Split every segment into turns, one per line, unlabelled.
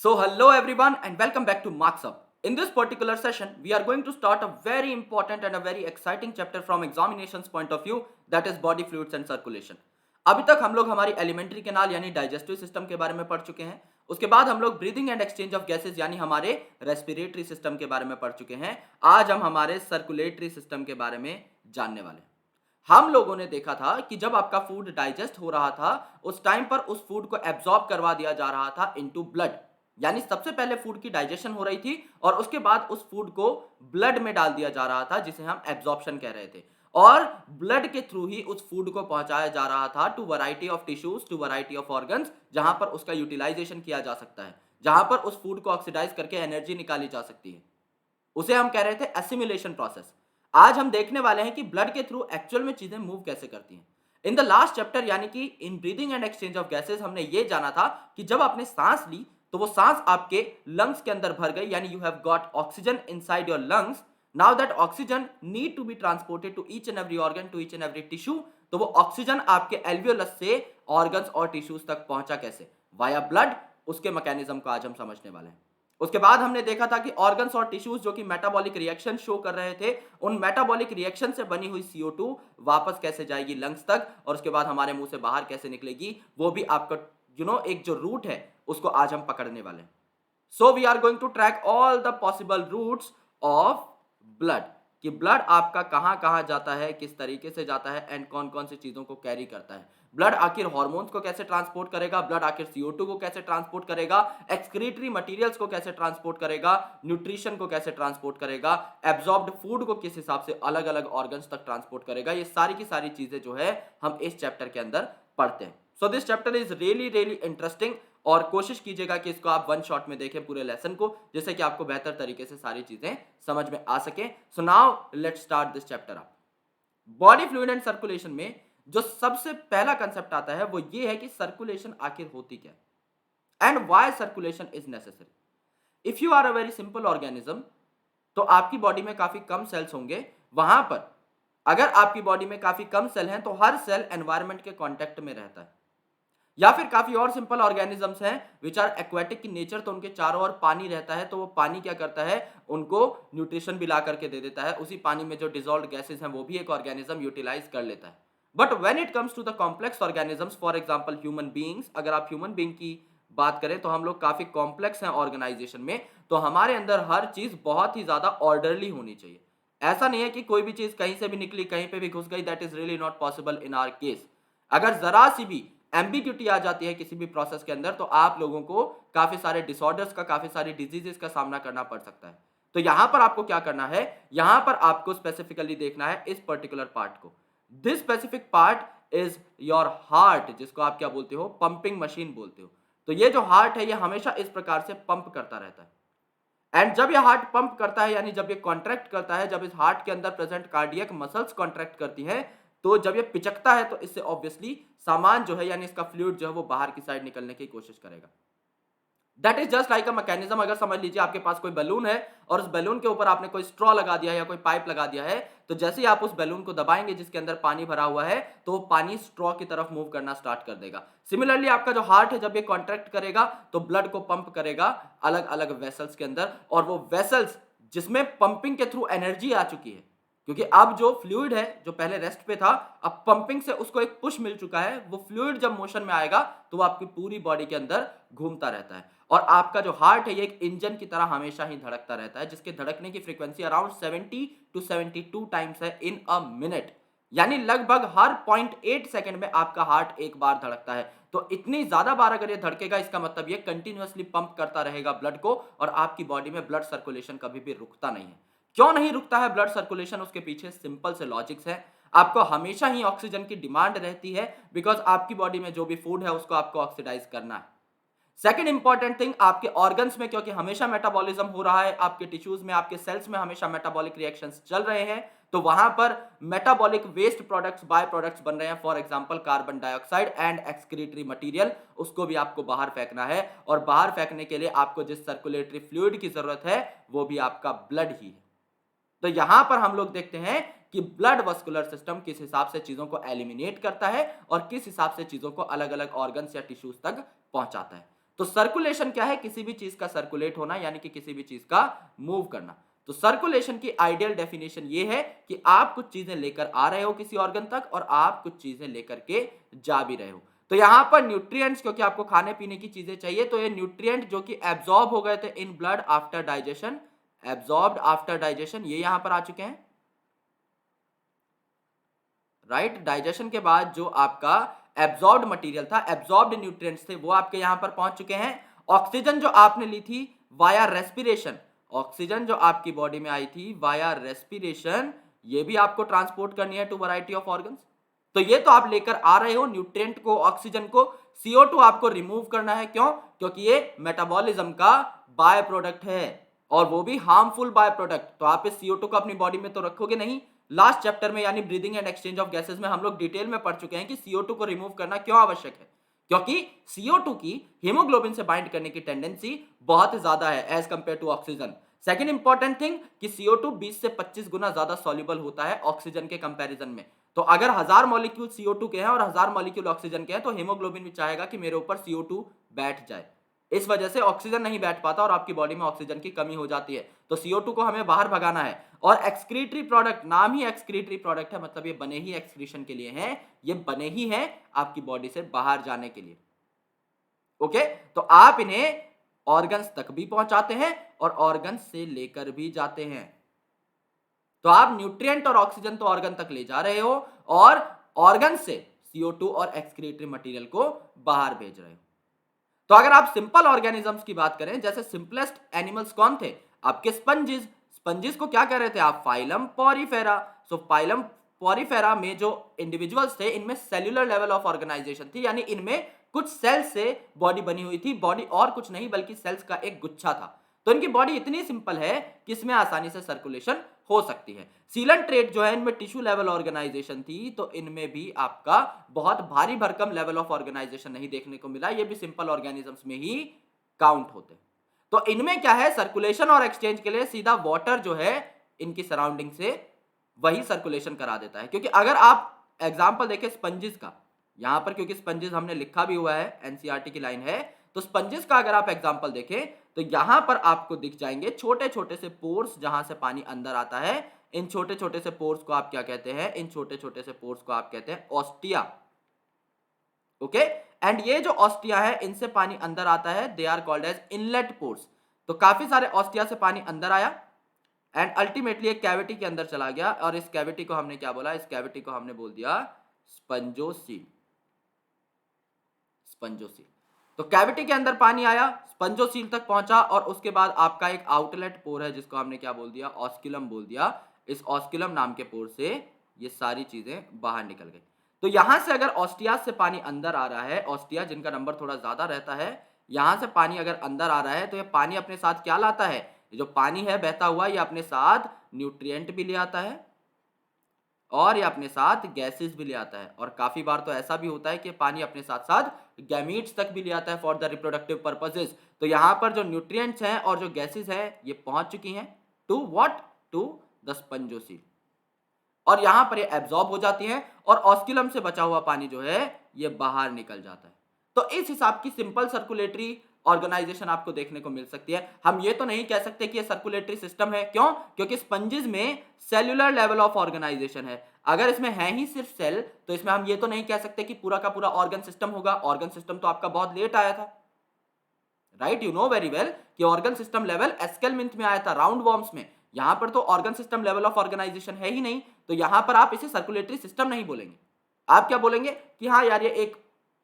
So hello everyone and welcome back to Marks Up. In this particular session, we are going to start a very important and a very exciting chapter from examinations point of view, that is body fluids and circulation. अभी तक हम लोग हमारी alimentary canal यानी digestive system के बारे में पढ़ चुके हैं। उसके बाद हम लोग breathing and exchange of gases यानी हमारे रेस्पिरेटरी सिस्टम के बारे में पढ़ चुके हैं। आज हम हमारे सर्कुलेटरी सिस्टम के बारे में जानने वाले हैं। हम लोगों ने देखा था कि जब आपका फूड डाइजेस्ट हो रहा था उस टाइम पर उस फूड को एब्जॉर्ब करवा दिया जा रहा था इनटू ब्लड, यानी सबसे पहले फूड की डाइजेशन हो रही थी और उसके बाद उस फूड को ब्लड में डाल दिया जा रहा था जिसे हम एब्जॉर्प्शन कह रहे थे, और ब्लड के थ्रू ही उस फूड को पहुंचाया जा रहा था to variety of tissues, to variety of organs, जहां पर उसका यूटिलाइजेशन किया जा सकता है, जहां पर उस फूड को ऑक्सीडाइज करके एनर्जी निकाली जा सकती है। उसे हम कह रहे थे एसिमिलेशन प्रोसेस। आज हम देखने वाले हैं कि ब्लड के थ्रू एक्चुअल में चीजें मूव कैसे करती हैं। इन द लास्ट चैप्टर यानी कि in breathing and exchange of gases हमने ये जाना था कि जब आपने सांस ली तो वो सांस आपके लंग्स के अंदर भर गई, यानी you have got oxygen inside your lungs. Now that oxygen need to be transported to each and every organ, to each and every tissue. तो वो ऑक्सीजन आपके एल्वियोलस से ऑर्गन्स और टिश्यूज तक पहुंचा कैसे? Via blood. उसके मैकेनिज्म को आज हम समझने वाले हैं। उसके बाद हमने देखा था कि ऑर्गन्स और टिश्यूज जो कि मेटाबॉलिक रिएक्शन शो कर रहे थे, उन मेटाबॉलिक रिएक्शन से बनी हुई CO2 वापस कैसे जाएगी लंग्स तक और उसके बाद हमारे मुंह से बाहर कैसे निकलेगी, वो भी आपका एक जो रूट है उसको आज हम पकड़ने वाले हैं। So we are going to track all the possible routes of blood, कि ब्लड आपका कहां कहां जाता है, किस तरीके से जाता है एंड कौन कौन सी चीजों को कैरी करता है। ब्लड आखिर हार्मोन्स को कैसे ट्रांसपोर्ट करेगा, ब्लड आखिर CO2 को कैसे ट्रांसपोर्ट करेगा, एक्सक्रीटरी मटेरियल्स को कैसे ट्रांसपोर्ट करेगा, न्यूट्रिशन को कैसे ट्रांसपोर्ट करेगा, एब्जॉर्ब्ड फूड को किस हिसाब से अलग अलग ऑर्गन्स तक ट्रांसपोर्ट करेगा। ये सारी की सारी चीजें जो है हम इस चैप्टर के अंदर पढ़ते हैं। So this chapter is really really interesting और कोशिश कीजिएगा कि इसको आप वन शॉट में देखें पूरे लेसन को, जिससे कि आपको बेहतर तरीके से सारी चीजें समझ में आ सके। So now let's start this chapter up. Body fluid and circulation में जो सबसे पहला कंसेप्ट आता है वो ये है कि सर्कुलेशन आखिर होती क्या and why circulation is necessary. If you are a very simple organism तो आपकी बॉडी में काफी कम सेल्स होंगे। वहां पर अगर आपकी बॉडी में काफी कम सेल हैं तो हर सेल एनवायरनमेंट के कांटेक्ट में रहता है। या फिर काफी और सिंपल ऑर्गेनिजम्स हैं which are aquatic in nature, तो उनके चारों ओर पानी रहता है, तो वो पानी क्या करता है, उनको न्यूट्रिशन भी ला करके दे देता है। उसी पानी में जो डिजॉल्व्ड गैसेस हैं वो भी एक ऑर्गेनिज्म यूटिलाइज कर लेता है। But when it comes to the complex organisms, for example human beings, अगर आप ह्यूमन बीइंग की बात करें तो हम लोग काफी कॉम्प्लेक्स हैं ऑर्गेनाइजेशन में, तो हमारे अंदर हर चीज बहुत ही ज्यादा ऑर्डरली होनी चाहिए। ऐसा नहीं है कि कोई भी चीज कहीं से भी निकली कहीं पे भी घुस गई, that is really not possible in our case. अगर जरा सी भी एम्बिग्यूटी आ जाती है किसी भी प्रोसेस के अंदर तो आप लोगों को काफी सारे डिसऑर्डर्स का, काफी सारी डिजीजेस का सामना करना पड़ सकता है। तो यहां पर आपको क्या करना है, यहां पर आपको स्पेसिफिकली देखना है इस पर्टिकुलर पार्ट को। This specific part is your heart, जिसको आप क्या बोलते हो, पंपिंग मशीन बोलते हो। तो ये जो हार्ट है ये हमेशा इस प्रकार से पंप करता रहता है। एंड जब ये हार्ट पंप करता है, यानी जब ये कॉन्ट्रैक्ट करता है, जब इस हार्ट के अंदर प्रेजेंट कार्डियक मसल्स कॉन्ट्रैक्ट करती हैं, तो जब ये पिचकता है तो इससे ऑब्वियसली सामान जो है यानी इसका फ्लूइड जो है वो बाहर की साइड निकलने की कोशिश करेगा। That is just like a mechanism. अगर समझ लीजिए आपके पास कोई बैलून है और उस बैलून के ऊपर आपने कोई स्ट्रॉ लगा दिया है या कोई पाइप लगा दिया है, तो जैसे ही आप उस बैलून को दबाएंगे जिसके अंदर पानी भरा हुआ है तो वो पानी स्ट्रॉ की तरफ मूव करना स्टार्ट कर देगा। सिमिलरली आपका जो हार्ट है जब ये कॉन्ट्रैक्ट करेगा तो ब्लड को पंप करेगा अलग अलग वेसल्स के अंदर, और वो वेसल्स जिसमें पंपिंग के थ्रू एनर्जी आ चुकी है, क्योंकि अब जो फ्लूइड है जो पहले रेस्ट पे था अब पंपिंग से उसको एक पुश मिल चुका है, वो फ्लूइड जब मोशन में आएगा तो वो आपकी पूरी बॉडी के अंदर घूमता रहता है। और आपका जो हार्ट है ये एक इंजन की तरह हमेशा ही धड़कता रहता है, जिसके धड़कने की फ्रीक्वेंसी अराउंड 70 to 72 टाइम्स है इन अ मिनट, यानी लगभग हर 0.8 सेकंड में आपका हार्ट एक बार धड़कता है। तो इतनी ज्यादा बार अगर ये धड़केगा इसका मतलब ये कंटिन्यूअसली पंप करता रहेगा ब्लड को, और आपकी बॉडी में ब्लड सर्कुलेशन कभी भी रुकता नहीं है। क्यों नहीं रुकता है ब्लड सर्कुलेशन, उसके पीछे सिंपल से लॉजिक्स है। आपको हमेशा ही ऑक्सीजन की डिमांड रहती है, बिकॉज आपकी बॉडी में जो भी फूड है उसको आपको ऑक्सीडाइज करना है। सेकेंड इंपॉर्टेंट थिंग, आपके ऑर्गन्स में क्योंकि हमेशा मेटाबॉलिज्म हो रहा है, आपके टिश्यूज में, आपके सेल्स में हमेशा मेटाबॉलिक रिएक्शंस चल रहे हैं, तो वहां पर metabolic waste products, by products बन रहे हैं। For example carbon dioxide and excretory material, उसको भी आपको बाहर फेंकना है, और बाहर फेंकने के लिए आपको जिस सर्कुलेटरी फ्लूइड की जरूरत है वो भी आपका ब्लड ही है। तो यहां पर हम लोग देखते हैं कि ब्लड वस्कुलर सिस्टम किस हिसाब से चीजों को एलिमिनेट करता है और किस हिसाब से चीजों को अलग अलग ऑर्गन्स या टिश्यूज तक पहुंचाता है। तो सर्कुलेशन क्या है? किसी भी चीज का सर्कुलेट होना, यानी कि किसी भी चीज का मूव करना। तो सर्कुलेशन की आइडियल डेफिनेशन ये है कि आप कुछ चीजें लेकर आ रहे हो किसी ऑर्गन तक और आप कुछ चीजें लेकर के जा भी रहे हो। तो यहां पर न्यूट्रिएंट्स, क्योंकि आपको खाने पीने की चीजें चाहिए, तो ये न्यूट्रिएंट जो कि एब्जॉर्ब हो गए थे in blood after digestion, absorbed after digestion, ये यहां पर आ चुके हैं, राइट। डाइजेशन के बाद जो आपका एब्जॉर्ब्ड मटेरियल था, एब्जॉर्ब्ड न्यूट्रिएंट्स थे, वो आपके यहां पर पहुंच चुके हैं। ऑक्सीजन जो आपने ली थी वाया रेस्पिरेशन, ऑक्सीजन जो आपकी बॉडी में आई थी वाया रेस्पिरेशन, ये भी आपको ट्रांसपोर्ट करनी है टू वैरायटी ऑफ ऑर्गन्स। तो ये तो आप लेकर आ रहे हो न्यूट्रिएंट को, ऑक्सीजन को। CO2 आपको रिमूव करना है, क्यों? क्योंकि ये मेटाबॉलिज्म का बाय प्रोडक्ट है, और वो भी हार्मफुल बाय प्रोडक्ट। तो आप इस CO2 को अपनी बॉडी में तो रखोगे नहीं। लास्ट चैप्टर में यानी breathing and exchange of gases में हम लोग डिटेल में पढ़ चुके हैं कि CO2 को रिमूव करना क्यों आवश्यक है, क्योंकि CO2 की हीमोग्लोबिन से बाइंड करने की टेंडेंसी बहुत ज्यादा है as compare to oxygen. Second important thing कि CO2 20 से 25 गुना ज्यादा सॉल्युबल होता है ऑक्सीजन के कंपैरिजन में। तो अगर 1000 मॉलिक्यूल CO2 के हैं और 1000 मॉलिक्यूल ऑक्सीजन के हैं, तो हीमोग्लोबिन भी चाहेगा कि मेरे ऊपर CO2 बैठ जाए। इस वजह से ऑक्सीजन नहीं बैठ पाता और आपकी बॉडी में ऑक्सीजन की कमी हो जाती है। तो CO2 को हमें बाहर भगाना है। और एक्सक्रीटरी प्रोडक्ट, नाम ही एक्सक्रीटरी प्रोडक्ट है, मतलब ये बने ही एक्सक्रीशन के लिए हैं, ये बने ही हैं आपकी बॉडी से बाहर जाने के लिए। ओके, तो आप इन्हें ऑर्गन्स तक भी पहुंचाते हैं और ऑर्गन्स से लेकर भी जाते हैं। तो आप न्यूट्रिएंट और ऑक्सीजन तो ऑर्गन तक ले जा रहे हो और ऑर्गन से CO2 और एक्सक्रीटरी मटेरियल को बाहर भेज रहे हो। तो अगर आप सिंपल ऑर्गेनिजम्स की बात करें, जैसे सिंपलेस्ट एनिमल्स कौन थे? आपके स्पंजिस। स्पंजिस को क्या कह रहे थे आप? Phylum Porifera. So phylum Porifera में जो इंडिविजुअल्स थे, इनमें सेल्यूलर लेवल ऑफ ऑर्गेनाइजेशन थी, यानी इनमें कुछ सेल्स से बॉडी बनी हुई थी। बॉडी और कुछ नहीं बल्कि सेल्स का एक गुच्छा था। तो इनकी बॉडी इतनी सिंपल है कि इसमें आसानी से सर्कुलेशन हो सकती है। सीलन ट्रेट जो है, इनमें टिश्यू लेवल ऑर्गेनाइजेशन थी, तो इनमें भी आपका बहुत भारी भरकम लेवल ऑफ ऑर्गेनाइजेशन नहीं देखने को मिला। ये भी सिंपल ऑर्गेनिजम्स में ही काउंट होते। तो इनमें क्या है, सर्कुलेशन और एक्सचेंज के लिए सीधा वाटर जो है इनकी सराउंडिंग से वही सर्कुलेशन करा देता है। क्योंकि अगर आप एग्जांपल देखें स्पंजिस का, यहां पर क्योंकि स्पंजिस हमने लिखा भी हुआ है, एनसीईआरटी की लाइन है, तो स्पंजिस का अगर आप एग्जांपल देखें तो यहां पर आपको दिख जाएंगे छोटे छोटे से पोर्स जहां से पानी अंदर आता है। इन छोटे छोटे से पोर्स को आप क्या कहते हैं? इन छोटे छोटे से पोर्स को आप कहते हैं ऑस्टिया। ओके, एंड ये जो ऑस्टिया है, इनसे पानी अंदर आता है, they are called as inlet pores. तो काफी सारे ऑस्टिया से पानी अंदर आया एंड अल्टीमेटली एक कैविटी के अंदर चला गया, और इस कैविटी को हमने क्या बोला? इस कैविटी को हमने बोल दिया स्पंजोसील। स्पंजोसील। तो कैविटी के अंदर पानी आया, स्पंजोसील तक पहुंचा, और उसके बाद आपका एक आउटलेट पोर है जिसको हमने क्या बोल दिया? ऑस्क्यूलम बोल दिया। इस ऑस्क्यूलम नाम के पोर से ये सारी चीजें बाहर निकल गई। तो यहां से अगर ऑस्टिया से पानी अंदर आ रहा है, ऑस्टिया जिनका नंबर थोड़ा ज्यादा रहता है, यहां से पानी अगर अंदर आ रहा है, तो ये पानी अपने साथ क्या लाता है? ये जो पानी है बहता हुआ, ये अपने साथ न्यूट्रिएंट भी ले आता है और ये अपने साथ गैसेस भी ले आता है। और काफी बार तो ऐसा भी होता है कि पानी अपने साथ साथ गैमीट्स तक भी ले आता है फॉर द रिप्रोडक्टिव पर्पसेस। तो यहाँ पर जो न्यूट्रिएंट्स हैं और जो गैसेस हैं, ये पहुंच चुकी हैं to what? To the spongocoel, और यहां पर ये एब्जॉर्ब हो जाती हैं और ऑस्क्यूलम से बचा हुआ पानी जो है ये बाहर निकल जाता है। तो इस हिसाब की सिंपल सर्कुलेटरी ऑर्गेनाइजेशन आपको देखने को मिल सकती है। हम ये तो नहीं कह सकते कि ये सर्कुलेटरी सिस्टम है, क्यों? क्योंकि स्पंजिस में सेल्यूलर लेवल ऑफ ऑर्गेनाइजेशन है। अगर इसमें है ही सिर्फ सेल, तो इसमें हम ये तो नहीं कह सकते कि पूरा का पूरा ऑर्गन सिस्टम होगा। ऑर्गन सिस्टम तो आपका बहुत लेट आया था, right? You know very well कि ऑर्गन सिस्टम लेवल एस्केलमिंथ में आया था, राउंड वॉर्म्स में। यहां पर तो organ system level of organisation है ही नहीं, तो यहां पर आप इसे सर्कुलेटरी सिस्टम नहीं बोलेंगे। आप क्या बोलेंगे कि हाँ यार, ये एक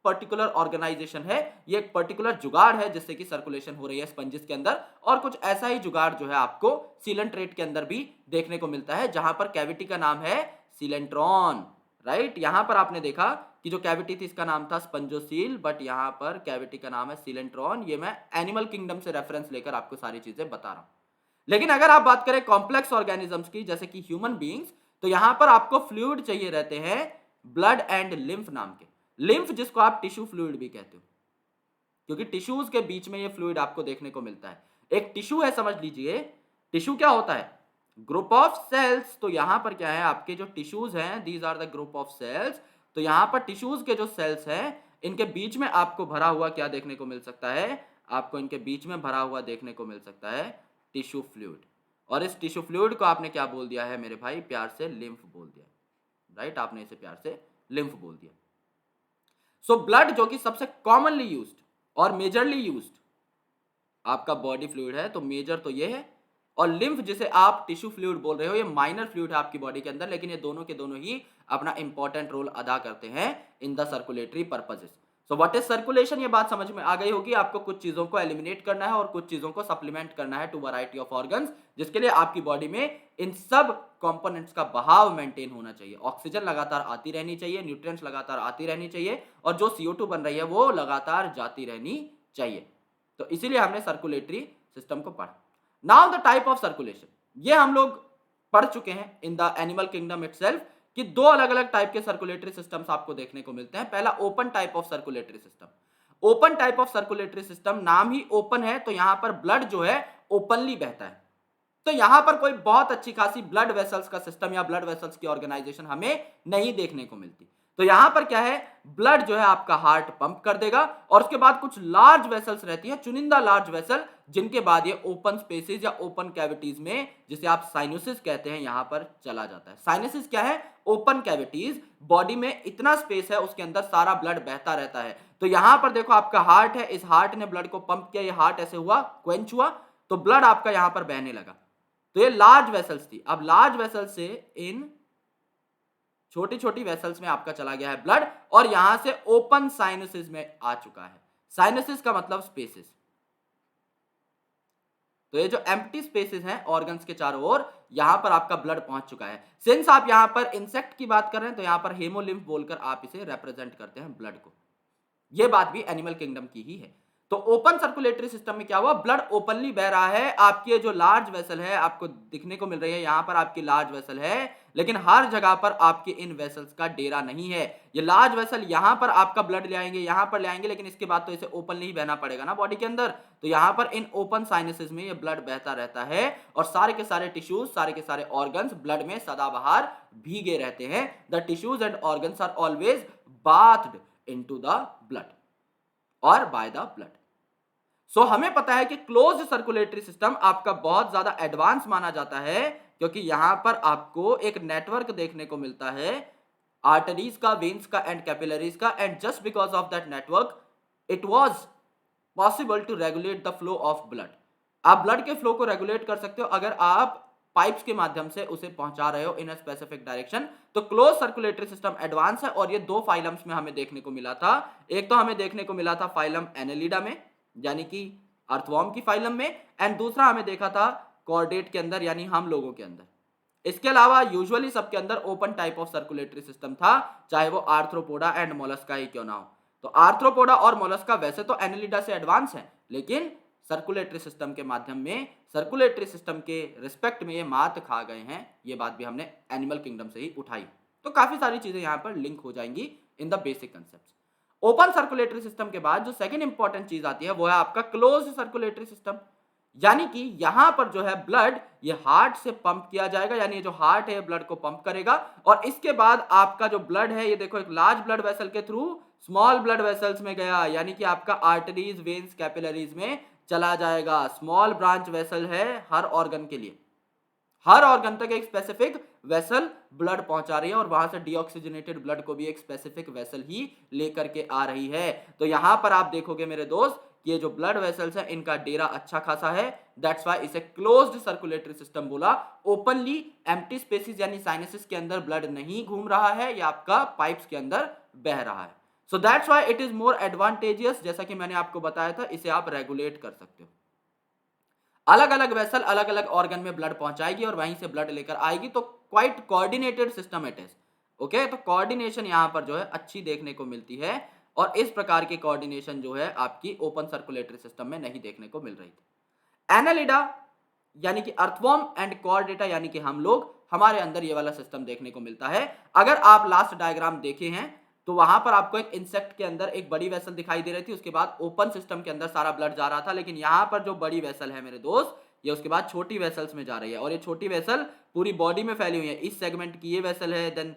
पर्टिकुलर ऑर्गेनाइजेशन है, ये एक पर्टिकुलर जुगाड़ है जिससे कि सर्कुलेशन हो रही है स्पंजिस के अंदर। और कुछ ऐसा ही जुगाड़ जो है आपको सीलन ट्रेट के अंदर भी देखने को मिलता है, जहां पर कैविटी का नाम है सीलेंट्रॉन, राइट? यहां पर आपने देखा कि जो कैविटी थी इसका नाम था स्पंजोसील, बट यहां पर कैविटी का नाम है सीलेंट्रॉन। ये मैं एनिमल किंगडम से रेफरेंस लेकर आपको सारी चीजें बता रहा हूं। लेकिन अगर आप बात करें कॉम्प्लेक्स ऑर्गेनिजम्स की, जैसे कि ह्यूमन बीइंग्स, तो यहां पर आपको फ्लूइड चाहिए रहते हैं ब्लड एंड लिम्फ नाम के। लिम्फ जिसको आप टिश्यू फ्लूइड भी कहते हो, क्योंकि टिश्यूज के बीच में ये फ्लूइड आपको देखने को मिलता है। एक टिश्यू है, समझ लीजिए। टिश्यू क्या होता है? Group of cells. तो यहां पर क्या है, आपके जो टिश्यूज हैं, these are the group of cells. तो यहां पर टिश्यूज के जो सेल्स हैं, इनके बीच में आपको भरा हुआ क्या देखने को मिल सकता है, आपको इनके बीच में भरा हुआ देखने को मिल सकता है टिश्यू फ्लूइड। और इस टिश्यू फ्लूइड को आपने क्या बोल दिया है मेरे भाई, प्यार से लिम्फ बोल दिया, राइट, आपने इसे प्यार से लिम्फ बोल दिया। सो ब्लड जो कि सबसे कॉमनली यूज्ड और मेजरली यूज्ड आपका बॉडी फ्लूइड है, तो मेजर तो ये है, और लिम्फ जिसे आप टिश्यू फ्लूइड बोल रहे हो ये माइनर फ्लूइड है आपकी बॉडी के अंदर, लेकिन ये दोनों के दोनों ही अपना इंपॉर्टेंट रोल अदा करते हैं in the circulatory purposes. So what is circulation, ये बात समझ में आ गई होगी। आपको कुछ चीजों को एलिमिनेट करना है और कुछ चीजों को सप्लीमेंट करना है टू वैरायटी ऑफ ऑर्गन्स, जिसके लिए आपकी बॉडी में इन सब कंपोनेंट्स का बहाव मेंटेन होना चाहिए। ऑक्सीजन लगातार आती रहनी चाहिए, न्यूट्रिएंट्स लगातार आती रहनी चाहिए, और जो CO2 बन रही है वो लगातार जाती रहनी चाहिए। तो इसीलिए हमने सर्कुलेटरी सिस्टम को पढ़ा। Now the type of circulation, ये हम लोग पढ़ चुके हैं in the animal kingdom itself कि दो अलग अलग टाइप के सर्कुलेटरी सिस्टम्स आपको देखने को मिलते हैं। पहला open type of circulatory system. Open type of circulatory system, नाम ही ओपन है तो यहां पर ब्लड जो है ओपनली बहता है। तो यहां पर कोई बहुत अच्छी खासी ब्लड वेसल्स का सिस्टम या ब्लड वेसल्स की ऑर्गेनाइजेशन हमें नहीं देखने को मिलती। तो यहां पर क्या है, ब्लड जो है आपका हार्ट पंप कर देगा, और उसके बाद कुछ लार्ज वेसल्स रहती है, चुनिंदा लार्ज वेसल, जिनके बाद ये ओपन स्पेसेस या ओपन कैविटीज में, जिसे आप साइनोसिस कहते हैं, यहां पर चला जाता है। साइनोसिस क्या है, ओपन कैविटीज, बॉडी में इतना स्पेस है उसके अंदर सारा ब्लड बहता रहता है। तो यहां पर देखो आपका हार्ट है, इस हार्ट ने ब्लड को पंप किया, ये हार्ट ऐसे हुआ, क्वेंच हुआ, तो ब्लड आपका यहां पर बहने लगा। तो ये लार्ज वेसल्स थी। अब लार्ज वेसल्स से इन छोटी छोटी वेसल्स में आपका चला गया है ब्लड, और यहां से ओपन साइनसिस में आ चुका है। साइनसिस का मतलब स्पेसेस। तो ये जो एम्प्टी स्पेसेस हैं ऑर्गन्स के चारों ओर, यहां पर आपका ब्लड पहुंच चुका है। सिंस आप यहां पर इंसेक्ट की बात कर रहे हैं, तो यहां पर हेमोलिम्फ बोलकर आप इसे रिप्रेजेंट करते हैं ब्लड को। ये बात भी एनिमल किंगडम की ही है। तो ओपन सर्कुलेटरी सिस्टम में क्या हुआ, ब्लड ओपनली बह रहा है। आपकी ये जो लार्ज वेसल है आपको दिखने को मिल रही है, यहां पर आपकी लार्ज वेसल है, लेकिन हर जगह पर आपके इन वेसल्स का डेरा नहीं है। ये लार्ज वेसल यहां पर आपका ब्लड ले आएंगे, यहां पर ले आएंगे, लेकिन इसके बाद तो इसे ओपनली ही बहना पड़ेगा ना बॉडी के अंदर। तो यहां पर इन ओपन साइनसेस में ये ब्लड बहता रहता है, और सारे के सारे टिश्यूज, सारे के सारे ऑर्गन्स ब्लड में सदाबहार भीगे रहते हैं। The tissues and organs are always bathed into the blood और बाय द ब्लड। सो हमें पता है कि क्लोज्ड सर्कुलेटरी सिस्टम आपका बहुत ज्यादा एडवांस माना जाता है, क्योंकि यहां पर आपको एक नेटवर्क देखने को मिलता है आर्टरीज का, वेन्स का एंड कैपिलरीज का, and just because of that network it was possible to regulate the flow of blood. आप ब्लड के फ्लो को रेगुलेट कर सकते हो अगर आप पाइप्स के माध्यम से उसे पहुंचा रहे हो इन अ स्पेसिफिक डायरेक्शन। तो क्लोज सर्कुलेटरी सिस्टम एडवांस है, और ये दो फाइलम्स में हमें देखने को मिला था। एक तो हमें देखने को मिला था फाइलम एनेलिडा में, यानी कि अर्थवॉर्म की फाइलम में, एंड दूसरा हमें देखा था कॉर्डेट के अंदर, यानी हम लोगों के अंदर। इसके अलावा यूजुअली सबके अंदर open type of circulatory system था, चाहे वो आर्थ्रोपोडा एंड मोलस्का ही क्यों ना हो। तो आर्थ्रोपोडा और मोलस्का वैसे तो एनेलिडा से एडवांस है, लेकिन सर्कुलेटरी सिस्टम के माध्यम में, सर्कुलेटरी सिस्टम के रिस्पेक्ट में ये मात खा गए हैं। ये बात भी हमने एनिमल किंगडम से ही उठाई। तो काफी सारी चीजें यहां पर लिंक हो जाएंगी in the basic concept. Open circulatory system के बाद जो सेकंड इंपॉर्टेंट चीज आती है वो है आपका क्लोज्ड सर्कुलेटरी सिस्टम, यानी कि यहां पर जो है ब्लड ये हार्ट से पंप किया जाएगा, यानी जो हार्ट है ब्लड को पंप करेगा, और इसके बाद आपका जो ब्लड है ये देखो एक लार्ज ब्लड वेसल के थ्रू स्मॉल ब्लड वेसल्स में गया, यानी कि आपका आर्टरीज, वेन्स, कैपिलरीज में चला जाएगा। स्मॉल ब्रांच वेसल है हर ऑर्गन के लिए, हर ऑर्गन तक एक स्पेसिफिक वेसल ब्लड पहुंचा रही है, और वहां से डीऑक्सीजनेटेड ब्लड को भी एक स्पेसिफिक वेसल ही लेकर के आ रही है। तो यहां पर आप देखोगे मेरे दोस्त, ये जो ब्लड वेसल्स है इनका डेरा अच्छा खासा है, दैट्स व्हाई इसे क्लोज्ड सर्कुलेटरी सिस्टम बोला। ओपनली एम्प्टी स्पेसेस यानी साइनसेस के अंदर ब्लड नहीं घूम रहा है, ये आपका पाइप्स के अंदर बह रहा है। So that's why it is more advantageous, जैसा कि मैंने आपको बताया था, इसे आप रेगुलेट कर सकते हो। अलग अलग वेसल अलग अलग ऑर्गन में ब्लड पहुंचाएगी और वहीं से ब्लड लेकर आएगी, तो quite coordinated system it is. Okay, तो कोऑर्डिनेशन यहां पर जो है अच्छी देखने को मिलती है, और इस प्रकार की कोऑर्डिनेशन जो है आपकी ओपन सर्कुलेटरी सिस्टम में नहीं देखने को मिल रही थी। एनालिडा यानी कि अर्थवॉर्म एंड कॉर्डेटा यानी कि हम लोग, हमारे अंदर ये वाला सिस्टम देखने को मिलता है। अगर आप लास्ट डायग्राम देखे हैं तो वहां पर आपको एक इंसेक्ट के अंदर एक बड़ी वेसल दिखाई दे रही थी, उसके बाद ओपन सिस्टम के अंदर सारा ब्लड जा रहा था, लेकिन यहां पर जो बड़ी वेसल है मेरे दोस्त, ये उसके बाद छोटी वेसल्स में जा रही है, और ये छोटी वेसल पूरी बॉडी में फैली हुई है। इस सेगमेंट की ये वेसल है, देन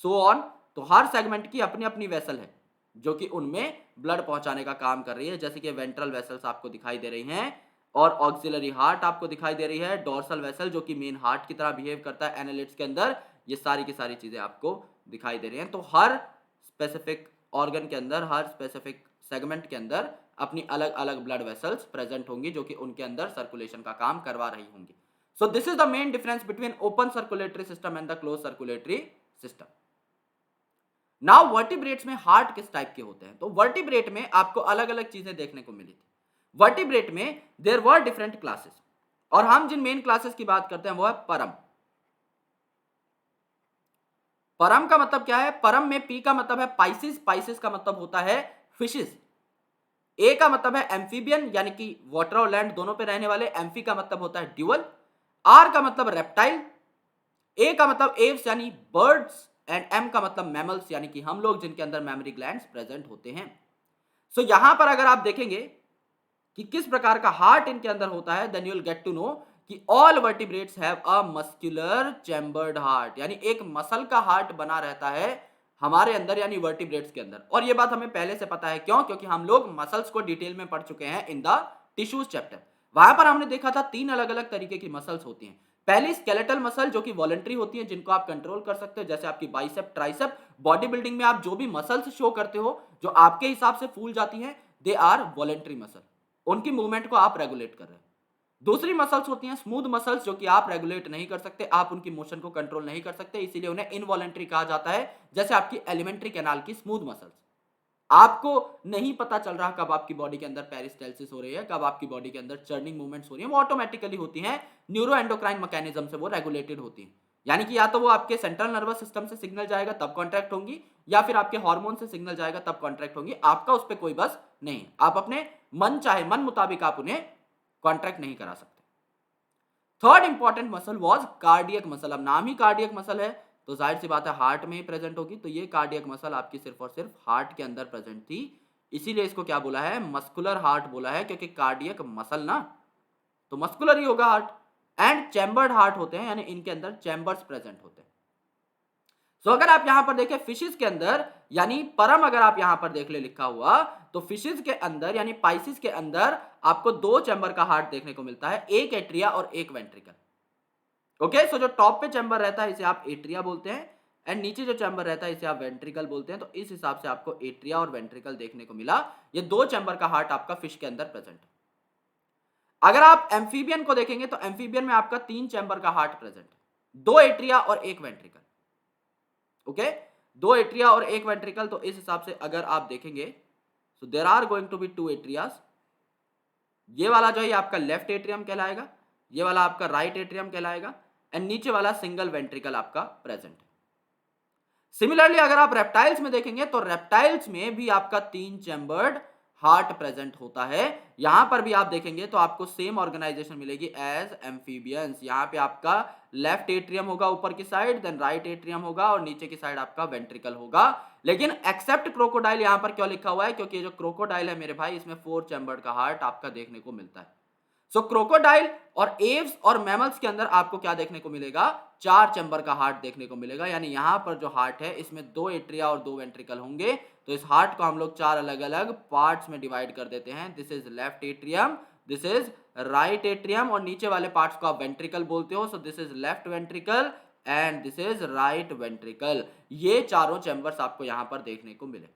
सो ऑन। तो हर सेगमेंट की अपनी अपनी वेसल है, जो कि उनमें ब्लड पहुंचाने का काम कर रही है, जैसे कि वेंट्रल वेसल्स आपको दिखाई दे रही हैं और ऑक्सिलरी हार्ट आपको दिखाई दे रही है, डोर्सल वेसल जो कि मेन हार्ट की तरह बिहेव करता है एनालिट्स के अंदर, ये सारी की सारी चीजें आपको दिखाई दे रही हैं। तो हर स्पेसिफिक ऑर्गन के अंदर, हर स्पेसिफिक सेगमेंट के अंदर अपनी अलग अलग ब्लड वेसल्स प्रेजेंट होंगी जो कि उनके अंदर सर्कुलेशन का काम करवा रही होंगी। So this is the main difference between open circulatory system and the close circulatory system. Now vertebrates में हार्ट किस टाइप के होते हैं? तो वर्टिब्रेट में आपको अलग अलग चीजें देखने को मिली थी। वर्टिब्रेट में देयर वर डिफरेंट क्लासेस, और हम जिन मेन क्लासेस की बात करते हैं वो है परम। परम का मतलब क्या है? परम में पी का मतलब है पाइसिस, पाइसिस का मतलब होता है फिशेस। ए का मतलब है एम्फीबियन, यानी कि वाटर और लैंड दोनों पे रहने वाले। एम्फी का मतलब होता है ड्यूअल। आर का मतलब रेप्टाइल। ए का मतलब एव्स यानी बर्ड्स, एंड एम का मतलब मैमल्स यानी कि हम लोग, जिनके अंदर मैमरी ग्लैंड्स प्रेजेंट होते हैं। सो यहां पर अगर आप देखेंगे कि किस प्रकार का हार्ट इनके अंदर होता है, then you will get to know कि all vertebrates have a muscular chambered heart, यानी एक मसल का हार्ट बना रहता है हमारे अंदर, यानी वर्टिब्रेट्स के अंदर। और ये बात हमें पहले से पता है, क्यों? क्योंकि हम लोग मसल्स को डिटेल में पढ़ चुके हैं इन द टिश्यूज चैप्टर। वहां पर हमने देखा था 3 अलग अलग तरीके की मसल्स होती हैं। पहली स्केलेटल मसल जो कि वॉलंटरी होती है, जिनको आप कंट्रोल कर सकते हो, जैसे आपकी बाइसेप, ट्राइसेप। बॉडी बिल्डिंग में आप जो भी मसल्स शो करते हो जो आपके हिसाब से फूल जाती हैं, दे आर वॉलंटरी मसल, उनकी मूवमेंट को आप रेगुलेट कर रहे हैं। दूसरी मसल्स होती हैं स्मूथ मसल्स, जो कि आप रेगुलेट नहीं कर सकते, आप उनकी मोशन को कंट्रोल नहीं कर सकते, इसीलिए उन्हें इनवॉलंटरी कहा जाता है। जैसे आपकी एलिमेंट्री कैनाल की स्मूथ मसल्स, आपको नहीं पता चल रहा कब आपकी बॉडी के अंदर पेरिस्टाल्सिस हो रही है, कब आपकी बॉडी के अंदर चर्निंग मूवमेंट्स हो रही है, वो ऑटोमेटिकली होती हैं, न्यूरो एंडोक्राइन मैकेनिज्म से वो रेगुलेटेड होती हैं। यानी कि या तो वो आपके सेंट्रल नर्वस सिस्टम से सिग्नल जाएगा तब कॉन्ट्रैक्ट होंगी, या फिर आपके हार्मोन से सिग्नल जाएगा तब कॉन्ट्रैक्ट होंगी। आपका उस पर कोई बस नहीं, आप अपने मन चाहे मन मुताबिक आप उन्हें कॉन्ट्रैक्ट नहीं करा सकते। Third important muscle was cardiac muscle. अब नाम ही कार्डियक मसल है तो जाहिर सी बात है हार्ट में ही प्रेजेंट होगी, तो ये कार्डियक मसल आपकी सिर्फ और सिर्फ हार्ट के अंदर प्रेजेंट थी, इसीलिए इसको क्या बोला है? मस्कुलर हार्ट बोला है, क्योंकि कार्डियक मसल ना, तो मस्कुलर ही होगा हार्ट। एंड चैम्बर्ड हार्ट होते हैं, यानी इनके अंदर चैम्बर्स प्रेजेंट होते हैं। सो अगर आप यहां पर देखें फिशेस के अंदर, यानी परम अगर आप यहां पर देख ले लिखा हुआ, तो फिशेस के अंदर यानी पाइसिस के अंदर आपको 2 चैम्बर का हार्ट देखने को मिलता है, एक एट्रिया और एक वेंट्रिकल। ओके, सो जो टॉप पे चैम्बर रहता है इसे आप एट्रिया बोलते हैं, एंड नीचे जो चैम्बर रहता है इसे आप वेंट्रिकल बोलते हैं। तो इस हिसाब से आपको एट्रिया और वेंट्रिकल देखने को मिला। ये 2 चैम्बर का हार्ट आपका फिश के अंदर प्रेजेंट है। अगर आप एम्फीबियन को देखेंगे तो एम्फीबियन में आपका 3 चैम्बर का हार्ट प्रेजेंट है, 2 एट्रिया और एक वेंट्रिकल। ओके, 2 एट्रिया और एक वेंट्रिकल, तो इस हिसाब से अगर आप देखेंगे so there are going to be 2 atrias. ये वाला जो है आपका लेफ्ट एट्रियम कहलाएगा, ये वाला आपका राइट एट्रियम कहलाएगा, एंड नीचे वाला सिंगल वेंट्रिकल आपका प्रेजेंट है। सिमिलरली अगर आप रेप्टाइल्स में देखेंगे तो रेप्टाइल्स में भी आपका 3 चैम्बर्ड हार्ट प्रेजेंट होता है। यहां पर भी आप देखेंगे तो आपको सेम ऑर्गेनाइजेशन मिलेगी एज एम्फीबियंस। यहां पे आपका लेफ्ट एट्रियम होगा ऊपर की साइड, देन राइट एट्रियम होगा और नीचे की साइड आपका वेंट्रिकल होगा। लेकिन एक्सेप्ट क्रोकोडाइल यहां पर क्यों लिखा हुआ है? क्योंकि ये जो क्रोकोडाइल है मेरे भाई, इसमें 4 चैम्बर्ड का हार्ट आपका देखने को मिलता है। सो क्रोकोडाइल और एव्स और मैमल्स के अंदर आपको क्या देखने को मिलेगा? 4 चैम्बर का हार्ट देखने को मिलेगा। यानी यहां पर जो हार्ट है इसमें 2 एट्रिया और 2 वेंट्रिकल होंगे। तो इस हार्ट को हम लोग 4 अलग अलग पार्ट्स में डिवाइड कर देते हैं। This is left atrium, this is right atrium, और नीचे वाले पार्ट्स को आप वेंट्रिकल बोलते हो। So this is left ventricle and this is right ventricle. ये चारों चैम्बर्स आपको यहां पर देखने को मिले।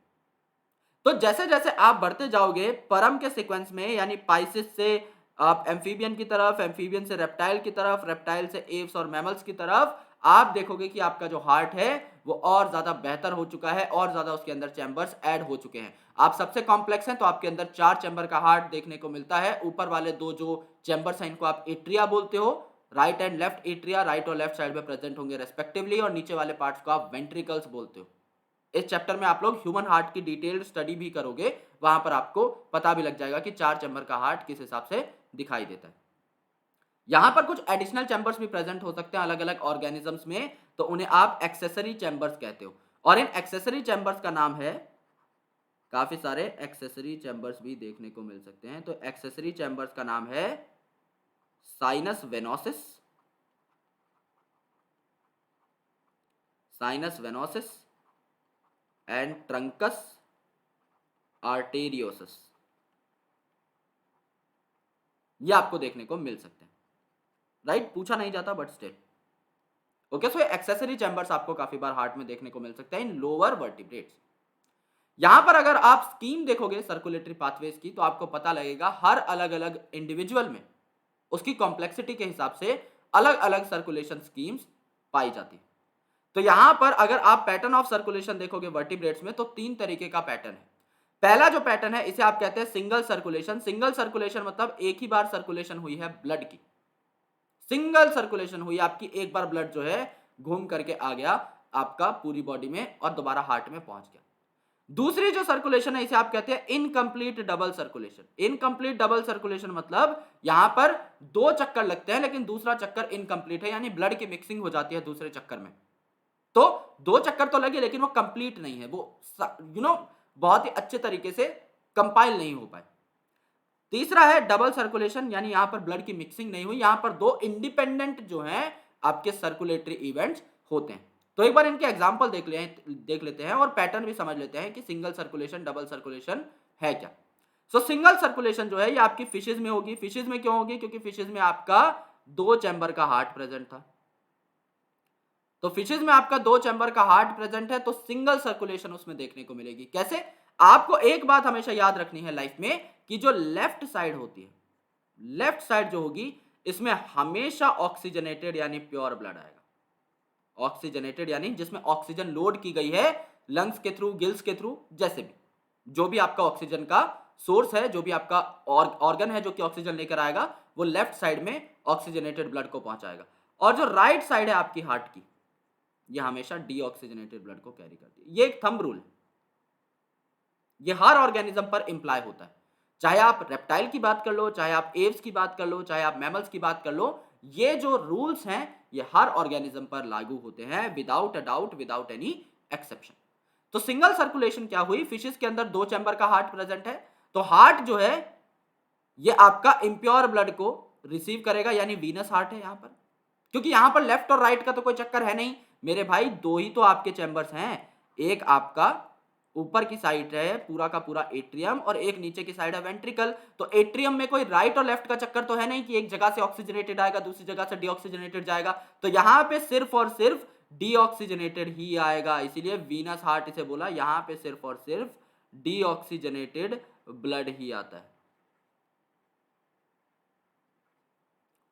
तो जैसे जैसे आप बढ़ते जाओगे परम के सीक्वेंस में, यानी पाइसिस से आप एम्फीबियन की तरफ, एम्फीबियन से रेप्टाइल की तरफ, रेप्टाइल से एव्स और मैमल्स की तरफ, आप देखोगे कि आपका जो हार्ट है वो और ज्यादा बेहतर हो चुका है, और ज्यादा उसके अंदर चैम्बर्स ऐड हो चुके हैं। आप सबसे कॉम्प्लेक्स हैं तो आपके अंदर 4 चैम्बर का हार्ट देखने को मिलता है। ऊपर वाले 2 जो चैम्बर्स हैं इनको आप एट्रिया बोलते हो, right and left atria right और लेफ्ट साइड में प्रेजेंट होंगे रेस्पेक्टिवली, और नीचे वाले पार्ट्स को आप वेंट्रिकल्स बोलते हो। इस चैप्टर में आप लोग ह्यूमन हार्ट की डिटेल्ड स्टडी भी करोगे, वहां पर आपको पता भी लग जाएगा कि 4 चैम्बर का हार्ट किस हिसाब से दिखाई देता है। यहां पर कुछ एडिशनल चैम्बर्स भी प्रेजेंट हो सकते हैं अलग अलग ऑर्गेनिजम्स में, तो उन्हें आप एक्सेसरी चैम्बर्स कहते हो। और इन एक्सेसरी चैम्बर्स का नाम है, काफी सारे एक्सेसरी चैम्बर्स भी देखने को मिल सकते हैं। तो एक्सेसरी चैम्बर्स का नाम है sinus venosus, sinus venosus and truncus arteriosus, ये आपको देखने को मिल सकते हैं, राइट? पूछा नहीं जाता but still. Okay, so accessory chambers आपको काफी बार हार्ट में देखने को मिल सकते हैं इन लोअर वर्टिब्रेट्स। यहां पर अगर आप स्कीम देखोगे सर्कुलेटरी पाथवेज की, तो आपको पता लगेगा हर अलग अलग इंडिविजुअल में उसकी कॉम्प्लेक्सिटी के हिसाब से अलग अलग सर्कुलेशन स्कीम्स पाई जाती है। तो यहां पर अगर आप पैटर्न ऑफ सर्कुलेशन देखोगे वर्टिब्रेट्स में, तो तीन तरीके का पैटर्न है। पहला जो पैटर्न है इसे आप कहते हैं सिंगल सर्कुलेशन। सिंगल सर्कुलेशन मतलब एक ही बार सर्कुलेशन हुई है ब्लड की, सिंगल सर्कुलेशन हुई, आपकी एक बार ब्लड जो है घूम करके आ गया आपका पूरी बॉडी में और दोबारा हार्ट में पहुंच गया। दूसरी जो सर्कुलेशन है इसे आप कहते हैं incomplete double circulation. Incomplete double circulation मतलब यहां पर दो चक्कर लगते हैं लेकिन दूसरा चक्कर इनकम्प्लीट है, यानी ब्लड की मिक्सिंग हो जाती है दूसरे चक्कर में। तो दो चक्कर तो लगे लेकिन वो कंप्लीट नहीं है, वो बहुत ही अच्छे तरीके से कंपाइल नहीं हो पाए। तीसरा है डबल सर्कुलेशन, यानी यहां पर ब्लड की मिक्सिंग नहीं हुई, यहां पर दो इंडिपेंडेंट जो हैं आपके सर्कुलेटरी इवेंट्स होते हैं। तो एक बार इनके एग्जांपल देख लेते हैं और पैटर्न भी समझ लेते हैं कि सिंगल सर्कुलेशन डबल सर्कुलेशन है क्या। सो सिंगल सर्कुलेशन जो है ये आपकी फिशेज में होगी। फिशेज में क्यों होगी? क्योंकि फिशेज में आपका दो चैम्बर का हार्ट प्रेजेंट था। तो फिशेज में आपका दो चैम्बर का हार्ट प्रेजेंट है, तो सिंगल सर्कुलेशन उसमें देखने को मिलेगी। कैसे? आपको एक बात हमेशा याद रखनी है लाइफ में कि जो लेफ्ट साइड होती है, लेफ्ट साइड जो होगी इसमें हमेशा ऑक्सीजनेटेड यानी प्योर ब्लड आएगा। ऑक्सीजनेटेड यानी जिसमें ऑक्सीजन लोड की गई है लंग्स के थ्रू, गिल्स के थ्रू, जैसे भी जो भी आपका ऑक्सीजन का सोर्स है, जो भी आपका ऑर्गन है जो कि ऑक्सीजन लेकर आएगा, वो लेफ्ट साइड में ऑक्सीजनेटेड ब्लड को पहुंचाएगा। और जो राइट साइड है आपकी हार्ट की, ये हमेशा डीऑक्सीजनेटेड ब्लड को कैरी करती है। ये एक थंब रूल है, ये हर ऑर्गेनिज्म पर इंप्लाई होता है। चाहे आप रेप्टाइल की बात कर लो, चाहे आप एव्स की बात कर लो, चाहे आप मैमल्स की बात कर लो, ये जो रूल्स हैं ये हर ऑर्गेनिज्म पर लागू होते हैं without a doubt, without any exception. तो सिंगल सर्कुलेशन क्या हुई? फिशेस के अंदर दो चैम्बर का हार्ट प्रेजेंट है, तो हार्ट जो है ये आपका इम्प्योर ब्लड को रिसीव करेगा, यानी वीनस हार्ट है यहां पर। क्योंकि यहां पर लेफ्ट और राइट का तो कोई चक्कर है नहीं मेरे भाई, दो ही तो आपके चैम्बर्स हैं। एक आपका ऊपर की साइड है पूरा का पूरा एट्रियम और एक नीचे की साइड है वेंट्रिकल। तो एट्रियम में कोई राइट और लेफ्ट का चक्कर तो है नहीं कि एक जगह से ऑक्सीजनेटेड आएगा दूसरी जगह से डीऑक्सीजनेटेड जाएगा। तो यहां पे सिर्फ और सिर्फ डीऑक्सीजनेटेड ही आएगा, इसीलिए वीनस हार्ट इसे बोला। यहां पे सिर्फ और सिर्फ डीऑक्सीजनेटेड ब्लड ही आता है।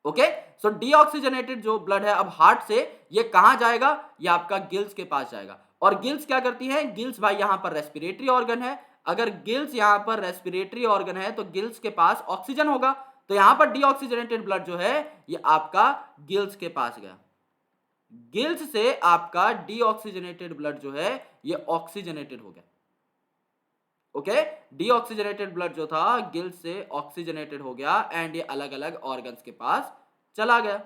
ओके, सो डीऑक्सीजनेटेड जो ब्लड है अब हार्ट से ये कहां जाएगा? ये आपका गिल्स के पास जाएगा। और गिल्स क्या करती है? गिल्स भाई यहां पर रेस्पिरेटरी ऑर्गन है। अगर गिल्स यहां पर रेस्पिरेटरी ऑर्गन है तो गिल्स के पास ऑक्सीजन होगा, तो यहां पर डीऑक्सीजनेटेड ब्लड जो है ये आपका गिल्स के पास गया। गिल्स से आपका डीऑक्सीजनेटेड ब्लड जो है ये ऑक्सीजनेटेड हो गया। ओके, डीऑक्सीजनेटेड ब्लड जो था गिल्स से ऑक्सीजनेटेड हो गया एंड ये अलग अलग ऑर्गन्स के पास चला गया,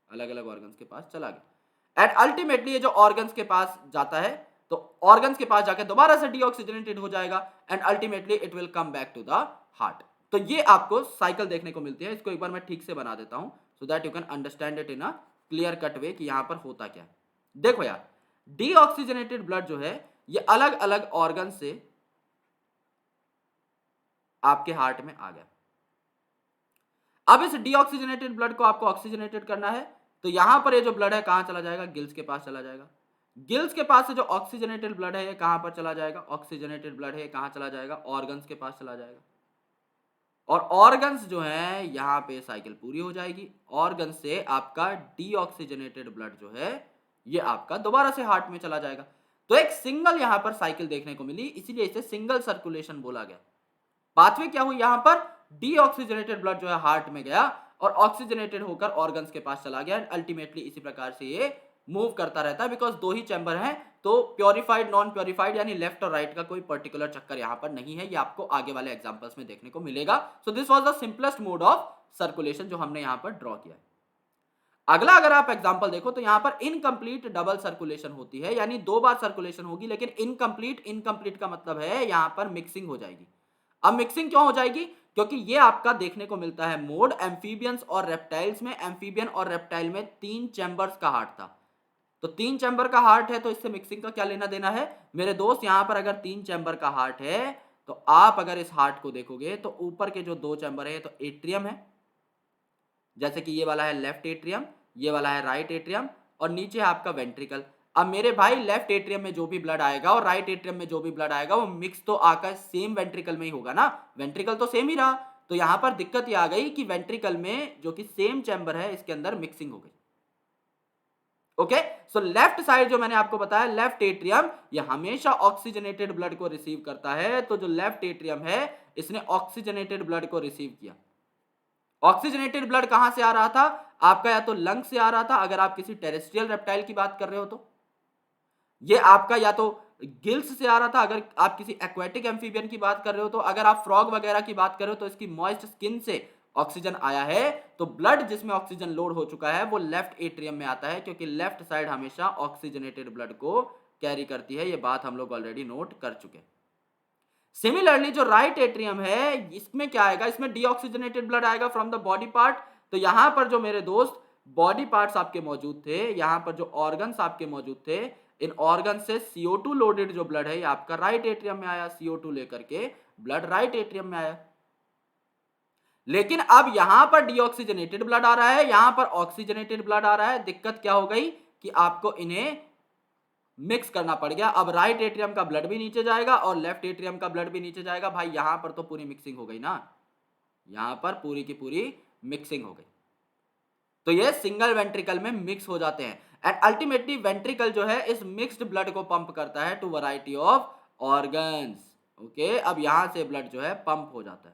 अलग अलग ऑर्गन्स के पास चला गया। एंड अल्टीमेटली ये जो ऑर्गन्स के पास जाता है तो ऑर्गन्स के पास जाकर दोबारा से डीऑक्सीजनेटेड हो जाएगा and ultimately it will come back to the heart. तो ये आपको साइकिल देखने को मिलती है। इसको एक बार मैं ठीक से बना देता हूं so that you can understand it in a clear cut वे कि यहां पर होता क्या है। देखो यार, डीऑक्सीजनेटेड ब्लड जो है ये अलग अलग ऑर्गन से आपके हार्ट में आ गया। अब इस डीऑक्सीजनेटेड ब्लड को आपको ऑक्सीजनेटेड करना है, तो यहां पर ये जो ब्लड है कहां चला जाएगा? गिल्स के पास चला जाएगा। गिल्स के पास से जो ऑक्सीजनेटेड ब्लड है ये कहां पर चला जाएगा? ऑक्सीजनेटेड ब्लड है कहां चला जाएगा? ऑर्गन्स के पास चला जाएगा। और ऑर्गन्स जो है यहां पे साइकिल पूरी हो जाएगी। ऑर्गन से आपका डीऑक्सीजनेटेड ब्लड जो है ये आपका दोबारा से हार्ट में चला जाएगा। तो एक सिंगल यहां पर साइकिल देखने को मिली, इसीलिए इसे सिंगल सर्कुलेशन बोला गया। पाथवे क्या हुई? यहां पर डीऑक्सीजनेटेड ब्लड जो है हार्ट में गया और ऑक्सीजनेटेड होकर ऑर्गन्स के पास चला गया। अल्टीमेटली इसी प्रकार से ये मूव करता रहता है बिकॉज दो ही चैम्बर हैं, तो प्योरीफाइड नॉन प्योरीफाइड यानी लेफ्ट और राइट का कोई पर्टिकुलर चक्कर यहां पर नहीं है। ये आपको आगे वाले एग्जांपल्स में देखने को मिलेगा। सो this was the simplest mole of circulation जो हमने यहां पर ड्रॉ किया है। अगला अगर आप एग्जांपल देखो तो यहां पर इनकम्प्लीट डबल सर्कुलेशन होती है, यानी दो बार सर्कुलेशन होगी लेकिन इनकम्प्लीट। इनकम्प्लीट का मतलब है यहां पर मिक्सिंग हो जाएगी। अब मिक्सिंग क्यों हो जाएगी? क्योंकि ये आपका देखने को मिलता है मोड एम्फीबियंस और रेप्टाइल्स में। एम्फीबियन और रेप्टाइल में तीन चैम्बर्स का हार्ट था, तो 3 चैम्बर का हार्ट है तो इससे मिक्सिंग का क्या लेना देना है मेरे दोस्त। यहां पर अगर 3 चैम्बर का हार्ट है तो आप अगर इस हार्ट को देखोगे तो ऊपर के जो 2 चैम्बर है तो एट्रियम है, जैसे कि ये वाला है लेफ्ट एट्रियम, ये वाला है राइट एट्रियम, और नीचे है आपका वेंट्रिकल। अब मेरे भाई लेफ्ट एट्रियम में जो भी ब्लड आएगा और राइट एट्रियम में जो भी ब्लड आएगा वो मिक्स तो आकर सेम वेंट्रिकल में ही होगा ना, वेंट्रिकल तो सेम ही रहा। तो यहां पर दिक्कत ये आ गई कि वेंट्रिकल में जो कि सेम चैम्बर है इसके अंदर मिक्सिंग हो गई। ओके, सो लेफ्ट साइड जो मैंने आपको बताया लेफ्ट एट्रियम, ये हमेशा ऑक्सीजनेटेड ब्लड को रिसीव करता है। तो जो लेफ्ट एट्रियम है इसने ऑक्सीजनेटेड ब्लड को रिसीव किया। ऑक्सीजनेटेड ब्लड कहां से आ रहा था आपका, या तो लंग से आ रहा था अगर आप किसी टेरेस्ट्रियल रेप्टाइल की बात कर रहे हो तो, ये आपका या तो गिल्स से आ रहा था अगर आप किसी एक्वेटिक एम्फीबियन की बात कर रहे हो तो, अगर आप फ्रॉग वगैरह की बात कर रहे हो तो इसकी मॉइस्ट स्किन से ऑक्सीजन आया है। तो ब्लड जिसमें ऑक्सीजन लोड हो चुका है वो लेफ्ट एट्रियम में आता है, क्योंकि लेफ्ट साइड हमेशा ऑक्सीजनेटेड ब्लड को कैरी करती है। ये बात हम लोग ऑलरेडी नोट कर चुके हैं। सिमिलरली जो राइट एट्रियम है इसमें क्या आएगा, इसमें डीऑक्सीजनेटेड ब्लड आएगा फ्रॉम द बॉडी पार्ट। तो यहां पर जो मेरे दोस्त बॉडी पार्ट्स आपके मौजूद थे, यहां पर जो ऑर्गन्स आपके मौजूद थे, इन ऑर्गन से CO2 लोडेड जो ब्लड है ये आपका राइट एट्रियम में आया, CO2 लेकर के ब्लड राइट एट्रियम में आया। लेकिन अब यहां पर डीऑक्सीजनेटेड ब्लड आ रहा है, यहां पर ऑक्सीजनेटेड ब्लड आ रहा है। दिक्कत क्या हो गई कि आपको इन्हें मिक्स करना पड़ गया। अब राइट एट्रियम का ब्लड भी नीचे जाएगा और लेफ्ट एट्रियम का ब्लड भी नीचे जाएगा। भाई यहां पर तो पूरी मिक्सिंग हो गई ना, यहां पर पूरी की पूरी मिक्सिंग हो गई। तो ये सिंगल वेंट्रिकल में मिक्स हो जाते हैं एंड अल्टीमेटली वेंट्रिकल जो है इस मिक्स्ड ब्लड को पंप करता है to variety of organs. Okay, अब यहां से ब्लड जो है पंप हो जाता है।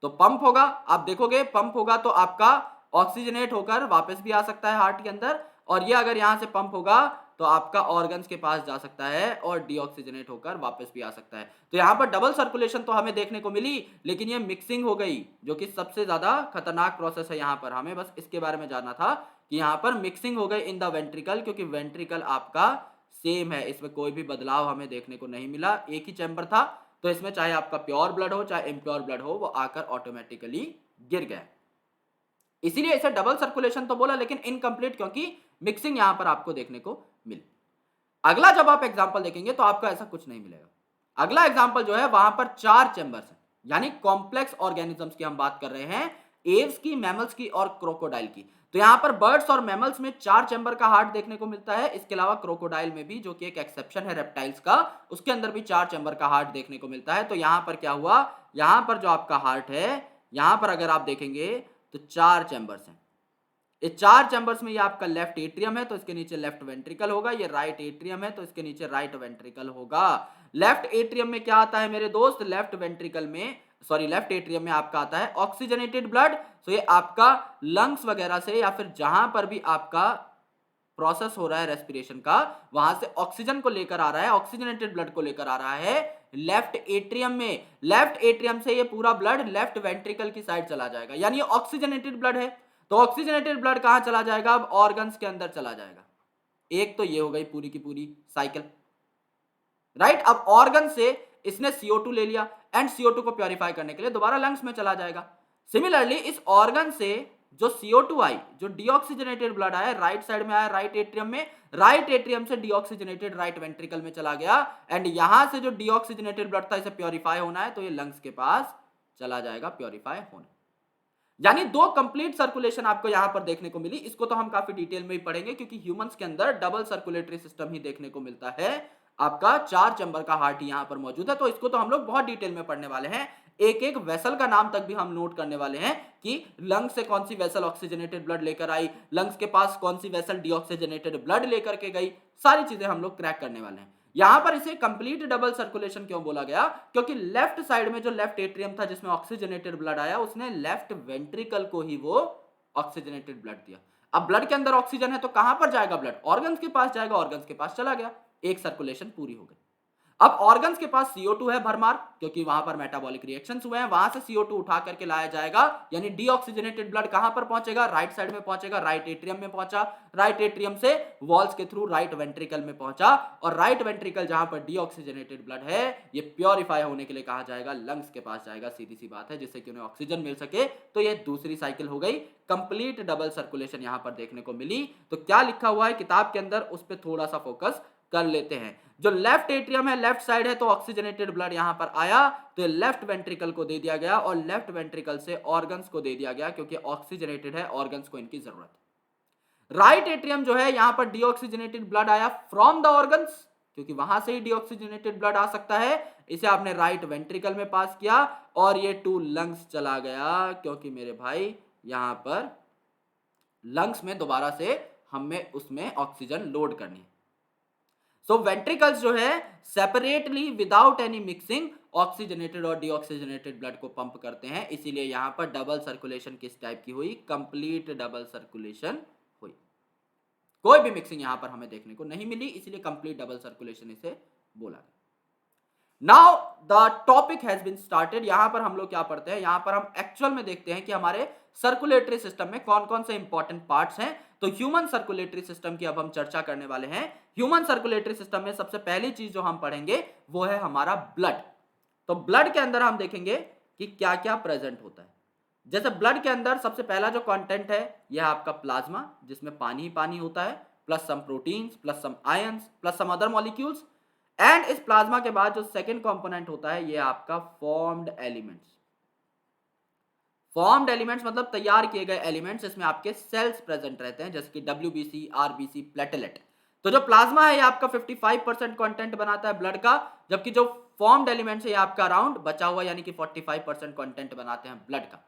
तो पंप होगा, आप देखोगे पंप होगा तो आपका ऑक्सीजनेट होकर वापस भी आ सकता है हार्ट के अंदर, और ये अगर यहां से पंप होगा तो आपका ऑर्गन्स के पास जा सकता है और डीऑक्सीजनेट होकर वापस भी आ सकता है। तो यहां पर डबल सर्कुलेशन तो हमें देखने को मिली, लेकिन ये मिक्सिंग हो गई जो कि सबसे ज्यादा खतरनाक प्रोसेस है। यहां पर हमें बस इसके बारे में जानना था कि यहां पर मिक्सिंग हो गई इन द वेंट्रिकल, क्योंकि वेंट्रिकल आपका सेम है, इसमें कोई भी बदलाव हमें देखने को नहीं मिला, एक ही चैम्बर था। तो इसमें चाहे आपका प्योर ब्लड हो चाहे इम्प्योर ब्लड हो वो आकर ऑटोमेटिकली गिर गया। इसीलिए इसे डबल सर्कुलेशन तो बोला, लेकिन इनकम्प्लीट, क्योंकि मिक्सिंग यहां पर आपको देखने को मिली। अगला जब आप एग्जांपल देखेंगे तो आपको ऐसा कुछ नहीं मिलेगा। अगला एग्जांपल जो है वहां पर 4 चैम्बर्स हैं, यानी कॉम्प्लेक्स ऑर्गेनिजम्स की हम बात कर रहे हैं, एव्स की, मैमल्स की और क्रोकोडाइल की। तो यहां पर बर्ड्स और मैमल्स में 4 चैम्बर का हार्ट देखने को मिलता है। इसके अलावा क्रोकोडाइल में भी, जो कि एक एक्सेप्शन है रेप्टाइल्स का, उसके अंदर भी 4 चैम्बर का हार्ट देखने को मिलता है। तो यहां पर क्या हुआ, यहां पर जो आपका हार्ट है यहां पर अगर आप देखेंगे तो 4 चैम्बर्स हैं। इस 4 चैम्बर्स में ये आपका लेफ्ट एट्रियम है तो इसके नीचे लेफ्ट वेंट्रिकल होगा, ये राइट एट्रियम है तो इसके नीचे राइट वेंट्रिकल होगा। लेफ्ट एट्रियम में क्या आता है मेरे दोस्त, लेफ्ट वेंट्रिकल में, सॉरी लेफ्ट एट्रियम में आपका आता है ऑक्सीजनेटेड ब्लड। तो ये आपका लंग्स वगैरह से या फिर जहां पर भी आपका प्रोसेस हो रहा है रेस्पिरेशन का, वहां से ऑक्सीजन को लेकर आ रहा है, ऑक्सीजनेटेड ब्लड को लेकर आ रहा है लेफ्ट एट्रियम में। लेफ्ट एट्रियम से ये पूरा ब्लड लेफ्ट वेंट्रिकल की साइड चला जाएगा, यानी ये ऑक्सीजनेटेड ब्लड है। तो ऑक्सीजनेटेड ब्लड कहां चला जाएगा, अब ऑर्गन्स के अंदर चला जाएगा। एक तो ये हो गई पूरी की पूरी साइकिल, राइट। अब ऑर्गन से इसने CO2 ले लिया एंड CO2 को प्योरीफाई करने के लिए दोबारा लंग्स में चला जाएगा। सिमिलरली इस ऑर्गन से जो CO2 आई, जो डीऑक्सीजनेटेड ब्लड आया, राइट साइड में आया राइट एट्रियम में, राइट एट्रियम से डीऑक्सीजनेटेड राइट वेंट्रिकल में चला गया एंड यहां से जो डीऑक्सीजनेटेड ब्लड था इसे प्योरीफाई होना है तो ये लंग्स के पास चला जाएगा प्योरीफाई होने। यानी 2 कंप्लीट सर्कुलेशन आपको यहां पर देखने को मिली। इसको तो हम काफी डिटेल में ही पढ़ेंगे क्योंकि ह्यूमंस के अंदर डबल सर्कुलेटरी सिस्टम ही देखने को मिलता है। आपका 4 चैम्बर का हार्ट यहां पर मौजूद है, तो इसको तो हम लोग बहुत डिटेल में पढ़ने वाले हैं। एक एक वेसल का नाम तक भी हम नोट करने वाले हैं कि लंग से कौन सी वेसल ऑक्सीजनेटेड ब्लड लेकर आई, लंग्स के पास कौन सी वेसल डीऑक्सीजनेटेड ब्लड लेकर के गई, सारी चीजें हम लोग क्रैक करने वाले हैं। यहां पर इसे कंप्लीट डबल सर्कुलेशन क्यों बोला गया, क्योंकि लेफ्ट साइड में जो लेफ्ट एट्रियम था जिसमें ऑक्सीजनेटेड ब्लड आया, उसने लेफ्ट वेंट्रिकल को ही वो ऑक्सीजनेटेड ब्लड दिया। अब ब्लड के अंदर ऑक्सीजन है तो कहां पर जाएगा ब्लड, ऑर्गन्स के पास जाएगा, ऑर्गन्स के पास चला गया, एक सर्कुलेशन पूरी हो गई। अब ऑर्गन्स के पास CO2 है भरमार, क्योंकि वहां पर मेटाबॉलिक रिएक्शंस हुए हैं, वहां से CO2 उठा करके लाया जाएगा, यानी डीऑक्सीजनेटेड ब्लड कहां पर पहुंचेगा, राइट साइड में पहुंचेगा, राइट एट्रियम में पहुंचा, राइट एट्रियम से वॉल्स के थ्रू राइट वेंट्रिकल में पहुंचा, और राइट वेंट्रिकल जहां पर डीऑक्सीजनेटेड ब्लड है ये प्योरीफाई होने के लिए कहा जाएगा लंग्स के पास जाएगा, सीधी सी बात है, जिससे कि उन्हें ऑक्सीजन मिल सके। तो ये दूसरी साइकिल हो गई, कंप्लीट डबल सर्कुलेशन यहां पर देखने को मिली। तो क्या लिखा हुआ है किताब के अंदर उस पर थोड़ा सा फोकस कर लेते हैं। जो लेफ्ट एट्रियम है, लेफ्ट साइड है, तो ऑक्सीजनेटेड ब्लड यहां पर आया तो लेफ्ट वेंट्रिकल को दे दिया गया, और लेफ्ट वेंट्रिकल से ऑर्गन्स को दे दिया गया, क्योंकि ऑक्सीजनेटेड है, ऑर्गन्स को इनकी जरूरत है। राइट एट्रियम जो है यहां पर डीऑक्सीजनेटेड ब्लड आया फ्रॉम द ऑर्गन्स, क्योंकि वहां से ही डीऑक्सीजनेटेड ब्लड आ सकता है, इसे आपने राइट वेंट्रिकल में पास किया, और ये टू लंग्स चला गया, क्योंकि मेरे भाई यहां पर लंग्स में दोबारा से हमें उसमें ऑक्सीजन लोड करनी है। सो वेंट्रिकल्स जो है separately without any mixing oxygenated और डीऑक्सीजनेटेड ब्लड को पंप करते हैं, इसीलिए यहां पर डबल सर्कुलेशन किस टाइप की हुई, कंप्लीट डबल सर्कुलेशन हुई। कोई भी मिक्सिंग यहां पर हमें देखने को नहीं मिली, इसलिए कंप्लीट डबल सर्कुलेशन इसे बोला गया। Now the topic has been started. यहां पर हम लोग क्या पढ़ते हैं, यहां पर हम एक्चुअल में देखते हैं कि हमारे सर्कुलेटरी सिस्टम में कौन कौन से इंपॉर्टेंट पार्ट्स हैं। तो ह्यूमन सर्कुलेटरी सिस्टम की अब हम चर्चा करने वाले हैं। ह्यूमन सर्कुलेटरी सिस्टम में सबसे पहली चीज जो हम पढ़ेंगे वो है हमारा ब्लड। तो ब्लड के अंदर हम देखेंगे कि क्या क्या प्रेजेंट होता है। जैसे ब्लड के अंदर सबसे पहला जो कंटेंट है यह आपका प्लाज्मा, जिसमें पानी ही पानी होता है, plus some proteins, plus some ions, plus some other molecules. And इस प्लाज्मा के बाद जो सेकंड कंपोनेंट होता है ये आपका फॉर्म्ड एलिमेंट्स। फॉर्म्ड एलिमेंट्स मतलब तैयार किए गए एलिमेंट्स, इसमें आपके सेल्स प्रेजेंट रहते हैं, जैसे कि WBC, RBC, प्लेटलेट। तो जो प्लाज्मा है ये आपका 55% कंटेंट बनाता है ब्लड का, जबकि जो फॉर्म्ड एलिमेंट्स है ये आपका अराउंड बचा हुआ यानी कि 45% कंटेंट बनाते हैं ब्लड का।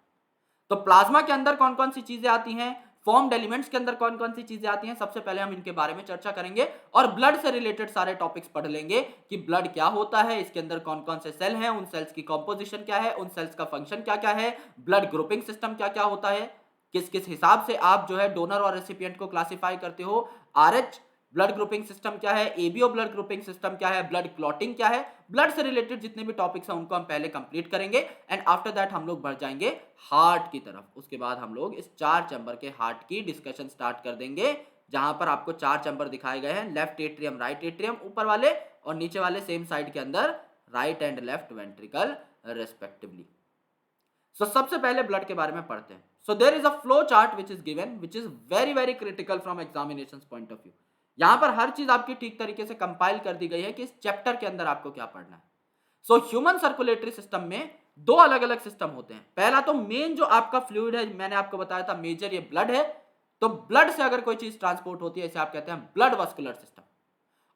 तो प्लाज्मा के अंदर कौन कौन सी चीजें आती हैं, फॉर्म्ड एलिमेंट्स के अंदर कौन कौन सी चीजें आती हैं, सबसे पहले हम इनके बारे में चर्चा करेंगे, और ब्लड से रिलेटेड सारे टॉपिक्स पढ़ लेंगे कि ब्लड क्या होता है, इसके अंदर कौन कौन से सेल हैं, उन सेल्स की कॉम्पोजिशन क्या है, उन सेल्स का फंक्शन क्या क्या है, ब्लड ग्रुपिंग सिस्टम क्या क्या होता है, किस किस हिसाब से आप जो है डोनर और रेसिपिएंट को क्लासिफाई करते हो, RH ब्लड ग्रुपिंग सिस्टम क्या है, ABO ब्लड ग्रुपिंग सिस्टम क्या है, ब्लड क्लॉटिंग क्या है। ब्लड से रिलेटेड जितने भी टॉपिक्स हैं उनको हम पहले कंप्लीट करेंगे, एंड आफ्टर दैट हम लोग बढ़ जाएंगे हार्ट की तरफ। उसके बाद हम लोग इस 4 चैम्बर के हार्ट की डिस्कशन स्टार्ट कर देंगे, जहां पर आपको 4 चैम्बर दिखाए गए हैं, लेफ्ट एट्रियम, राइट एट्रियम ऊपर वाले, और नीचे वाले सेम साइड के अंदर right and left ventricle respectively. So सबसे पहले ब्लड के बारे में पढ़ते हैं। So there is a flow chart which is given, which is very very critical from examination point of view. यहां पर हर चीज आपकी ठीक तरीके से कंपाइल कर दी गई है कि इस चैप्टर के अंदर आपको क्या पढ़ना है। सो ह्यूमन सर्कुलेटरी सिस्टम में दो अलग अलग सिस्टम होते हैं। पहला तो मेन जो आपका फ्लूइड है, मैंने आपको बताया था मेजर ये ब्लड है, तो ब्लड से अगर कोई चीज ट्रांसपोर्ट होती है इसे आप कहते हैं ब्लड वस्कुलर सिस्टम।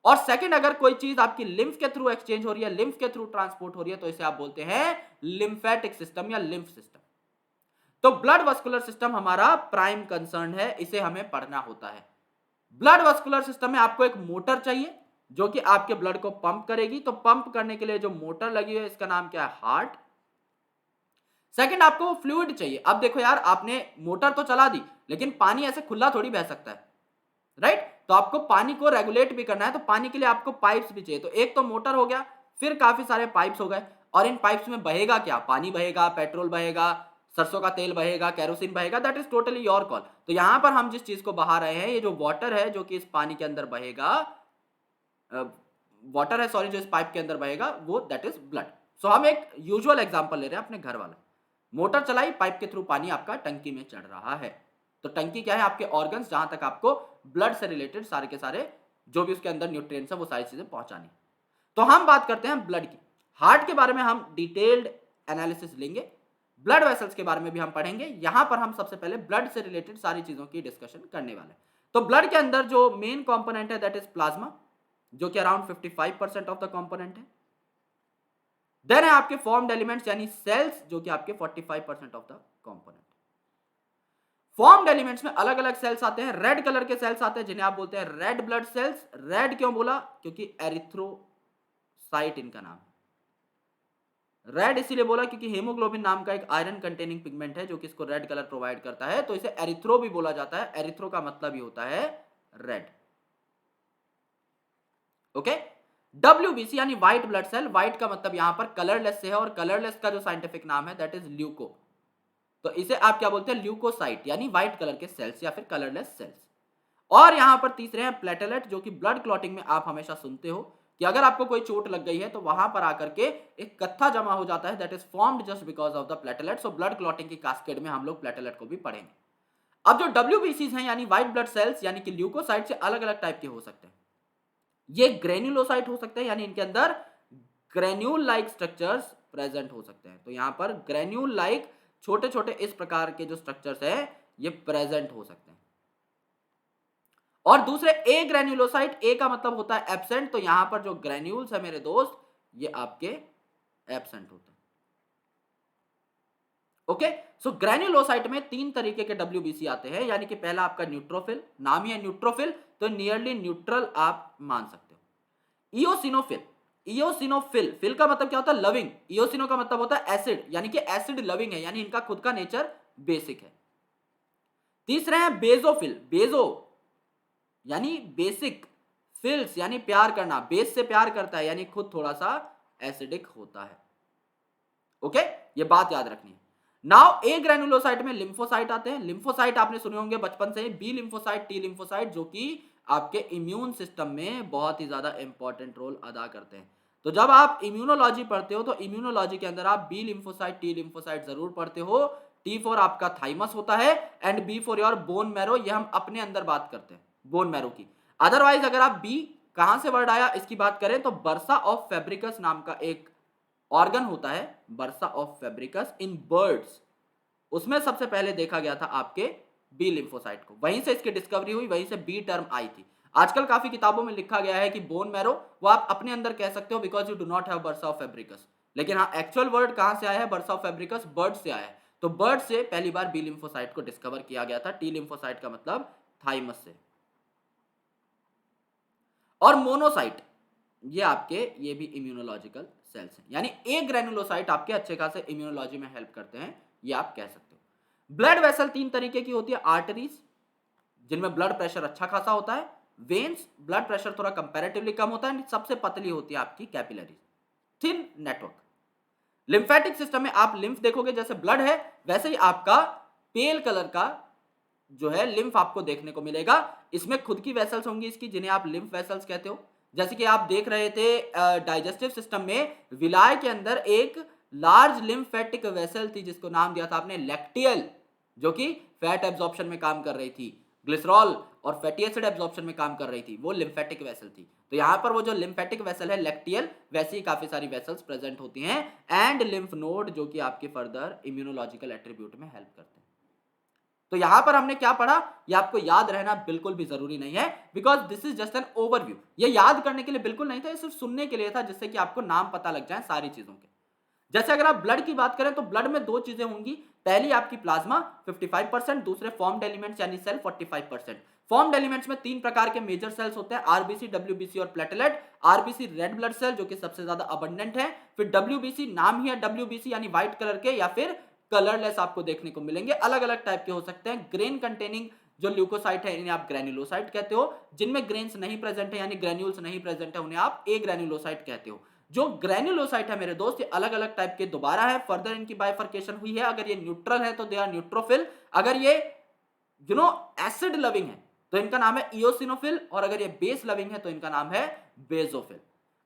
और सेकंड, अगर कोई चीज आपकी लिम्फ के थ्रू एक्सचेंज हो रही है, लिम्फ के थ्रू ट्रांसपोर्ट हो रही है, तो इसे आप बोलते हैं लिम्फेटिक सिस्टम या लिम्फ सिस्टम। तो ब्लड वस्कुलर सिस्टम हमारा प्राइम कंसर्न है, इसे हमें पढ़ना होता है। ब्लड वस्कुलर सिस्टम में आपको एक मोटर चाहिए जो कि आपके ब्लड को पंप करेगी। तो पंप करने के लिए जो मोटर लगी है इसका नाम क्या है, हार्ट। सेकंड, आपको फ्लूइड चाहिए। अब देखो यार, आपने मोटर तो चला दी, लेकिन पानी ऐसे खुला थोड़ी बह सकता है, राइट। तो आपको पानी को रेगुलेट भी करना है, तो पानी के लिए आपको पाइप्स भी चाहिए। तो एक तो मोटर हो गया, फिर काफी सारे पाइप्स हो गए, और इन पाइप्स में बहेगा क्या, पानी बहेगा, पेट्रोल बहेगा, सरसों का तेल बहेगा, केरोसिन बहेगा, that is totally your call. तो यहां पर हम जिस चीज को बहा रहे हैं, ये जो वाटर है जो कि इस पानी के अंदर बहेगा, वाटर है सॉरी, जो इस पाइप के अंदर बहेगा, वो दैट इज ब्लड। सो हम एक यूजुअल एग्जांपल ले रहे हैं अपने घर वाला। मोटर चलाई, पाइप के थ्रू पानी आपका टंकी में चढ़ रहा है। तो टंकी क्या है, आपके ऑर्गन्स, जहां तक आपको ब्लड से रिलेटेड सारे के सारे जो भी उसके अंदर न्यूट्रिएंट्स है वो सारी चीजें पहुंचानी। तो हम बात करते हैं ब्लड की। हार्ट के बारे में हम डिटेल्ड एनालिसिस लेंगे, ब्लड वेसल्स के बारे में भी हम पढ़ेंगे। यहां पर हम सबसे पहले ब्लड से रिलेटेड सारी चीजों की डिस्कशन करने वाले हैं। तो ब्लड के अंदर जो मेन कंपोनेंट है दैट इज प्लाज्मा, जो कि अराउंड 55% ऑफ द कंपोनेंट है। देन है आपके फॉर्म्ड एलिमेंट्स यानी सेल्स, जो कि आपके 45% of the component. Formed elements में अलग अलग सेल्स आते हैं, रेड कलर के सेल्स आते हैं जिन्हें आप बोलते हैं रेड ब्लड सेल्स। रेड क्यों बोला, क्योंकि एरिथ्रोसाइट इनका नाम है। रेड इसीलिए बोला क्योंकि हेमोग्लोबिन नाम का एक आयरन कंटेनिंग पिगमेंट है जो कि इसको रेड कलर प्रोवाइड करता है, तो इसे एरिथ्रो भी बोला जाता है। एरिथ्रो का मतलब ही होता है रेड। ओके, WBC यानी व्हाइट ब्लड सेल, व्हाइट का मतलब यहां पर कलरलेस से है, और कलरलेस का जो साइंटिफिक नाम है दैट इज ल्यूको। तो इसे आप क्या बोलते हैं, ल्यूकोसाइट यानी व्हाइट कलर के सेल्स या फिर कलरलेस सेल्स। और यहां पर तीसरे हैं प्लेटलेट, जो कि ब्लड क्लॉटिंग में आप हमेशा सुनते हो कि अगर आपको कोई चोट लग गई है तो वहां पर आकर के एक कत्था जमा हो जाता है that is formed just because of the platelet. So blood clotting की कास्केड में हम लोग प्लेटलेट को भी पढ़ेंगे। अब जो WBCs हैं यानी व्हाइट ब्लड सेल्स यानी कि ल्यूकोसाइट से अलग अलग टाइप के हो सकते हैं। ये ग्रेन्युलोसाइट हो सकते हैं यानी इनके अंदर ग्रेन्यूल लाइक स्ट्रक्चर्स प्रेजेंट हो सकते हैं। तो यहां पर ग्रेन्यूल लाइक छोटे छोटे इस प्रकार के जो स्ट्रक्चर्स हैं ये प्रेजेंट हो सकते हैं। और दूसरे ए ग्रेन्युलोसाइट, ए का मतलब होता है एब्सेंट, तो यहां पर जो ग्रेन्यूल्स है मेरे दोस्त ये आपके एब्सेंट होते हैं। ओके, सो ग्रेन्युलोसाइट में तीन तरीके के WBC आते हैं, यानी कि पहला आपका न्यूट्रोफिल, नाम ही है न्यूट्रोफिल, तो नियरली न्यूट्रल आप मान सकते हो। इओसिनोफिल, इओसिनोफिल, फिल का मतलब क्या होता है, लविंग, इओसिनो का मतलब होता है एसिड, यानी कि एसिड लविंग है, यानी इनका खुद का नेचर बेसिक है। तीसरे हैं बेजोफिल, बेजो यानी बेसिक, फिल्स यानी प्यार करना, बेस से प्यार करता है यानी खुद थोड़ा सा एसिडिक होता है। ओके, ये बात याद रखनी है। नाउ ए ग्रेनुलोसाइट में लिम्फोसाइट आते हैं। लिम्फोसाइट आपने सुने होंगे बचपन से, बी लिम्फोसाइट, टी लिम्फोसाइट, जो कि आपके इम्यून सिस्टम में बहुत ही ज्यादा इंपॉर्टेंट रोल अदा करते हैं। तो जब आप इम्यूनोलॉजी पढ़ते हो तो इम्यूनोलॉजी के अंदर आप बी लिम्फोसाइट, टी लिम्फोसाइट जरूर पढ़ते हो। टी फॉर आपका थाइमस होता है and B for your bone marrow, ये हम अपने अंदर बात करते हैं बोन मैरो की। अदरवाइज अगर आप बी, कहां से वर्ड आया इसकी बात करें तो बर्सा ऑफ फेब्रिकस नाम का एक ऑर्गन होता है, bursa of Fabricius in birds, उसमें सबसे पहले देखा गया था आपके बी लिम्फोसाइट को, वहीं से इसकी डिस्कवरी हुई, वहीं से बी टर्म आई थी। आजकल काफी किताबों में लिखा गया है कि बोन मैरो वो आप अपने अंदर कह सकते हो because you do not have bursa of Fabricius, लेकिन हाँ एक्चुअल वर्ड कहां से आया है, बर्सा ऑफ फेब्रिकस बर्ड से आया है। तो बर्ड से पहली बार बी लिम्फोसाइट को डिस्कवर किया गया था। टी लिम्फोसाइट का मतलब थाइमस से। और मोनोसाइट, ये आपके ये भी इम्यूनोलॉजिकल सेल्स हैं, यानी ए ग्रेनुलोसाइट आपके अच्छे खासे इम्यूनोलॉजी में हेल्प करते हैं, ये आप कह सकते हो। ब्लड वेसल तीन तरीके की होती है, आर्टरीज जिनमें ब्लड प्रेशर अच्छा खासा होता है, वेन्स ब्लड प्रेशर थोड़ा कंपैरेटिवली कम होता है, सबसे पतली होती है आपकी capillaries, thin network. Lymphatic system में आप लिम्फ देखोगे, जैसे ब्लड है वैसे ही आपका पेल कलर का जो है लिम्फ आपको देखने को मिलेगा। इसमें खुद की वेसल्स होंगी इसकी, जिन्हें आप लिम्फ वेसल्स कहते हो। जैसे कि आप देख रहे थे डाइजेस्टिव सिस्टम में विलाय के अंदर एक लार्ज लिम्फेटिक वेसल थी जिसको नाम दिया था आपने लैक्टियल, जो कि फैट एब्जॉर्प्शन में काम कर रही थी, ग्लिसरॉल और फैटी एसिड एब्जॉर्प्शन में काम कर रही थी, वो लिम्फेटिक वेसल थी। तो यहां पर वो जो लिम्फेटिक वेसल है लैक्टियल, वैसी ही काफी सारी वेसल्स प्रेजेंट होती हैं, एंड लिम्फ नोड जो कि आपके फर्दर इम्यूनोलॉजिकल एट्रीब्यूट में हेल्प करते हैं। तो यहां पर हमने क्या पढ़ा, ये आपको याद रहना बिल्कुल भी जरूरी नहीं है, because this is just an overview. ये याद करने के लिए बिल्कुल नहीं था, ये सिर्फ सुनने के लिए था, जिससे कि आपको नाम पता लग जाए सारी चीजों के। जैसे अगर आप ब्लड की बात करें तो ब्लड में दो चीजें होंगी, पहली आपकी प्लाज्मा 55%, दूसरे फॉर्म्ड एलिमेंट्स यानी सेल 45%। फॉर्म्ड एलिमेंट्स में तीन प्रकार के मेजर सेल्स होते हैं, आरबीसी, डब्ल्यूबीसी और platelet. RBC red blood cell जो कि सबसे ज्यादा अबंडेंट है, फिर डब्ल्यूबीसी, नाम ही है डब्ल्यूबीसी यानी व्हाइट कलर के, या फिर कलरलेस आपको देखने को मिलेंगे, अलग अलग टाइप के हो सकते हैं। ग्रेन कंटेनिंग जो ल्यूकोसाइट है इन्हें आप ग्रेन्युलोसाइट कहते हो, जिनमें ग्रेन्स नहीं प्रेजेंट है यानी ग्रेन्यूल्स नहीं प्रेजेंट है उन्हें आप ए ग्रेन्युलोसाइट कहते हो। जो ग्रेन्युलोसाइट है मेरे दोस्त ये अलग अलग टाइप के दोबारा है, फर्दर इनकी बाइफर्केशन हुई है। अगर ये न्यूट्रल है तो दे आर न्यूट्रोफिल, अगर ये एसिड लविंग है तो इनका नाम है इओसिनोफिल, और अगर ये बेस लविंग है तो इनका नाम है बेजोफिल।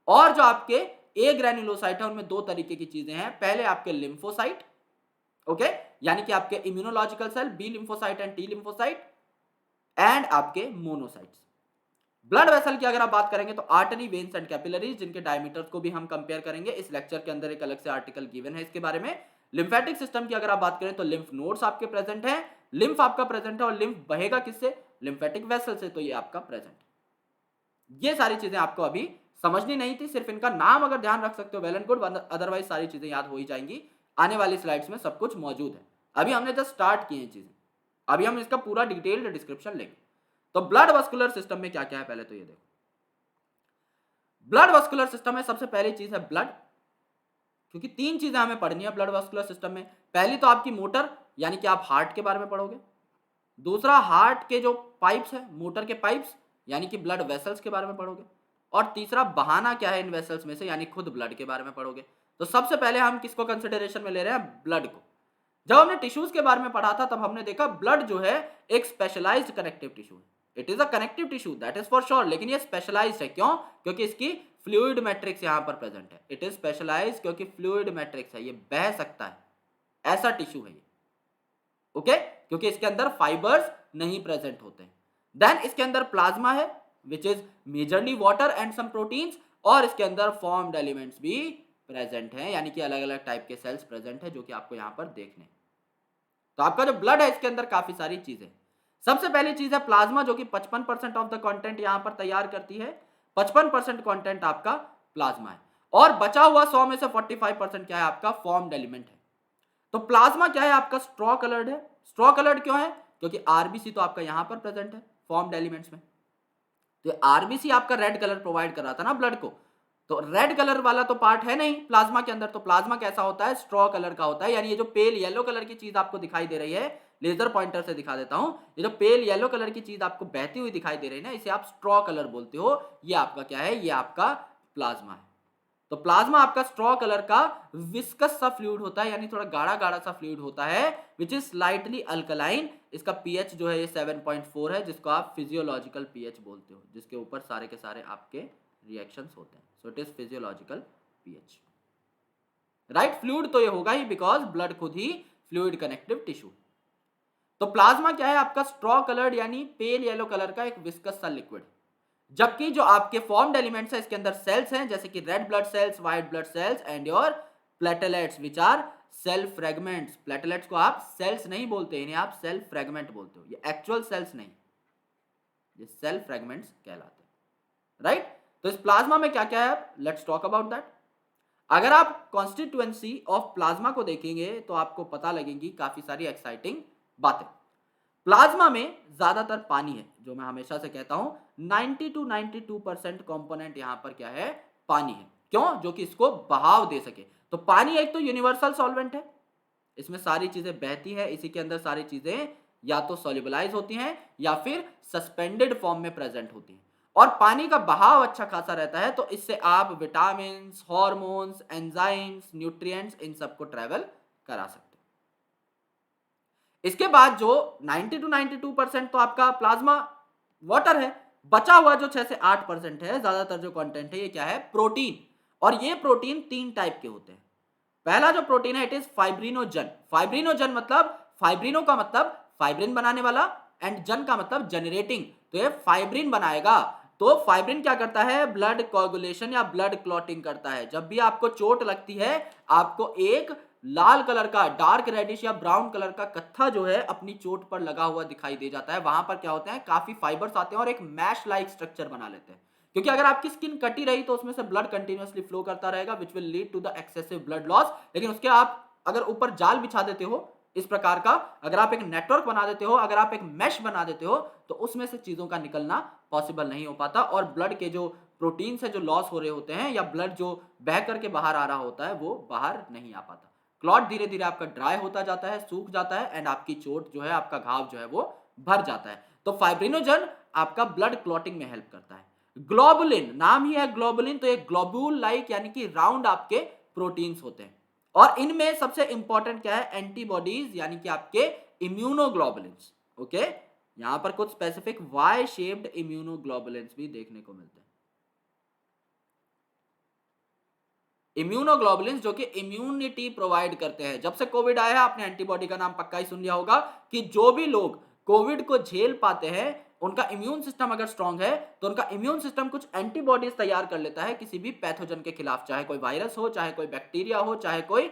और जो आपके ए ग्रेन्युलोसाइट है उनमें दो तरीके की चीजें हैं, पहले आपके लिम्फोसाइट, ओके, यानी कि आपके immunological cell B lymphocyte and T lymphocyte, and आपके मोनोसाइट्स। ब्लड वेसल की अगर आप बात करेंगे तो आर्टरी, वेन्स एंड कैपिलरीज, जिनके डायमीटर्स को भी हम कंपेयर करेंगे, इस लेक्चर के अंदर एक अलग से आर्टिकल गिवन है इसके बारे में। लिम्फेटिक सिस्टम की अगर आप बात करें तो लिम्फ नोड्स आपके प्रेजेंट हैं, लिम्फ आपका प्रेजेंट है, और लिम्फ बहेगा किससे, लिम्फेटिक वेसल से, तो ये आपका प्रेजेंट। ये सारी चीजें आपको अभी समझनी नहीं थी, सिर्फ इनका नाम अगर ध्यान रख सकते हो वेल एंड गुड, अदरवाइज सारी चीजें याद हो ही जाएंगी। आने वाली स्लाइड्स में सब कुछ मौजूद है, अभी हमने जस्ट स्टार्ट किए हैं चीजें, अभी हम इसका पूरा डिटेल्ड डिस्क्रिप्शन लेंगे। तो ब्लड वस्कुलर सिस्टम में क्या क्या है पहले तो ये देखो। ब्लड वस्कुलर सिस्टम में सबसे पहली चीज है ब्लड, क्योंकि तीन चीजें हमें पढ़नी है ब्लड वस्कुलर सिस्टम में। पहली तो आपकी मोटर, यानी कि आप हार्ट के बारे में पढ़ोगे। दूसरा हार्ट के जो पाइप्स है, मोटर के पाइप्स, यानी कि ब्लड वेसल्स के बारे में पढ़ोगे। और तीसरा बहाना क्या है इन वेसल्स में से, यानी खुद ब्लड के बारे में पढ़ोगे। तो सबसे पहले हम किसको कंसिडरेशन में ले रहे हैं, ब्लड को। जब हमने टिश्यूज के बारे में पढ़ा था तब हमने देखा ब्लड जो है एक स्पेशलाइज्ड कनेक्टिव टिश्यू है, it is a connective tissue that is for sure, लेकिन ये स्पेशलाइज्ड है। क्यों? क्योंकि इसकी फ्लूइड मैट्रिक्स यहां पर प्रेजेंट है। इट इज स्पेशलाइज्ड क्योंकि फ्लूइड मैट्रिक्स है, ये बह सकता है, ऐसा टिश्यू है ये। ओके, क्योंकि इसके अंदर फाइबर्स नहीं प्रेजेंट होते। देन इसके अंदर प्लाज्मा है which is majorly water and some proteins, और इसके अंदर फॉर्म्ड एलिमेंट्स भी प्रेजेंट हैं, यानी कि अलग अलग टाइप के सेल्स प्रेजेंट है जो कि आपको यहां पर देखने। तो आपका जो ब्लड है इसके अंदर काफी सारी चीजें। सबसे पहली चीज है प्लाज्मा, जो कि 55% ऑफ द कंटेंट यहां पर तैयार करती है। 55% कंटेंट आपका प्लाज्मा है, और बचा हुआ 100 में से 45% क्या है, आपका फॉर्म्ड एलिमेंट है। तो प्लाज्मा क्या है, आपका स्ट्रॉ कलर्ड है। स्ट्रॉ कलर्ड क्यों है? क्योंकि आरबीसी तो आपका यहां पर प्रेजेंट है फॉर्म्ड एलिमेंट्स में। तो आरबीसी आपका रेड कलर प्रोवाइड कर रहा था ना ब्लड को, तो रेड कलर वाला तो पार्ट है नहीं प्लाज्मा के अंदर। तो प्लाज्मा कैसा होता है, स्ट्रॉ कलर का होता है, यानी ये जो पेल येलो कलर की चीज आपको दिखाई दे रही है, लेजर पॉइंटर से दिखा देता हूं, ये जो पेल येलो कलर की चीज आपको बहती हुई दिखाई दे रही है ना, इसे आप स्ट्रॉ कलर बोलते हो। ये आपका क्या है, ये आपका प्लाज्मा है। तो प्लाज्मा आपका स्ट्रॉ कलर का विस्कस सा फ्लूइड होता है, यानी थोड़ा गाढ़ा गाढ़ा सा फ्लूइड होता है, विच इज स्लाइटली अल्कलाइन। इसका पीएच जो है ये 7.4 है, जिसको आप फिजियोलॉजिकल पीएच बोलते हो, जिसके ऊपर सारे के सारे आपके रिएक्शंस होते हैं। So it is physiological pH, right. Fluid तो ये होगा ही बिकॉज ब्लड खुद ही फ्लूइड कनेक्टिव टिश्यू। तो प्लाज्मा क्या है, आपका स्ट्रॉ कलर्ड यानी पेल येलो कलर का एक विस्कस सा लिक्विड। जबकि जो आपके फॉर्म्ड एलिमेंट्स है इसके अंदर सेल्स हैं, जैसे कि red blood cells, white blood cells and your platelets which are cell fragments. Platelets को आप सेल्स नहीं बोलते, इन्हें आप सेल फ्रेगमेंट बोलते हो। ये एक्चुअल सेल्स नहीं, ये सेल फ्रेगमेंट्स कहलाते हैं, राइट। तो इस प्लाज्मा में क्या क्या है, लेट्स टॉक अबाउट दैट। अगर आप कॉन्स्टिट्यूएंसी ऑफ प्लाज्मा को देखेंगे तो आपको पता लगेगी काफी सारी एक्साइटिंग बातें। प्लाज्मा में ज्यादातर पानी है, जो मैं हमेशा से कहता हूं 90 to 92% कंपोनेंट यहां पर क्या है, पानी है। क्यों? जो कि इसको बहाव दे सके। तो पानी एक तो यूनिवर्सल सॉल्वेंट है, इसमें सारी चीजें बहती है, इसी के अंदर सारी चीजें या तो सॉल्युबलाइज होती हैं या फिर सस्पेंडेड फॉर्म में प्रेजेंट होती हैं। और पानी का बहाव अच्छा खासा रहता है, तो इससे आप विटामिन, हॉर्मोन्स, एंजाइम्स, न्यूट्रिएंट्स, इन सबको ट्रेवल करा सकते हैं। इसके बाद जो 90 to 92% तो आपका प्लाज्मा वाटर है, बचा हुआ जो 6 से 8% है, ज्यादातर जो कंटेंट है, ये क्या है, प्रोटीन। और ये प्रोटीन 3 टाइप के होते हैं। पहला जो प्रोटीन है इट इज फाइब्रिनोजन। फाइब्रिनोजन मतलब, फाइब्रिनो का मतलब फाइब्रिन बनाने वाला, एंड जन का मतलब जनरेटिंग। तो ये फाइब्रिन बनाएगा। तो फाइब्रिन क्या करता है, ब्लड कोगुलेशन या ब्लड क्लॉटिंग करता है। जब भी आपको चोट लगती है, आपको एक लाल कलर का, डार्क रेडिश या ब्राउन कलर का कत्था जो है अपनी चोट पर लगा हुआ दिखाई दे जाता है। वहां पर क्या होते हैं, काफी फाइबर्स आते हैं और एक मैश लाइक स्ट्रक्चर बना लेते हैं। क्योंकि अगर आपकी स्किन कटी रही तो उसमें से ब्लड कंटिन्यूअसली फ्लो करता रहेगा, which will lead to the excessive blood loss. लेकिन उसके आप अगर ऊपर जाल बिछा देते हो इस प्रकार का, अगर आप एक नेटवर्क बना देते हो, अगर आप एक मैश बना देते हो, तो उसमें से चीजों का निकलना पॉसिबल नहीं हो पाता, और ब्लड के जो प्रोटीन से जो लॉस हो रहे होते हैं, या ब्लड जो बह करके बाहर आ रहा होता है, वो बाहर नहीं आ पाता। क्लॉट धीरे धीरे आपका ड्राई होता जाता है, सूख जाता है, एंड आपकी चोट जो है, आपका घाव जो है वो भर जाता है। तो फाइब्रिनोजन आपका ब्लड क्लॉटिंग में हेल्प करता है। ग्लोबुलिन, नाम ही है ग्लोबुलिन, तो ये ग्लोबुल लाइक यानी कि राउंड आपके प्रोटीन्स होते हैं। और इनमें सबसे इंपॉर्टेंट क्या है, एंटीबॉडीज यानी कि आपके इम्यूनोग्लोबुलिन्स। ओके, यहां पर कुछ स्पेसिफिक वाई शेप्ड इम्यूनोग्लोबुलिन्स भी देखने को मिलते हैं। इम्यूनोग्लोबुलिन्स जो कि इम्यूनिटी प्रोवाइड करते हैं। जब से कोविड आया है, आपने एंटीबॉडी का नाम पक्का ही सुन लिया होगा, कि जो भी लोग कोविड को झेल पाते हैं, उनका इम्यून सिस्टम अगर स्ट्रांग है, तो उनका इम्यून सिस्टम कुछ एंटीबॉडीज तैयार कर लेता है किसी भी पैथोजन के खिलाफ, चाहे कोई वायरस हो, चाहे कोई बैक्टीरिया हो, चाहे कोई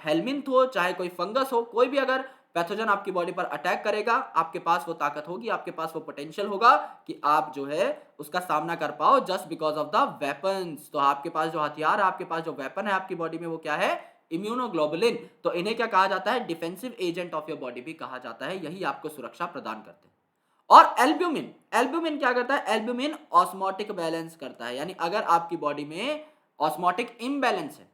हेलमिंथ हो, चाहे कोई फंगस हो। कोई भी अगर पैथोजन आपकी बॉडी पर अटैक करेगा, आपके पास वो ताकत होगी, आपके पास वो पोटेंशियल होगा कि आप जो है उसका सामना कर पाओ, just because of the weapons. तो आपके पास जो हथियार है, आपके पास जो वेपन है आपकी बॉडी में, वो क्या है, इम्यूनोग्लोबुलिन। तो इन्हें क्या कहा जाता है, defensive agent of your body भी कहा जाता है। यही आपको सुरक्षा प्रदान करते हैं। और एल्ब्यूमिन, एल्ब्यूमिन क्या करता है, एल्ब्यूमिन ऑस्मोटिक बैलेंस करता है। यानी अगर आपकी बॉडी में ऑस्मोटिक इम्बैलेंस है,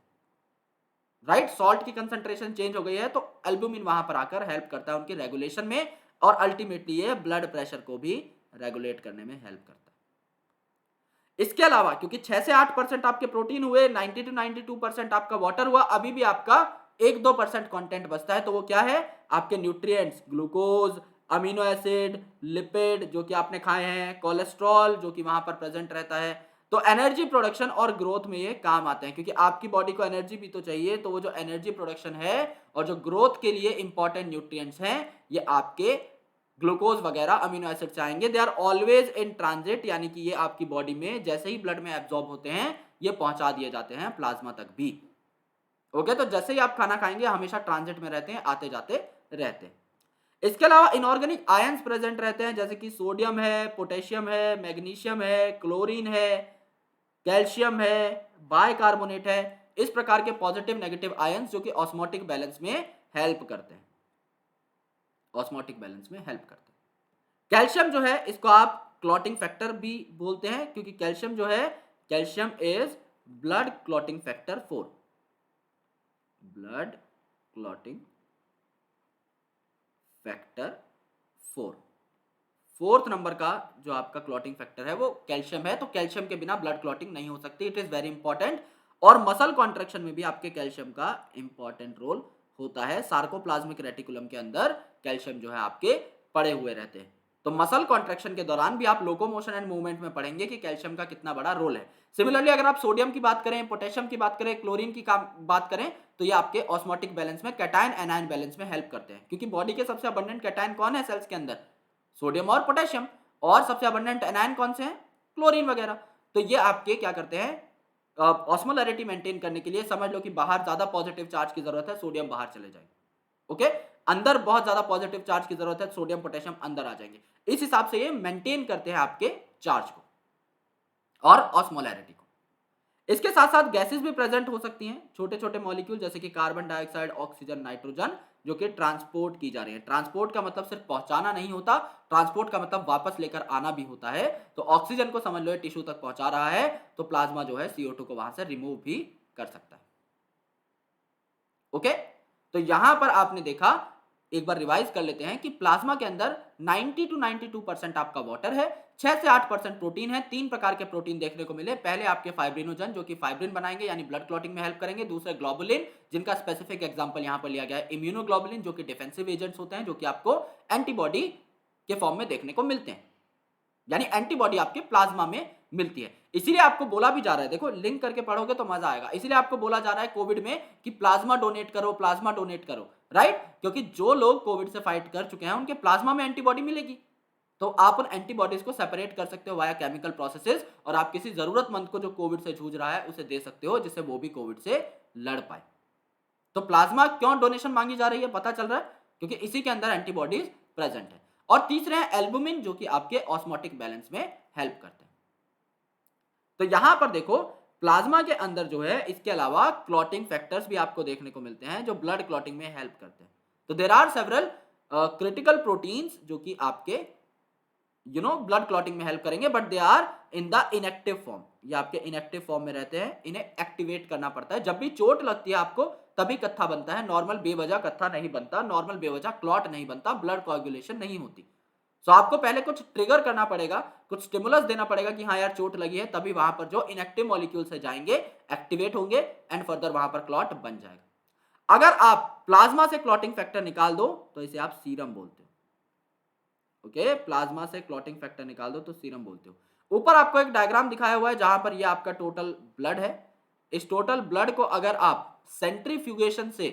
राइट, सॉल्ट की कंसंट्रेशन चेंज हो गई है, तो एल्ब्यूमिन वहां पर आकर हेल्प करता है उनकी रेगुलेशन में, और अल्टीमेटली ये ब्लड प्रेशर को भी रेगुलेट करने में हेल्प करता है। इसके अलावा क्योंकि 6 से 8% आपके प्रोटीन हुए, 90 to 92% आपका वाटर हुआ, अभी भी आपका 1-2% कंटेंट बचता है, तो वो क्या है? आपके nutrients, glucose, amino acid, lipid जो कि आपने खाए हैं, कोलेस्ट्रॉल जो कि वहां पर प्रेजेंट रहता है। तो एनर्जी प्रोडक्शन और ग्रोथ में ये काम आते हैं, क्योंकि आपकी बॉडी को एनर्जी भी तो चाहिए, तो वो जो एनर्जी प्रोडक्शन है और जो ग्रोथ के लिए इंपॉर्टेंट न्यूट्रिएंट्स हैं, ये आपके ग्लूकोज वगैरह अमीनो एसिड से आएंगे। They are always in transit, यानी कि ये आपकी बॉडी में जैसे ही ब्लड में एब्जॉर्ब होते हैं, ये पहुंचा दिए जाते हैं प्लाज्मा तक भी। ओके, तो जैसे ही आप खाना खाएंगे हमेशा ट्रांजिट में रहते हैं, आते जाते रहते हैं। इसके अलावा इनऑर्गेनिक आयंस प्रेजेंट रहते हैं, जैसे कि सोडियम है, पोटेशियम है, मैग्नीशियम है, क्लोरीन है, कैल्शियम है, बाइकार्बोनेट है। इस प्रकार के पॉजिटिव नेगेटिव आयंस जो कि ऑस्मोटिक बैलेंस में हेल्प करते हैं, ऑस्मोटिक बैलेंस में हेल्प करते हैं। कैल्शियम जो है इसको आप क्लॉटिंग फैक्टर भी बोलते हैं, क्योंकि कैल्शियम जो है, calcium is blood clotting factor 4, blood clotting factor 4, fourth number का जो आपका क्लॉटिंग फैक्टर है वो कैल्शियम है। तो कैल्शियम के बिना ब्लड क्लॉटिंग नहीं हो सकती, इट इज वेरी इंपॉर्टेंट। और मसल कॉन्ट्रैक्शन में भी आपके कैल्शियम का इंपॉर्टेंट रोल होता है। सार्कोप्लाज्मिक रेटिकुलम के अंदर कैल्शियम जो है आपके पड़े हुए रहते हैं। तो मसल कॉन्ट्रैक्शन के दौरान भी आप लोकोमोशन एंड मूवमेंट में पढ़ेंगे कि कैल्शियम का कितना बड़ा रोल है। सिमिलरली अगर आप सोडियम की बात करें, पोटेशियम की बात करें, क्लोरीन की बात करें, तो ये आपके ऑस्मोटिक बैलेंस में, कैटायन एनायन बैलेंस में हेल्प करते हैं। क्योंकि बॉडी के सबसे अबंडेंट कैटायन कौन है सेल्स के अंदर? सोडियम और पोटेशियम। और सबसे अबंडेंट एनायन कौन से हैं? क्लोरीन वगैरह। तो ये आपके क्या करते हैं? ऑस्मोलैरिटी मेंटेन करने के लिए, समझ लो कि बाहर ज्यादा पॉजिटिव चार्ज की जरूरत है, सोडियम बाहर चले जाएंगे। ओके, अंदर बहुत ज्यादा पॉजिटिव चार्ज की जरूरत है, सोडियम पोटेशियम अंदर आ जाएंगे। इस हिसाब से ये मेंटेन करते हैं आपके चार्ज को और ऑस्मोलैरिटी को। इसके साथ साथ गैसेस भी प्रेजेंट हो सकती हैं, छोटे छोटे मॉलिक्यूल, जैसे कि कार्बन डाइऑक्साइड, ऑक्सीजन, नाइट्रोजन, जो कि ट्रांसपोर्ट की जा रही है। ट्रांसपोर्ट का मतलब सिर्फ पहुंचाना नहीं होता, ट्रांसपोर्ट का मतलब वापस लेकर आना भी होता है। तो ऑक्सीजन को समझ लो टिश्यू तक पहुंचा रहा है, तो प्लाज्मा जो है CO2 को वहां से रिमूव भी कर सकता है। ओके, तो यहां पर आपने देखा, एक बार रिवाइज कर लेते हैं कि प्लाज्मा के अंदर 90 to 92% आपका वाटर है, 6 से 8% प्रोटीन है। 3 प्रकार के प्रोटीन देखने को मिले। पहले आपके फाइब्रिनोजन जो कि फाइब्रिन बनाएंगे, यानी ब्लड क्लॉटिंग में हेल्प करेंगे। दूसरे ग्लोबुलिन, जिनका स्पेसिफिक एग्जांपल यहां पर लिया गया है इम्यूनोग्लोबुलिन, जो कि डिफेंसिव एजेंट्स होते हैं, जो कि आपको एंटीबॉडी के फॉर्म में देखने को मिलते हैं, यानी एंटीबॉडी आपके प्लाज्मा में मिलती है। इसीलिए आपको बोला भी जा रहा है, देखो लिंक करके पढ़ोगे तो मजा आएगा। इसीलिए आपको बोला जा रहा है कोविड में कि प्लाज्मा डोनेट करो, प्लाज्मा डोनेट करो, राइट? क्योंकि जो लोग कोविड से फाइट कर चुके हैं उनके प्लाज्मा में एंटीबॉडी मिलेगी, तो आप उन एंटीबॉडीज को सेपरेट कर सकते हो वाया केमिकल प्रोसेसेस, और आप किसी जरूरतमंद को जो कोविड से जूझ रहा है उसे दे सकते हो, जिससे वो भी कोविड से लड़ पाए। तो प्लाज्मा क्यों डोनेशन मांगी जा रही है पता चल रहा है, क्योंकि इसी के अंदर एंटीबॉडीज प्रेजेंट है। और तीसरे हैं एल्बुमिन, जो कि आपके ऑस्मोटिक बैलेंस में हेल्प करते हैं। तो यहां पर देखो, प्लाज्मा के अंदर जो है, इसके अलावा क्लॉटिंग फैक्टर्स भी आपको देखने को मिलते हैं जो ब्लड क्लॉटिंग में हेल्प करते हैं। तो there are several critical proteins जो कि आपके ब्लड क्लॉटिंग में हेल्प करेंगे, but they are in the inactive form. ये आपके इनएक्टिव फॉर्म में रहते हैं, इन्हें एक्टिवेट करना पड़ता है। जब भी चोट लगती है आपको तभी कत्था बनता है, नॉर्मल बेवजह कत्था नहीं बनता, नॉर्मल बेवजह क्लॉट नहीं बनता, ब्लड कोagulation नहीं होती। सो आपको पहले कुछ ट्रिगर करना पड़ेगा, कुछ स्टिमुलस देना पड़ेगा कि हाँ यार चोट लगी है, तभी वहां पर जो इनएक्टिव मॉलिक्यूल्स है जाएंगे, एक्टिवेट होंगे एंड फर्दर वहां पर क्लॉट बन जाएगा। अगर आप प्लाज्मा से क्लॉटिंग फैक्टर निकाल दो तो इसे आप सीरम बोलते हो। ओके, प्लाज्मा से क्लॉटिंग फैक्टर निकाल दो तो सीरम बोलते हो। ऊपर आपको एक डायग्राम दिखाया हुआ है जहां पर ये आपका टोटल ब्लड है। इस टोटल ब्लड को अगर आप सेंट्रीफ्यूगेशन से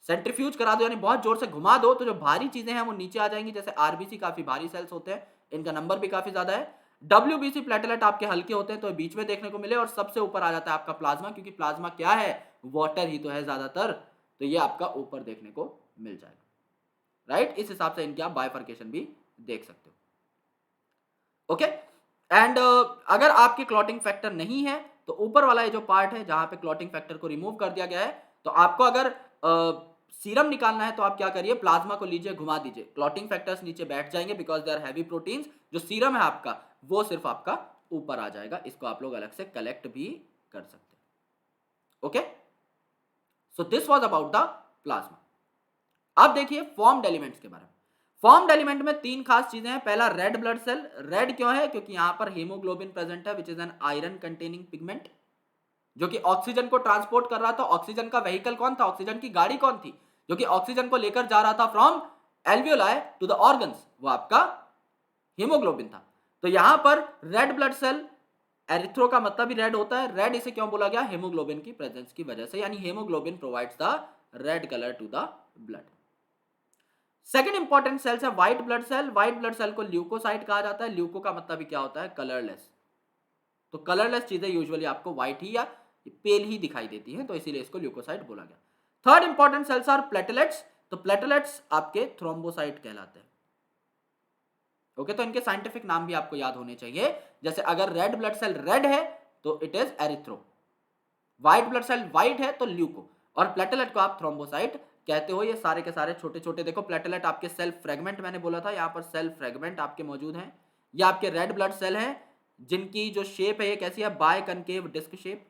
सेंट्रीफ्यूज करा दो, यानी बहुत जोर से घुमा दो, तो जो भारी चीजें हैं वो नीचे आ जाएंगी। जैसे आरबीसी काफी भारी सेल्स होते हैं, इनका नंबर भी काफी ज्यादा है। डब्ल्यूबीसी प्लेटलेट आपके हल्के होते हैं, तो बीच में देखने को मिले, और सबसे ऊपर आ जाता है आपका प्लाज्मा, क्योंकि प्लाज्मा क्या है, वाटर ही तो है ज्यादातर, तो ये आपका ऊपर देखने को मिल जाएगा, राइट? इस हिसाब से इनकी आप बाइफर्केशन भी देख सकते हो। ओके, एंड अगर आपके क्लॉटिंग फैक्टर नहीं है तो ऊपर वाला ये जो पार्ट है जहां पे क्लॉटिंग फैक्टर को रिमूव कर दिया गया है, तो आपको अगर सीरम निकालना है तो आप क्या करिए, प्लाज्मा को लीजिए, घुमा दीजिए, क्लॉटिंग फैक्टर्स नीचे बैठ जाएंगे, because they are heavy proteins. जो सीरम है आपका वो सिर्फ आपका ऊपर आ जाएगा, इसको आप लोग अलग से कलेक्ट भी कर सकते हैं। Okay, so this was about the plasma. अब देखिए फॉर्म्ड एलिमेंट्स के बारे में। फॉर्म्ड एलिमेंट में तीन खास चीजें हैं। पहला रेड ब्लड सेल। रेड क्यों है? क्योंकि यहां पर हीमोग्लोबिन प्रेजेंट है which is an iron containing pigment, जो कि ऑक्सीजन को ट्रांसपोर्ट कर रहा था। ऑक्सीजन का व्हीकल कौन था? ऑक्सीजन की गाड़ी कौन थी जो कि ऑक्सीजन को लेकर जा रहा था from alveoli to the organs? वो आपका हीमोग्लोबिन था। तो यहां पर रेड ब्लड सेल, एरिथ्रो का मतलब भी रेड होता है। रेड इसे क्यों बोला गया? हीमोग्लोबिन की प्रेजेंस की वजह से, यानी haemoglobin provides the red colour to the blood. Second important cells है white blood cell. White blood cell को ल्यूकोसाइट कहा जाता है। ल्यूको का मतलब भी क्या होता है? कलरलेस। तो कलरलेस चीजें यूजुअली आपको व्हाइट ही या पेल ही दिखाई देती हैं, तो इसीलिए इसको ल्यूकोसाइट बोला गया। Third important cells are platelets. तो प्लेटलेट्स आपके थ्रोम्बोसाइट कहलाते हैं। ओके, तो इनके साइंटिफिक नाम भी आपको याद होने चाहिए। जैसे अगर रेड ब्लड सेल रेड है तो it is erythro, white blood cell white है तो ल्यूको, और प्लेटलेट को आप थ्रोम्बोसाइट कहते हो। ये सारे के सारे छोटे छोटे, देखो प्लेटलेट आपके सेल फ्रेगमेंट, मैंने बोला था यहाँ पर सेल फ्रेगमेंट आपके मौजूद हैं। ये आपके रेड ब्लड सेल हैं जिनकी जो शेप है ये कैसी है? Biconcave disc shape.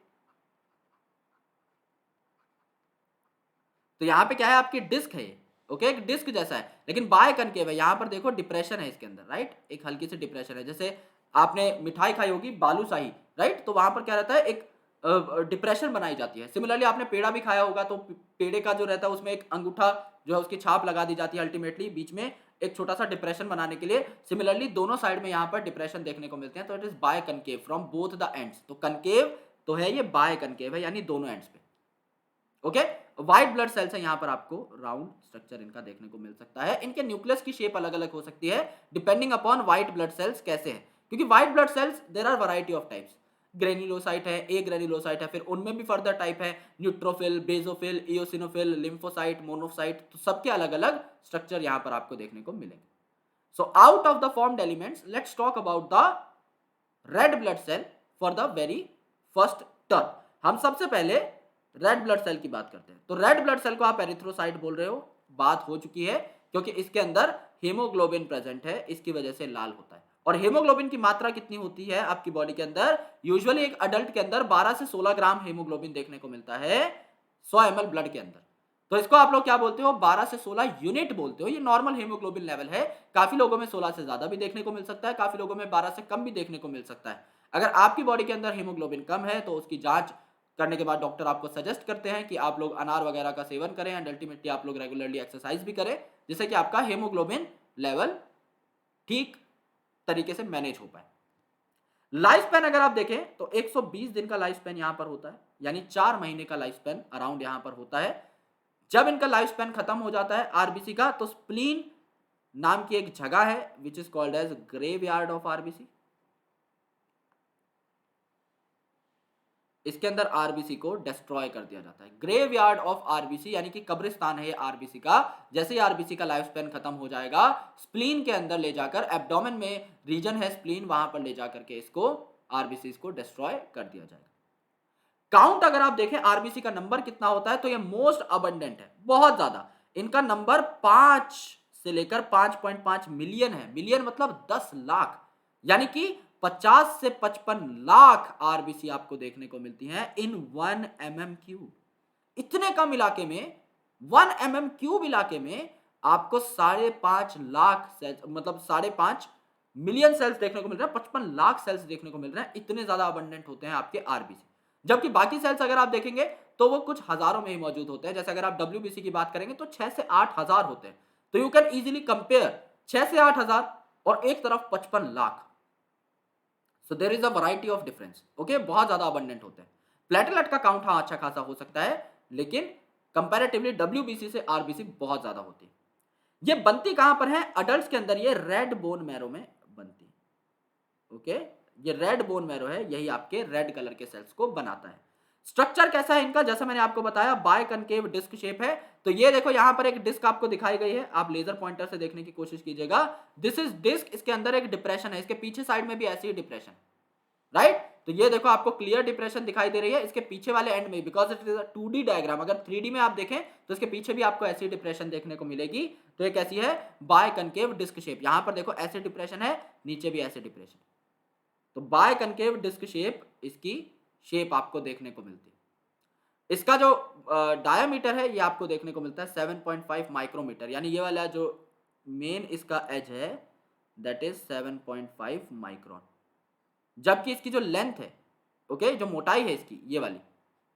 तो यहाँ पे क्या है? आपकी डिस्क है ये। ओके, एक डिस्क जैसा है लेकिन बाय कनकेव है। यहाँ पर देखो डिप्रेशन है इसके अंदर, राइट? एक हल्की सी डिप्रेशन है। जैसे आपने मिठाई खाई होगी बालूशाही, राइट? तो वहां पर क्या रहता है? एक डिप्रेशन बनाई जाती है। सिमिलरली आपने पेड़ा भी खाया होगा तो पेड़े का जो रहता है उसमें एक अंगूठा जो है उसकी छाप लगा दी जाती है अल्टीमेटली बीच में एक छोटा सा डिप्रेशन बनाने के लिए। सिमिलरली दोनों साइड में यहाँ पर डिप्रेशन देखने को मिलते हैं, तो it is by concave from both the ends. तो कनकेव तो है, ये बाय कनकेव है, यानी दोनों एंड्स पे। ओके, व्हाइट ब्लड सेल्स है, यहाँ पर आपको राउंड स्ट्रक्चर इनका देखने को मिल सकता है। इनके न्यूक्लियस की शेप अलग अलग हो सकती है depending upon white blood cells कैसे हैं, क्योंकि white blood cells there are variety of types. Granulocyte है, ए ग्रेन्युलोसाइट है, फिर उनमें भी फर्दर टाइप है, neutrophil, basophil, eosinophil, lymphocyte, monocyte. तो सबके अलग अलग स्ट्रक्चर यहाँ पर आपको देखने को मिलेंगे। So out of the formed elements let's talk about the red blood cell for the very first term. हम सबसे पहले रेड ब्लड सेल की बात करते हैं। तो रेड ब्लड सेल को आप एरिथ्रोसाइट बोल रहे हो, बात हो चुकी है, क्योंकि इसके अंदर हीमोग्लोबिन प्रेजेंट है, इसकी वजह से लाल होता है। और हीमोग्लोबिन की मात्रा कितनी होती है आपकी बॉडी के अंदर? यूजुअली एक अडल्ट के अंदर 12 से 16 ग्राम हीमोग्लोबिन देखने को मिलता है 100 ml ब्लड के अंदर। तो इसको आप लोग क्या बोलते हो? 12 से 16 यूनिट बोलते हो। ये नॉर्मल हीमोग्लोबिन लेवल है। काफी लोगों में 16 से ज्यादा भी देखने को मिल सकता है, काफी लोगों में 12 से कम भी देखने को मिल सकता है। अगर आपकी बॉडी के अंदर हीमोग्लोबिन कम है तो उसकी जांच करने के बाद डॉक्टर आपको सजेस्ट करते हैं कि आप लोग अनार वगैरह का सेवन करें एंड अल्टीमेटली आप लोग रेगुलरली एक्सरसाइज भी करें, जिससे कि आपका हीमोग्लोबिन लेवल ठीक तरीके से मैनेज हो पाए। लाइफ स्पैन अगर आप देखें तो 120 दिन का लाइफ स्पैन यहां पर होता है, यानी 4 महीने का लाइफ स्पैन अराउंड यहां पर होता है। जब इनका लाइफ स्पैन खत्म हो जाता है आरबीसी का, तो स्प्लीन नाम की एक जगह है which is called as graveyard of RBC. इसके अंदर आरबीसी को डिस्ट्रॉय कर दिया जाता है। ग्रेवयार्ड ऑफ आरबीसी यानी कि कब्रिस्तान है ये आरबीसी का। जैसे ही आरबीसी का लाइफ स्पैन खत्म हो जाएगा, स्प्लीन के अंदर ले जाकर, एब्डोमेन में रीजन है स्प्लीन, वहां पर ले जाकर के इसको आरबीसी को डिस्ट्रॉय कर दिया जाएगा। काउंट अगर आप देखें आरबीसी का नंबर कितना होता है, तो ये मोस्ट अबंडेंट है, बहुत ज्यादा। इनका नंबर 5 से लेकर 5.5 मिलियन है। मिलियन मतलब 10 लाख, यानी कि 50 से 55 लाख आरबीसी आपको देखने को मिलती हैं इन 1 mm क्यूब। इतने कम इलाके में, 1 mm क्यूब इलाके में आपको 5.5 लाख सेल्स, मतलब 5.5 मिलियन सेल्स देखने को मिल रहे हैं, 55 लाख सेल्स देखने को मिल रहे हैं। इतने ज्यादा अबंडेंट होते हैं आपके आरबीसी। जबकि बाकी सेल्स अगर आप देखेंगे तो वो कुछ हजारों में ही मौजूद होते हैं। जैसे अगर आप डब्ल्यूबीसी की बात करेंगे तो 6 से 8 हजार होते हैं। तो यू कैन इजीली कंपेयर 6 से 8 हजार और एक तरफ 55 lakh. So there is a variety of difference. Okay, बहुत ज्यादा अबंडेंट होते हैं। प्लेटलेट का काउंट हाँ अच्छा खासा हो सकता है, लेकिन कंपैरेटिवली डब्ल्यूबीसी से आरबीसी बहुत ज्यादा होती है। ये बनती कहां पर है? अडल्ट के अंदर ये रेड बोन मैरो में बनती है। ओके, ये रेड बोन मैरो है, यही आपके रेड कलर के सेल्स को बनाता है। स्ट्रक्चर कैसा है इनका? जैसा मैंने आपको बताया बाय कनकेव डिस्क शेप है। तो ये देखो यहां पर एक डिस्क आपको दिखाई गई है, आप लेजर पॉइंटर से देखने की कोशिश कीजिएगा। दिस इज डिस्क, इसके अंदर एक डिप्रेशन है, इसके पीछे साइड में भी ऐसी ही डिप्रेशन, राइट? तो ये देखो आपको क्लियर डिप्रेशन दिखाई दे रही है इसके पीछे वाले एंड में, because it is a 2D diagram. अगर 3D में आप देखें तो इसके पीछे भी आपको ऐसी डिप्रेशन देखने को मिलेगी। तो ये कैसी है? Biconcave disc shape. यहां पर देखो ऐसे डिप्रेशन है, नीचे भी ऐसे डिप्रेशन। तो बाय कनकेव डिस्क शेप इसकी शेप आपको देखने को मिलती है। इसका जो डायामीटर है ये आपको देखने को मिलता है 7.5 माइक्रोमीटर, यानी ये वाला जो मेन इसका एज है दैट इज 7.5 माइक्रोन, जबकि इसकी जो लेंथ है, ओके, जो मोटाई है इसकी, ये वाली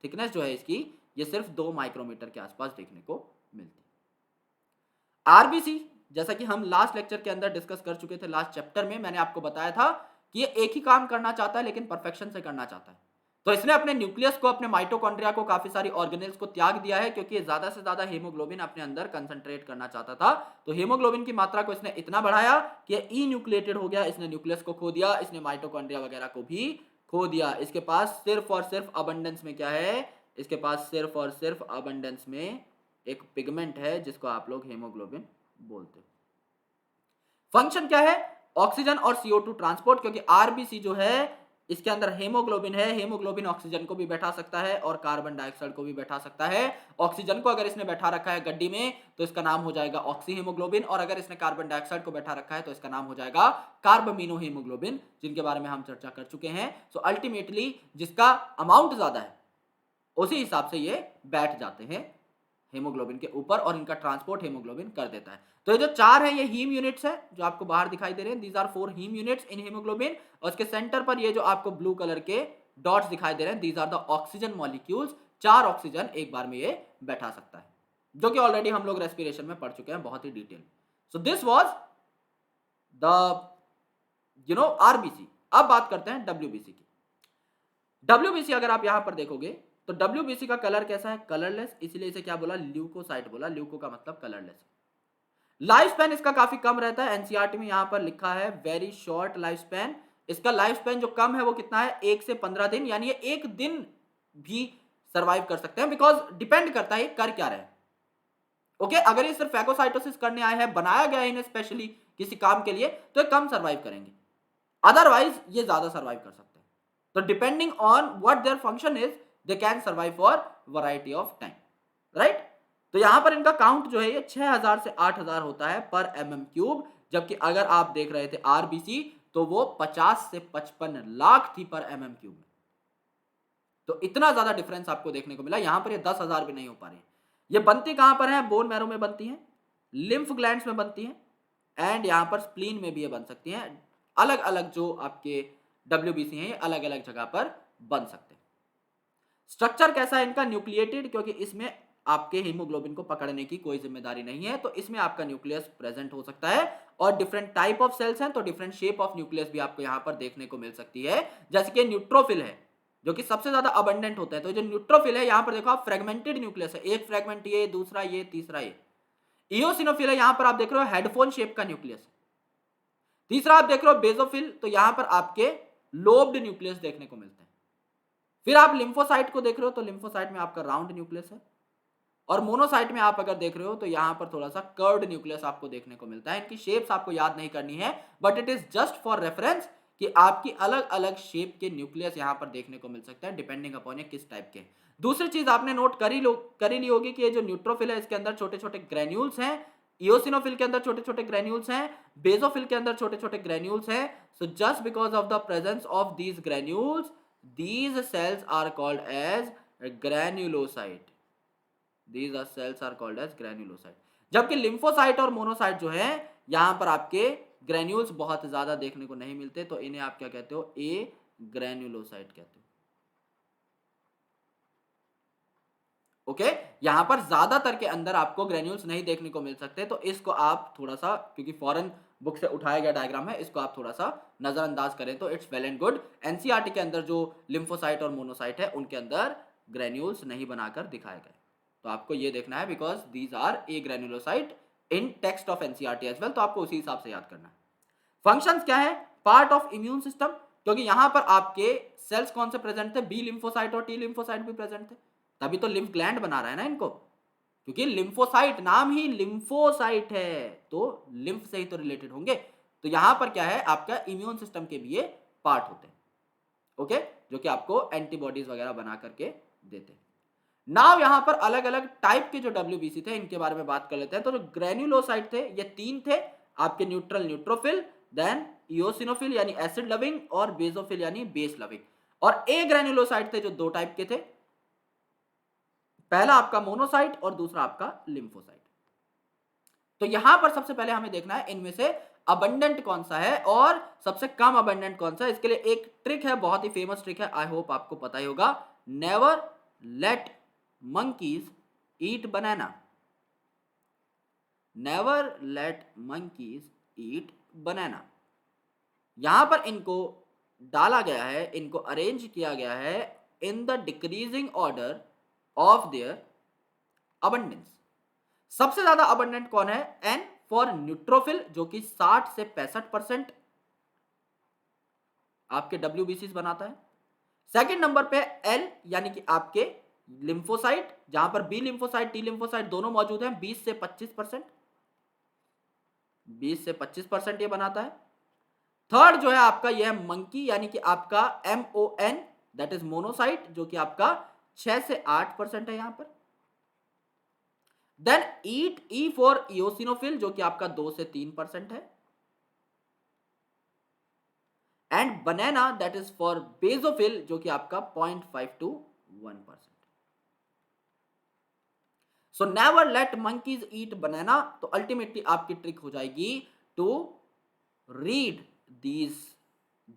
थिकनेस जो है इसकी, ये सिर्फ 2 माइक्रोमीटर के आसपास देखने को मिलती है। आरबीसी, जैसा कि हम लास्ट लेक्चर के अंदर डिस्कस कर चुके थे, लास्ट चैप्टर में मैंने आपको बताया था कि ये एक ही काम करना चाहता है लेकिन परफेक्शन से करना चाहता है। तो इसने अपने न्यूक्लियस को, अपने माइटोकॉन्ड्रिया को, काफी सारी ऑर्गेनेल्स को त्याग दिया है, क्योंकि ये ज्यादा से ज्यादा हीमोग्लोबिन अपने अंदर कंसंट्रेट करना चाहता था। तो हीमोग्लोबिन की मात्रा को इसने इतना बढ़ाया कि ई न्यूक्लिएटेड हो गया, इसने न्यूक्लियस को खो दिया, इसने माइटोकॉन्ड्रिया वगैरह को भी खो दिया। इसके पास सिर्फ और सिर्फ अबंडेंस में क्या है, इसके पास सिर्फ और सिर्फ अबंडेंस में एक पिगमेंट है जिसको आप लोग हीमोग्लोबिन बोलते हो। फंक्शन क्या है, ऑक्सीजन और CO2 ट्रांसपोर्ट, क्योंकि आरबीसी जो है इसके अंदर हेमोग्लोबिन है, हेमोग्लोबिन ऑक्सीजन को भी बैठा सकता है और कार्बन डाइऑक्साइड को भी बैठा सकता है। ऑक्सीजन को अगर इसने बैठा रखा है गड्डी में तो इसका नाम हो जाएगा ऑक्सी हेमोग्लोबिन, और अगर इसने कार्बन डाइऑक्साइड को बैठा रखा है तो इसका नाम हो जाएगा कार्बमिनो हेमोग्लोबिन, जिनके बारे में हम चर्चा कर चुके हैं। सो अल्टीमेटली जिसका अमाउंट ज्यादा है उसी हिसाब से ये बैठ जाते हैं हेमोग्लोबिन के ऊपर और इनका ट्रांसपोर्ट हेमोग्लोबिन कर देता है। तो ये जो चार है ये हीम यूनिट्स है जो आपको बाहर दिखाई दे रहे हैं, these are 4 haem units in haemoglobin, और इसके सेंटर पर ये जो आपको ब्लू कलर के डॉट्स दिखाई दे रहे हैं, these are the oxygen molecules. 4 oxygen एक बार में ये बैठा सकता है, जो कि ऑलरेडी हम लोग रेस्पिरेशन में पढ़ चुके हैं बहुत ही detail. So this was the RBC. अब बात करते हैं डब्ल्यूबीसी की। डब्ल्यूबीसी अगर आप यहां पर देखोगे तो डब्ल्यूबीसी का कलर कैसा है, कलरलेस, इसलिए इसे क्या बोला, ल्यूकोसाइट बोला। ल्यूको का मतलब कलरलेस। लाइफ स्पैन इसका काफी कम रहता है, एनसीईआरटी में यहां पर लिखा है वेरी शॉर्ट लाइफ स्पैन। इसका लाइफ स्पैन जो कम है वो कितना है, 1 से 15 दिन, यानी ये 1 दिन भी सर्वाइव कर सकते हैं, बिकॉज डिपेंड करता है ये कर क्या रहे। ओके, अगर ये सिर्फ फैगोसाइटोसिस करने आए हैं, बनाया गया है इन्हें स्पेशली किसी काम के लिए, तो ये कम सर्वाइव करेंगे, अदरवाइज ये ज्यादा सर्वाइव कर सकते हैं। तो depending on what their function is they can survive for variety of time, right. तो यहां पर इनका काउंट जो है ये 6000 से 8000 होता है पर mm3, जबकि अगर आप देख रहे थे आरबीसी तो वो 50 से 55 लाख थी पर mm3 में। तो इतना ज्यादा डिफरेंस आपको देखने को मिला। यहां पर ये 10,000 भी नहीं हो पा रही है। ये बनती कहां पर है, बोन मैरो में बनती है, लिम्फ ग्लैंड्स में बनती है, एंड यहां पर स्प्लीन में भी ये बन सकती हैं। अलग अलग जो आपके डब्ल्यूबीसी हैं ये अलग अलग जगह पर बन सकते हैं। स्ट्रक्चर कैसा है इनका, न्यूक्लिएटेड, क्योंकि इसमें आपके हीमोग्लोबिन को पकड़ने की कोई जिम्मेदारी नहीं है, तो इसमें आपका न्यूक्लियस प्रेजेंट हो सकता है। और डिफरेंट टाइप ऑफ सेल्स हैं तो डिफरेंट शेप ऑफ न्यूक्लियस भी आपको यहां पर देखने को मिल सकती है। जैसे कि न्यूट्रोफिल है जो कि सबसे ज्यादा अबंडेंट होता है, तो जो न्यूट्रोफिल है यहां पर देखो आप, फ्रेगमेंटेड न्यूक्लियस है, एक फ्रेगमेंट ये, दूसरा ये, तीसरा ये। इओसिनोफिल है, यहां पर आप देख रहे हो हेडफोन शेप का न्यूक्लियस। तीसरा आप देख रहे हो बेसोफिल, तो यहां पर आपके लोब्ड न्यूक्लियस देखने को मिलते हैं। फिर आप लिम्फोसाइट को देख रहे हो तो लिम्फोसाइट में आपका राउंड न्यूक्लियस है, और मोनोसाइट में आप अगर देख रहे हो तो यहां पर थोड़ा सा कर्व्ड न्यूक्लियस आपको देखने को मिलता है। इनकी शेप्स आपको याद नहीं करनी है, but it is just for reference कि आपकी अलग अलग शेप के न्यूक्लियस यहां पर देखने को मिल सकते हैं डिपेंडिंग अपॉन ये किस टाइप के। दूसरी चीज आपने नोट करी ली होगी कि ये जो न्यूट्रोफिल है इसके अंदर छोटे छोटे ग्रेन्यूल्स हैं, इओसिनोफिल के अंदर छोटे छोटे ग्रेन्यूल्स हैं, बेसोफिल के अंदर छोटे छोटे ग्रेन्यूल्स हैं। So just because of the presence of these granules, these cells are called as granulocyte. These are cells are called as granulocyte. जबकि लिम्फोसाइट और मोनोसाइट जो है यहां पर आपके ग्रेन्यूल्स बहुत ज्यादा देखने को नहीं मिलते, तो इन्हें आप क्या कहते हो, ए ग्रेन्युलोसाइट कहते हो। ओके, यहां पर ज्यादातर के अंदर आपको ग्रेन्यूल्स नहीं देखने को मिल सकते, तो इसको आप थोड़ा सा, क्योंकि फॉरेन बुक से उठाया गया डायग्राम है, इसको आप थोड़ा सा नजरअंदाज करें तो it's well and good. NCERT के अंदर जो लिम्फोसाइट और मोनोसाइट है उनके अंदर ग्रेन्यूल्स नहीं बनाकर दिखाए गए, तो आपको ये देखना है because these are agranulocyte in text of NCERT as well, तो आपको उसी हिसाब से याद करना है। फंक्शंस क्या है, पार्ट ऑफ इम्यून सिस्टम, क्योंकि यहां पर आपके सेल्स कौन से प्रेजेंट थे, बी लिम्फोसाइट और टी लिम्फोसाइट भी प्रेजेंट थे, तभी तो लिम्फ ग्लैंड बना रहा है ना इनको, क्योंकि लिम्फोसाइट नाम ही लिम्फोसाइट है तो लिम्फ से ही तो रिलेटेड होंगे। तो यहां पर क्या है, आपका इम्यून सिस्टम के भी ये पार्ट होते हैं, ओके, जो कि आपको एंटीबॉडीज वगैरह बना करके देते हैं। नाउ यहां पर अलग अलग टाइप के जो डब्ल्यूबीसी थे इनके बारे में बात कर लेते हैं। तो जो ग्रेन्युलोसाइट थे ये 3 थे आपके, न्यूट्रल न्यूट्रोफिल, देन इओसिनोफिल यानी एसिड लविंग, और बेसोफिल यानी बेस लविंग। और ए ग्रेन्युलोसाइट थे जो 2 टाइप के थे, पहला आपका मोनोसाइट और दूसरा आपका लिम्फोसाइट। तो यहां पर सबसे पहले हमें देखना है इनमें से अबंडेंट कौन सा है और सबसे कम अबंडेंट कौन सा है। इसके लिए एक ट्रिक है, बहुत ही फेमस ट्रिक है, आई होप आपको पता ही होगा। नेवर लेट मंकीज ईट बनाना। नेवर लेट मंकीज ईट बनाना। यहां पर इनको डाला गया है, इनको अरेंज किया गया है in the decreasing order of their abundance. सबसे ज्यादा अबंडेंट कौन है? एन फॉर न्यूट्रोफिल जो कि 60 से 65% आपके WBCs बनाता है। सेकंड नंबर पे एल यानी कि आपके लिम्फोसाइट, जहां पर बी लिम्फोसाइट टी लिम्फोसाइट दोनों मौजूद हैं, 20 से 25%, 20 से 25% ये बनाता है। थर्ड जो है आपका यह है मंकी यानी कि आपका MON दैट इज मोनोसाइट जो कि आपका 6 से 8% है यहां पर। Then eat E for eosinophil जो कि आपका 2 से 3% है। And banana that is for basophil जो कि आपका 0.5 to 1%। So never let monkeys eat banana. तो अल्टीमेटली आपकी ट्रिक हो जाएगी to read these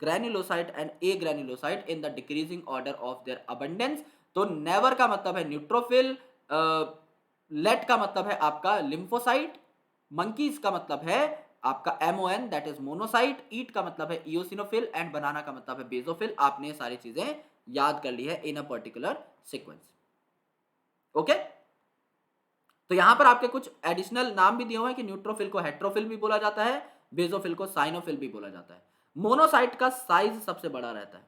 granulocyte and agranulocyte in the decreasing order of their abundance। तो never का मतलब है न्यूट्रोफिल, let का मतलब है आपका लिम्फोसाइट, monkeys का मतलब है आपका MON that is monocyte, eat का मतलब है eosinophil and banana का मतलब है basophil। आपने ये सारी चीजें याद कर ली है in a particular sequence। Okay तो यहां पर आपके कुछ एडिशनल नाम भी दिए हुए हैं कि न्यूट्रोफिल को हेट्रोफिल भी बोला जाता है, बेजोफिल को साइनोफिल भी बोला जाता है। मोनोसाइट का साइज सबसे बड़ा रहता है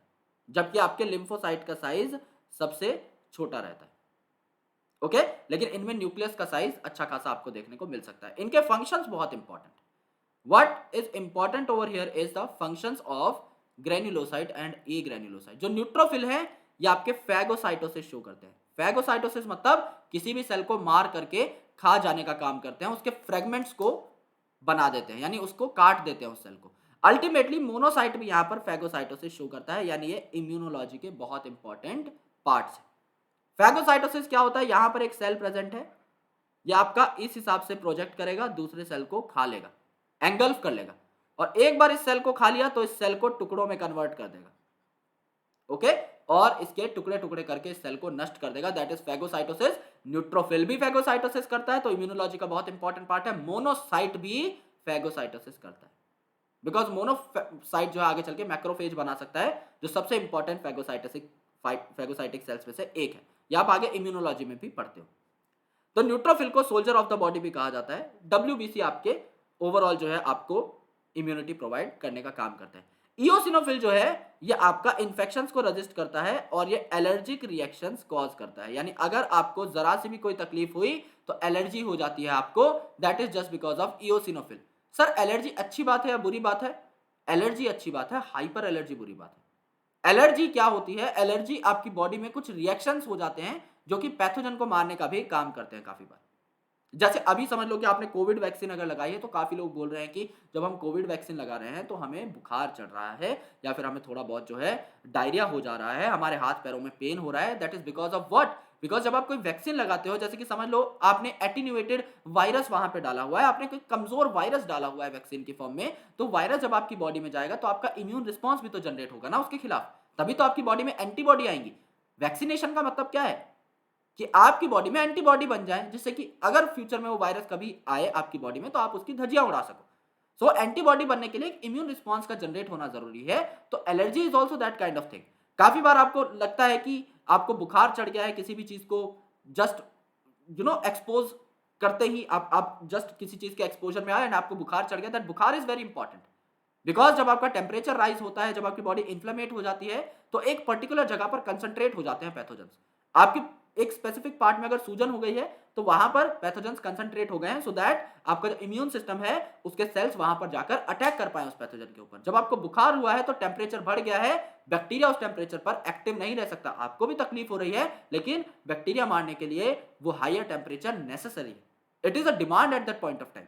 जबकि आपके लिम्फोसाइट का साइज सबसे छोटा रहता है। ओके लेकिन इनमें न्यूक्लियस का साइज अच्छा खासा आपको देखने को मिल सकता है। इनके फंक्शंस बहुत important. What is important over here is the functions of granulocyte and agranulocyte. जो न्यूट्रोफिल है ये आपके फैगोसाइटोसिस शो करते हैं। फैगोसाइटोसिस मतलब किसी भी सेल को मार करके खा जाने का काम करते हैं, उसके फ्रेगमेंट्स को बना देते हैं यानी उसको काट देते हैं उस सेल को। अल्टीमेटली मोनोसाइट भी यहां पर फैगोसाइटोसिस शो करता है यानी ये इम्यूनोलॉजी के बहुत इंपॉर्टेंट पार्ट्स है। फैगोसाइटोसिस क्या होता है? यहां पर एक सेल प्रेजेंट है, ये आपका इस हिसाब से प्रोजेक्ट करेगा, दूसरे सेल को खा लेगा, एंगल्फ कर लेगा और एक बार इस सेल को खा लिया तो इस सेल को टुकड़ों में कन्वर्ट कर देगा। ओके और इसके टुकड़े टुकड़े करके इस सेल को नष्ट कर देगा, दैट इज फैगोसाइटोसिस। न्यूट्रोफिल भी फैगोसाइटोसिस करता है तो इम्यूनोलॉजी का बहुत इंपॉर्टेंट पार्ट है। मोनोसाइट भी फैगोसाइटोसिस करता है बिकॉज मोनोसाइट जो है आगे चल के मैक्रोफेज बना सकता है जो सबसे इंपॉर्टेंट फैगोसाइटिक सेल्स में से एक है। ये आप आगे इम्यूनोलॉजी में भी पढ़ते हो। तो न्यूट्रोफिल को सोल्जर ऑफ द बॉडी भी कहा जाता है। WBC आपके ओवरऑल जो है आपको इम्यूनिटी प्रोवाइड करने का काम करता है। इओसिनोफिल जो है ये आपका इंफेक्शंस को रजिस्ट करता है और ये एलर्जिक रिएक्शंस कॉज करता है यानी अगर आपको जरा सी भी कोई तकलीफ हुई तो एलर्जी हो जाती है आपको, that is just because of eosinophil. Sir allergy अच्छी बात है या बुरी बात है? एलर्जी अच्छी बात है, हाइपर एलर्जी बुरी बात है। एलर्जी क्या होती है? एलर्जी आपकी बॉडी में कुछ रिएक्शंस हो जाते हैं जो कि पैथोजन को मारने का भी काम करते हैं काफी बार। जैसे अभी समझ लो कि आपने कोविड वैक्सीन अगर लगाई है तो काफी लोग बोल रहे हैं कि जब हम कोविड वैक्सीन लगा रहे हैं तो हमें बुखार चढ़ रहा है या फिर हमें थोड़ा बहुत जो है डायरिया हो जा रहा है, हमारे हाथ पैरों में पेन हो रहा है, that is because of what? Because जब आप कोई वैक्सीन लगाते हो, जैसे कि समझ लो आपने एटीन्यूएटेड वायरस वहां पे डाला हुआ है, आपने कोई कमजोर वायरस डाला हुआ है वैक्सीन की फॉर्म में, तो वायरस जब आपकी बॉडी में जाएगा तो आपका इम्यून रिस्पॉन्स भी तो जनरेट होगा ना उसके खिलाफ, तभी तो आपकी बॉडी में एंटीबॉडी आएंगी। वैक्सीनेशन का मतलब क्या है? कि आपकी बॉडी में एंटीबॉडी बन जाए जिससे कि अगर फ्यूचर में वो वायरस कभी आए आपकी बॉडी में तो आप उसकी धज्जियां उड़ा सको। सो एंटीबॉडी बनने के लिए एक इम्यून रिस्पॉन्स का जनरेट होना जरूरी है। तो allergy is also that kind of thing. काफी बार आपको लगता है कि आपको बुखार चढ़ गया है किसी भी चीज को जस्ट एक्सपोज करते ही आप जस्ट किसी चीज के एक्सपोजर में आए एंड आपको बुखार चढ़ गया, दैट बुखार इज वेरी इंपॉर्टेंट बिकॉज जब आपका टेम्परेचर राइज होता है, जब आपकी बॉडी इन्फ्लेमेट हो जाती है तो एक पर्टिकुलर जगह पर कंसंट्रेट हो जाते हैं पैथोजेंस। आपकी एक स्पेसिफिक पार्ट में अगर सूजन हो गई है तो वहां पर पैथोजेंस कंसंट्रेट हो गए हैं सो दैट आपका जो इम्यून सिस्टम है उसके सेल्स वहां पर जाकर अटैक कर पाए उस पैथोजन के ऊपर। जब आपको बुखार हुआ है तो टेम्परेचर बढ़ गया है, बैक्टीरिया उस टेम्परेचर पर एक्टिव नहीं रह सकता, आपको भी तकलीफ हो रही है लेकिन बैक्टीरिया मारने के लिए वो हायर टेम्परेचर नेसेसरी है, it is a demand at that point of time,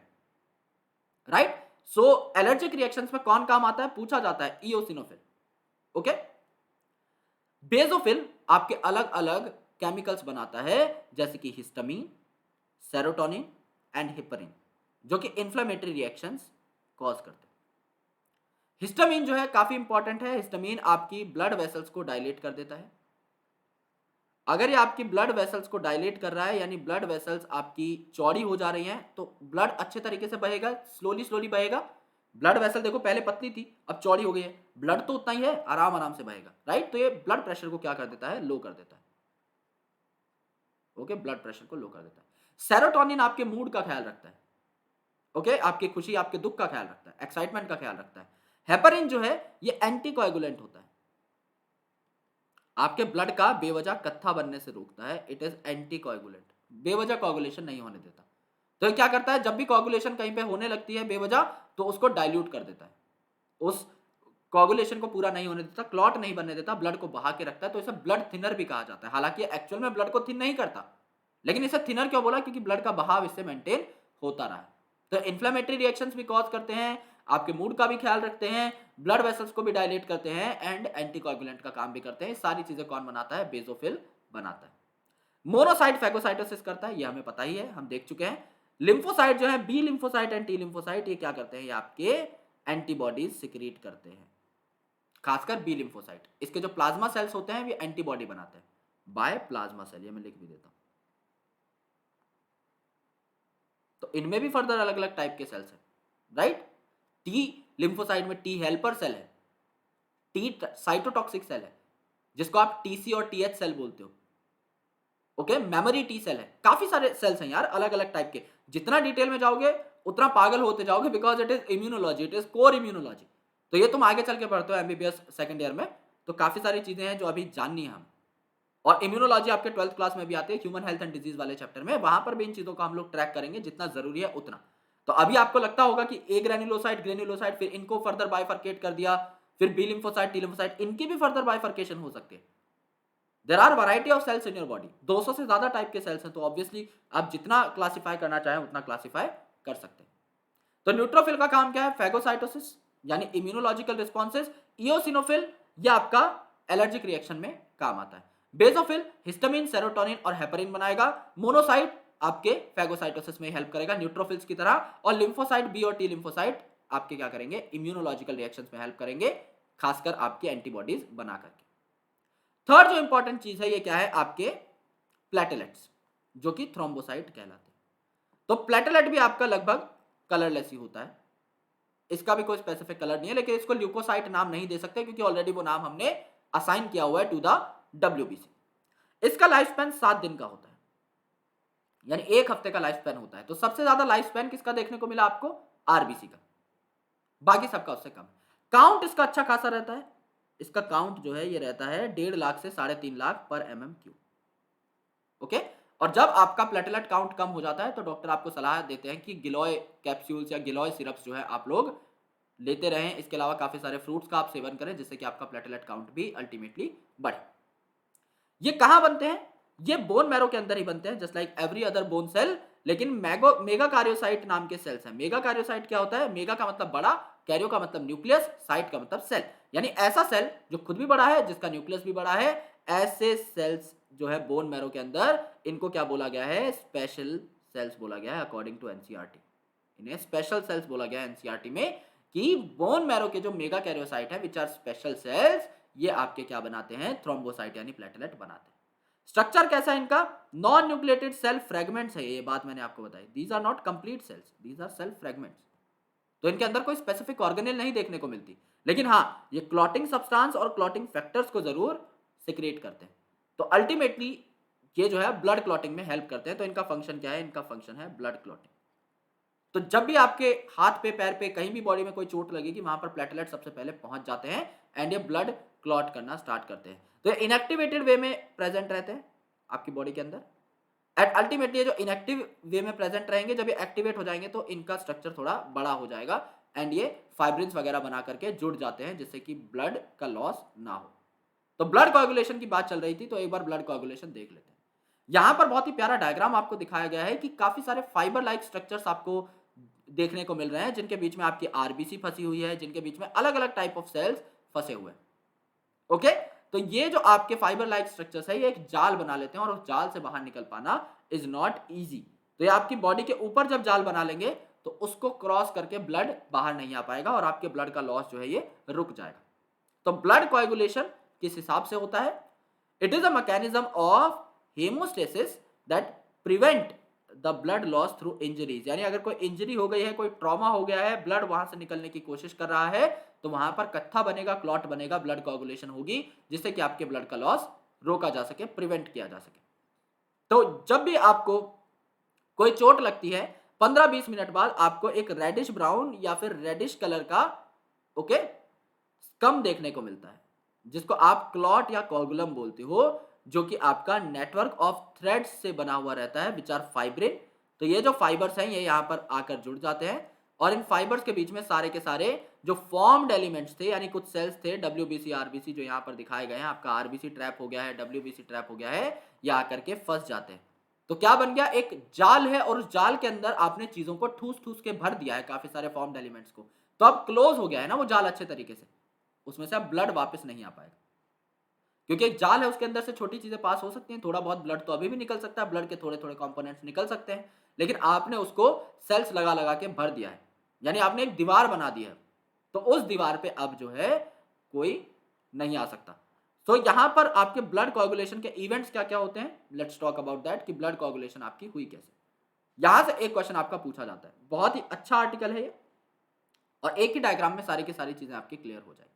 right? So allergic reactions में कौन काम आता है? पूछा जाता है इओसिनोफिल। ओके बेजोफिल आपके अलग अलग केमिकल्स बनाता है जैसे कि हिस्टामीन, सेरोटोनिन एंड हिपरिन। जो कि इन्फ्लेमेटरी रिएक्शंस कॉज करते हैं। हिस्टामिन जो है काफी इंपॉर्टेंट है। हिस्टामिन आपकी ब्लड वेसल्स को डायलेट कर देता है। अगर ये आपकी ब्लड वेसल्स को डायलेट कर रहा है, यानी ब्लड वेसल्स आपकी चौड़ी हो जा रही हैं, तो ब्लड अच्छे तरीके से बहेगा, स्लोली स्लोली बहेगा। ब्लड वेसल देखो पहले पतली थी, अब चौड़ी हो गई है, ब्लड तो उतना ही है, आराम आराम से बहेगा, राइट। तो ये ब्लड प्रेशर को क्या कर देता है, लो कर देता है। ओके, ब्लड प्रेशर को लो कर देता है। सेरोटोनिन आपके मूड का ख्याल रखता है। ओके, आपकी खुशी आपके दुख का ख्याल रखता है, एक्साइटमेंट का ख्याल रखता है। हेपरिन जो है ये एंटी कोएगुलेंट होता है, आपके ब्लड का बेवजह कत्था बनने से रोकता है। इट इज एंटी कोएगुलेंट, बेवजह कोएगुलेशन नहीं होने देता। तो ये क्या करता है, जब भी कोएगुलेशन कहीं पे होने लगती है बेवजह, तो उसको डाइल्यूट कर देता है, उस कोएगुलेशन को पूरा नहीं होने देता, क्लॉट नहीं बनने देता, ब्लड को बहा के रखता है। तो इसे ब्लड थिनर भी कहा जाता है। हालांकि एक्चुअल में ब्लड को थिन नहीं करता, लेकिन इसे थिनर क्यों बोला, क्योंकि ब्लड का बहाव इससे मेंटेन होता रहा है। तो इन्फ्लेमेटरी रिएक्शंस भी कॉज करते हैं, आपके मूड का भी ख्याल रखते हैं, ब्लड वेसल्स को भी डायलेट करते हैं, एंड एंटीकोएगुलेंट का काम भी करते हैं। सारी चीजें कौन बनाता है, बेसोफिल बनाता है। मोनोसाइट फैगोसाइटोसिस करता है, ये हमें पता ही है, हम देख चुके हैं। लिम्फोसाइट जो है, B lymphocyte and T lymphocyte, ये क्या करते हैं, ये आपके एंटीबॉडीज सिक्रीट करते हैं, खासकर बी लिम्फोसाइट। इसके जो प्लाज्मा सेल्स होते हैं, वे एंटीबॉडी बनाते हैं बाय प्लाज्मा सेल, ये मैं लिख भी देता हूं। तो इनमें भी फर्दर अलग अलग टाइप के सेल्स हैं, राइट। टी लिम्फोसाइट में टी हेल्पर सेल है, टी साइटोटॉक्सिक सेल है, जिसको आप टीसी और टीएच सेल बोलते हो। ओके, मेमोरी टी सेल है, काफी सारे सेल्स हैं यार अलग अलग टाइप के। जितना डिटेल में जाओगे उतना पागल होते जाओगे, because it is immunology, it is core immunology. तो ये तुम आगे चल के पढ़ते हो एमबीबीएस सेकंड ईयर में, तो काफी सारी चीजें हैं जो अभी जाननी है हम। और इम्यूनोलॉजी आपके 12th क्लास में भी आती है, ह्यूमन हेल्थ एंड डिजीज वाले चैप्टर में, वहां पर भी इन चीजों को हम लोग ट्रैक करेंगे जितना जरूरी है उतना। तो अभी आपको लगता होगा कि ए ग्रेन्युलोसाइट ग्रेन्युलोसाइट, फिर इनको फर्दर बाइफर्केट कर दिया, फिर बी लिम्फोसाइट टी लिम्फोसाइट, इनकी भी फर्दर बाइफर्केशन हो सकती है। There are variety of cells in your body, 200 से ज्यादा टाइप के सेल्स हैं, तो ऑब्वियसली आप जितना क्लासिफाई करना चाहें उतना क्लासिफाई कर सकते हैं। तो न्यूट्रोफिल का काम क्या है, फैगोसाइटोसिस यानी इम्यूनोलॉजिकल रिस्पॉन्सेस। इओसिनोफिल ये आपका एलर्जिक रिएक्शन में काम आता है। बेसोफिल हिस्टामिन, सेरोटोनिन और हेपरिन बनाएगा। मोनोसाइट आपके फैगोसाइटोसिस में हेल्प करेगा न्यूट्रोफिल्स की तरह, और लिम्फोसाइट बी और टी लिम्फोसाइट आपके क्या करेंगे, इम्यूनोलॉजिकल रिएक्शंस में हेल्प करेंगे, खासकर आपकी एंटीबॉडीज बना करके। थर्ड जो इंपॉर्टेंट चीज है, ये क्या है, आपके प्लेटलेट्स, जो कि थ्रोम्बोसाइट कहलाते हैं। तो प्लेटलेट भी आपका लगभग कलरलेस ही होता है, इसका भी कोई स्पेसिफिक कलर नहीं है, लेकिन इसको ल्यूकोसाइट नाम नहीं दे सकते क्योंकि ऑलरेडी वो नाम हमने असाइन किया हुआ है टू द डब्ल्यूबीसी। इसका लाइफ स्पैन 7 दिन का होता है, यानी 1 हफ्ते का लाइफ स्पैन होता है। तो सबसे ज्यादा लाइफ स्पैन किसका देखने को मिला आपको, आरबीसी का, बाकी सबका उससे कम। काउंट इसका अच्छा खासा रहता है, इसका काउंट जो है ये रहता है 1.5 लाख से 3.5 लाख पर mm3। ओके, और जब आपका प्लेटलेट काउंट कम हो जाता है तो डॉक्टर आपको सलाह देते हैं कि गिलोय कैप्सूल्स या गिलोय सिरप्स जो है आप लोग लेते रहें। इसके अलावा काफी सारे फ्रूट्स का आप सेवन करें, जिससे कि आपका प्लेटलेट काउंट भी अल्टीमेटली बढ़े। ये कहां बनते हैं, ये बोन मैरो के अंदर ही बनते हैं, just like every other bone cell. लेकिन मेगा कार्योसाइट नाम के सेल्स हैं। मेगा कार्योसाइट क्या होता है, मेगा का मतलब बड़ा, कैरियो का मतलब न्यूक्लियस, साइट का मतलब सेल, यानी ऐसा सेल जो खुद भी बड़ा है, जिसका न्यूक्लियस भी बड़ा है। ऐसे सेल्स जो है बोन मैरो के अंदर, इनको क्या बोला गया है, स्पेशल सेल्स बोला गया है अकॉर्डिंग टू एनसीईआरटी। इन्हें स्पेशल सेल्स बोला गया है एनसीईआरटी में, कि बोन मैरो के जो मेगा कैरियोसाइट है विच आर स्पेशल सेल्स, ये आपके क्या बनाते हैं, थ्रोम्बोसाइट यानी प्लेटलेट बनाते हैं। स्ट्रक्चर कैसा है इनका, नॉन न्यूक्लिएटेड सेल फ्रेगमेंट्स है, ये बात मैंने आपको बताई। These are not complete cells, these are cell fragments. तो इनके अंदर कोई स्पेसिफिक ऑर्गेनेल नहीं देखने को मिलती, लेकिन हाँ ये क्लॉटिंग सब्सटेंस और क्लॉटिंग फैक्टर्स को जरूर सिक्रिएट करते हैं। तो अल्टीमेटली ये जो है ब्लड क्लॉटिंग में हेल्प करते हैं। तो इनका फंक्शन क्या है, इनका फंक्शन है ब्लड क्लॉटिंग। तो जब भी आपके हाथ पे, पैर पे, कहीं भी बॉडी में कोई चोट लगेगी, वहां पर प्लेटलेट सबसे पहले पहुंच जाते हैं एंड ये ब्लड क्लॉट करना स्टार्ट करते हैं। तो ये इनएक्टिवेटेड वे में प्रेजेंट रहते हैं आपकी बॉडी के अंदर, एंड अल्टीमेटली जो इनएक्टिव वे में प्रेजेंट रहेंगे, जब ये एक्टिवेट हो जाएंगे तो इनका स्ट्रक्चर थोड़ा बड़ा हो जाएगा एंड ये फाइब्रिन्स वगैरह बना करके जुड़ जाते हैं, जिससे कि ब्लड का लॉस ना हो। तो ब्लड कोएगुलेशन की बात चल रही थी, तो एक बार ब्लड कोएगुलेशन देख लेते हैं। यहां पर बहुत ही प्यारा डायग्राम आपको दिखाया गया है कि काफी सारे फाइबर लाइक स्ट्रक्चर्स आपको देखने को मिल रहे हैं, जिनके बीच में आपकी आरबीसी फंसी हुई है, जिनके बीच में अलग अलग टाइप ऑफ सेल्स फंसे हुए हैं। ओके, तो ये जो आपके फाइबर लाइक स्ट्रक्चर्स है, ये एक जाल बना लेते हैं, और उस जाल से बाहर निकल पाना इज नॉट इजी। तो ये आपकी बॉडी के ऊपर जब जाल बना लेंगे तो उसको क्रॉस करके ब्लड बाहर नहीं आ पाएगा और आपके ब्लड का लॉस जो है ये रुक जाएगा। तो ब्लड कोएगुलेशन किस हिसाब से होता है? It is a mechanism of haemostasis that prevent the blood loss through injuries. यानी अगर कोई इंजरी हो गई है, कोई ट्रॉमा हो गया है, ब्लड वहां से निकलने की कोशिश कर रहा है, तो वहां पर कत्था बनेगा, क्लॉट बनेगा, ब्लड कोएगुलेशन होगी, जिससे कि आपके ब्लड का लॉस रोका जा सके, प्रिवेंट किया जा सके। तो जब भी आपको कोई चोट लगती है 15-20 मिनट बाद आपको एक रेडिश ब्राउन या फिर रेडिश कलर का ओके कम देखने को मिलता है, जिसको आप क्लॉट या कोगुलम बोलते हो, जो कि आपका नेटवर्क ऑफ थ्रेड्स से बना हुआ रहता है, विच आर फाइब्रिन। तो ये जो फाइबर्स हैं ये यहाँ पर आकर जुड़ जाते हैं और इन फाइबर्स के बीच में सारे के सारे जो फॉर्म्ड एलिमेंट्स थे, यानी कुछ सेल्स थे डब्ल्यूबीसी आरबीसी, जो यहाँ पर दिखाए गए हैं, आपका आरबीसी ट्रैप हो गया है, डब्ल्यूबीसी ट्रैप हो गया है, ये आकर के फंस जाते हैं। तो क्या बन गया? एक जाल है और उस जाल के अंदर आपने चीजों को ठूस ठूस के भर दिया है, काफी सारे फॉर्म्ड एलिमेंट्स को, तो अब क्लोज हो गया है ना वो जाल अच्छे तरीके से, उसमें से अब ब्लड वापस नहीं आ पाएगा, क्योंकि एक जाल है, उसके अंदर से छोटी चीजें पास हो सकती हैं, थोड़ा बहुत ब्लड तो अभी भी निकल सकता है, ब्लड के थोड़े थोड़े कंपोनेंट्स निकल सकते हैं, लेकिन आपने उसको सेल्स लगा लगा के भर दिया है, यानी आपने एक दीवार बना दी है, तो उस दीवार पे अब जो है कोई नहीं आ सकता। तो यहां पर आपके ब्लड कोएगुलेशन के इवेंट्स क्या क्या होते हैं, लेट्स टॉक अबाउट दैट, कि ब्लड कोएगुलेशन आपकी हुई कैसे। यहां से एक क्वेश्चन आपका पूछा जाता है, बहुत ही अच्छा आर्टिकल है ये, और एक ही डायग्राम में सारी की सारी चीजें आपकी क्लियर हो जाएगी।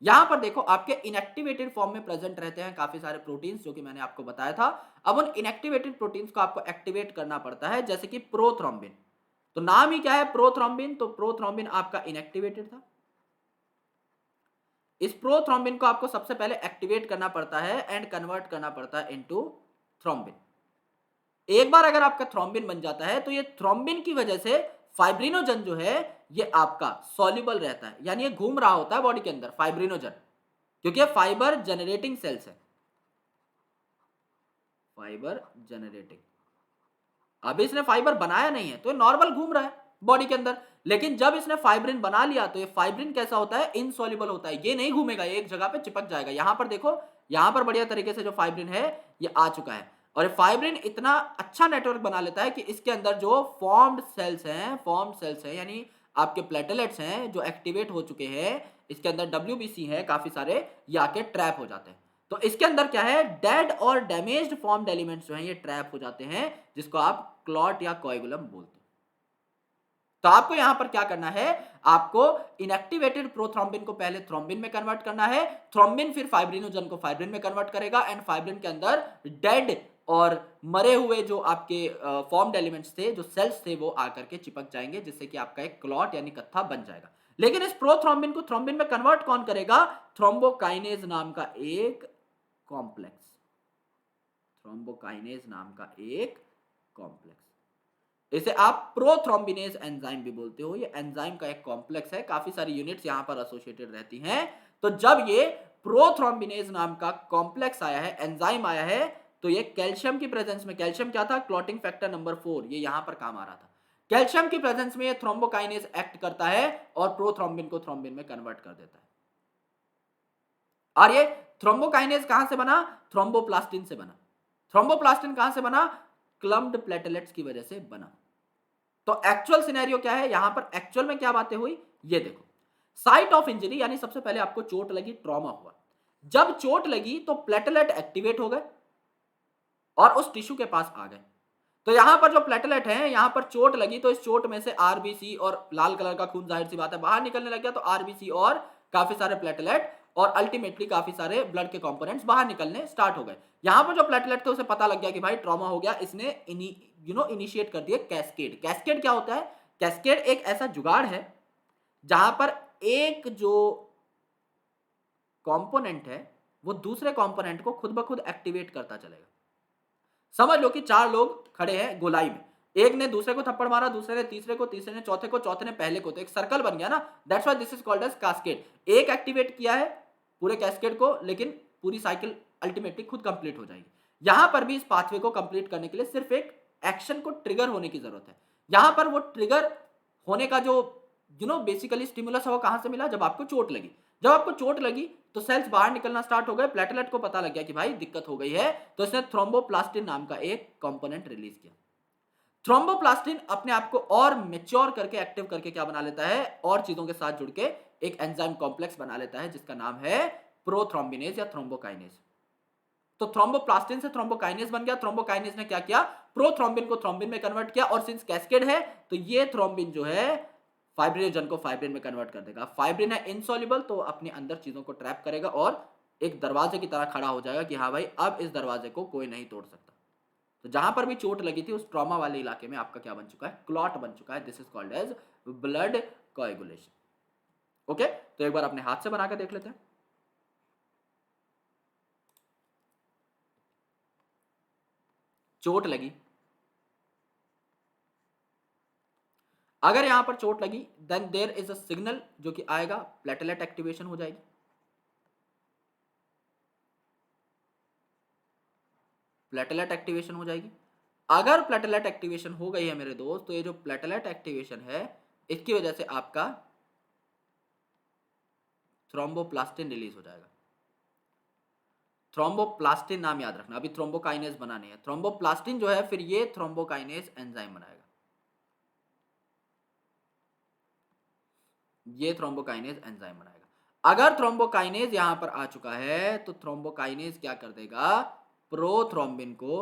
यहां पर देखो आपके इनएक्टिवेटेड फॉर्म में प्रेजेंट रहते हैं काफी सारे प्रोटीन्स, जो कि मैंने आपको बताया था। अब उन इनएक्टिवेटेड प्रोटीन्स को आपको एक्टिवेट करना पड़ता है, जैसे कि प्रोथ्रोम्बिन। तो नाम ही क्या है? प्रोथ्रोम्बिन। तो प्रोथ्रोम्बिन आपका इनएक्टिवेटेड था, इस प्रोथ्रोम्बिन को आपको सबसे पहले एक्टिवेट करना पड़ता है एंड कन्वर्ट करना पड़ता है इनटू थ्रोम्बिन। एक बार अगर आपका थ्रोम्बिन बन जाता है तो ये थ्रोम्बिन की वजह से फाइब्रिनोजन जो है ये आपका सॉल्युबल रहता है, यानी ये घूम रहा होता है बॉडी के अंदर फाइब्रिनोजन, क्योंकि ये फाइबर जनरेटिंग सेल्स है, फाइबर जनरेटिंग। अभी इसने फाइबर बनाया नहीं है तो ये नॉर्मल घूम रहा है बॉडी के अंदर, लेकिन जब इसने फाइब्रिन बना लिया तो ये फाइब्रिन कैसा होता है? इनसॉल्युबल होता है, ये नहीं घूमेगा, ये एक जगह पे चिपक जाएगा। यहां पर देखो, यहां पर बढ़िया तरीके से जो फाइब्रिन है ये आ चुका है, और ये फाइब्रिन इतना अच्छा नेटवर्क बना लेता है कि इसके अंदर जो फॉर्म्ड सेल्स हैं यानी आपके प्लेटलेट्स हैं जो एक्टिवेट हो चुके हैं, इसके अंदर डब्ल्यूबीसी है काफी सारे, ये आके ट्रैप हो जाते हैं। तो इसके अंदर क्या है? डेड और डैमेज्ड फॉर्म्ड एलिमेंट्स जो हैं ये ट्रैप हो जाते हैं, जिसको आप क्लॉट या कोएगुलम बोलते हैं। तो आपको यहां पर क्या करना है? आपको इनएक्टिवेटेड प्रोथ्रोम्बिन को पहले थ्रोम्बिन में कन्वर्ट करना है, थ्रोम्बिन फिर फाइब्रिनोजन को फाइब्रिन में कन्वर्ट करेगा, एंड फाइब्रिन के अंदर डेड और मरे हुए जो आपके फॉर्म्ड एलिमेंट्स थे, जो सेल्स थे, वो आकर के चिपक जाएंगे, जिससे कि आपका एक क्लॉट यानी कत्था बन जाएगा। लेकिन इस प्रोथ्रोम्बिन को थ्रोम्बिन में कन्वर्ट कौन करेगा? थ्रोम्बोकाइनेज नाम का एक कॉम्प्लेक्स, थ्रोम्बोकाइनेज नाम का एक कॉम्प्लेक्स, इसे आप प्रोथ्रोम्बिनेज एंजाइम भी बोलते हो। ये एंजाइम का एक कॉम्प्लेक्स है, काफी सारी यूनिट्स यहां पर एसोसिएटेड रहती हैं। तो जब ये प्रोथ्रोम्बिनेज नाम का कॉम्प्लेक्स आया है, एंजाइम आया है, तो ये कैल्शियम की प्रेजेंस में, कैल्शियम क्या था? क्लॉटिंग फैक्टर नंबर 4, ये यहां पर काम आ रहा था। कैल्शियम की प्रेजेंस में ये थ्रोम्बोकाइनेज एक्ट करता है और प्रोथ्रोम्बिन को थ्रोम्बिन में कन्वर्ट कर देता है। और ये थ्रोम्बोकाइनेज कहां से बना? थ्रोम्बोप्लास्टिन से बना। थ्रोम्बोप्लास्टिन कहां से बना? क्लम्प्ड प्लेटलेट्स की वजह से बना। तो एक्चुअल सिनेरियो क्या है यहां पर? एक्चुअल में क्या बातें हुई ये देखो। साइट ऑफ इंजरी, यानी सबसे पहले आपको चोट लगी, ट्रॉमा हुआ। जब चोट लगी तो प्लेटलेट एक्टिवेट हो गए और उस टिश्यू के पास आ गए। तो यहां पर जो प्लेटलेट है, यहां पर चोट लगी तो इस चोट में से आरबीसी और लाल कलर का खून जाहिर सी बात है बाहर निकलने लग गया, तो आरबीसी और काफी सारे प्लेटलेट और अल्टीमेटली काफी सारे ब्लड के कंपोनेंट्स बाहर निकलने स्टार्ट हो गए। यहां पर जो प्लेटलेट थे उसे पता लग गया कि भाई ट्रॉमा हो गया, इसने इनिशिएट कर दिया कैस्केड। कैस्केड क्या होता है? कैस्केड एक ऐसा जुगाड़ है जहां पर एक जो कंपोनेंट है वो दूसरे कंपोनेंट को खुद ब खुद एक्टिवेट करता चलेगा। समझ लो कि 4 लोग खड़े हैं गोलाई में, एक ने दूसरे को थप्पड़ मारा, दूसरे ने तीसरे को, तीसरे ने चौथे को, चौथे ने पहले को, तो एक सर्कल बन गया ना। That's why this is called as cascade. एक एक्टिवेट किया है पूरे कैस्केड को, लेकिन पूरी साइकिल अल्टीमेटली खुद कंप्लीट हो जाएगी। यहां पर भी इस पाथवे को कंप्लीट करने के लिए सिर्फ एक एक्शन को ट्रिगर होने की जरूरत है। यहां पर वो ट्रिगर होने का जो बेसिकली स्टिमुलस है वो कहां से मिला? जब आपको चोट लगी। जब आपको चोट लगी तो सेल्स बाहर निकलना स्टार्ट हो गए, प्लेटलेट को पता लग गया कि भाई दिक्कत हो गई है, तो इसने थ्रोम्बोप्लास्टिन नाम का एक कंपोनेंट रिलीज किया। थ्रोम्बोप्लास्टिन अपने आप को और मेच्योर करके, एक्टिव करके क्या बना लेता है, और चीजों के साथ जुड़ के एक एंजाइम कॉम्प्लेक्स बना लेता है जिसका नाम है प्रोथ्रोम्बिनेज या थ्रोम्बोकाइनेज। तो थ्रोम्बोप्लास्टिन से थ्रोम्बोकाइनेज बन गया। थ्रोम्बोकाइनेज ने क्या किया, प्रोथ्रोम्बिन को थ्रोम्बिन में कन्वर्ट किया, और सिंस कैस्केड है तो ये थ्रोम्बिन जो है फाइब्रिनोजन को फाइब्रिन में कन्वर्ट कर देगा। फाइब्रिन है इनसॉल्युबल, तो अपने अंदर चीजों को ट्रैप करेगा और एक दरवाजे की तरह खड़ा हो जाएगा कि हाँ भाई अब इस दरवाजे को कोई नहीं तोड़ सकता। तो जहां पर भी चोट लगी थी उस ट्रॉमा वाले इलाके में आपका क्या बन चुका है, क्लॉट बन चुका है। This is called as blood coagulation. Okay, तो एक बार अपने हाथ से बना के देख लेते हैं। चोट लगी, अगर यहां पर चोट लगी then there is a signal जो कि आएगा, प्लेटलेट एक्टिवेशन हो जाएगी। प्लेटलेट एक्टिवेशन हो जाएगी। अगर प्लेटलेट एक्टिवेशन हो गई है मेरे दोस्त, तो ये जो प्लेटलेट एक्टिवेशन है इसकी वजह से आपका थ्रोम्बोप्लास्टिन रिलीज हो जाएगा। थ्रोम्बोप्लास्टिन नाम याद रखना, अभी थ्रोम्बोकाइनेज बनानी है। थ्रोम्बोप्लास्टिन जो है फिर ये थ्रोम्बोकाइनेज एंजाइम बनाएगा, ये थ्रोम्बोकाइनेज एंजाइम बनाएगा। अगर थ्रोम्बोकाइनेज यहां पर आ चुका है तो थ्रोम्बोकाइनेज क्या कर देगा, प्रोथ्रोम्बिन को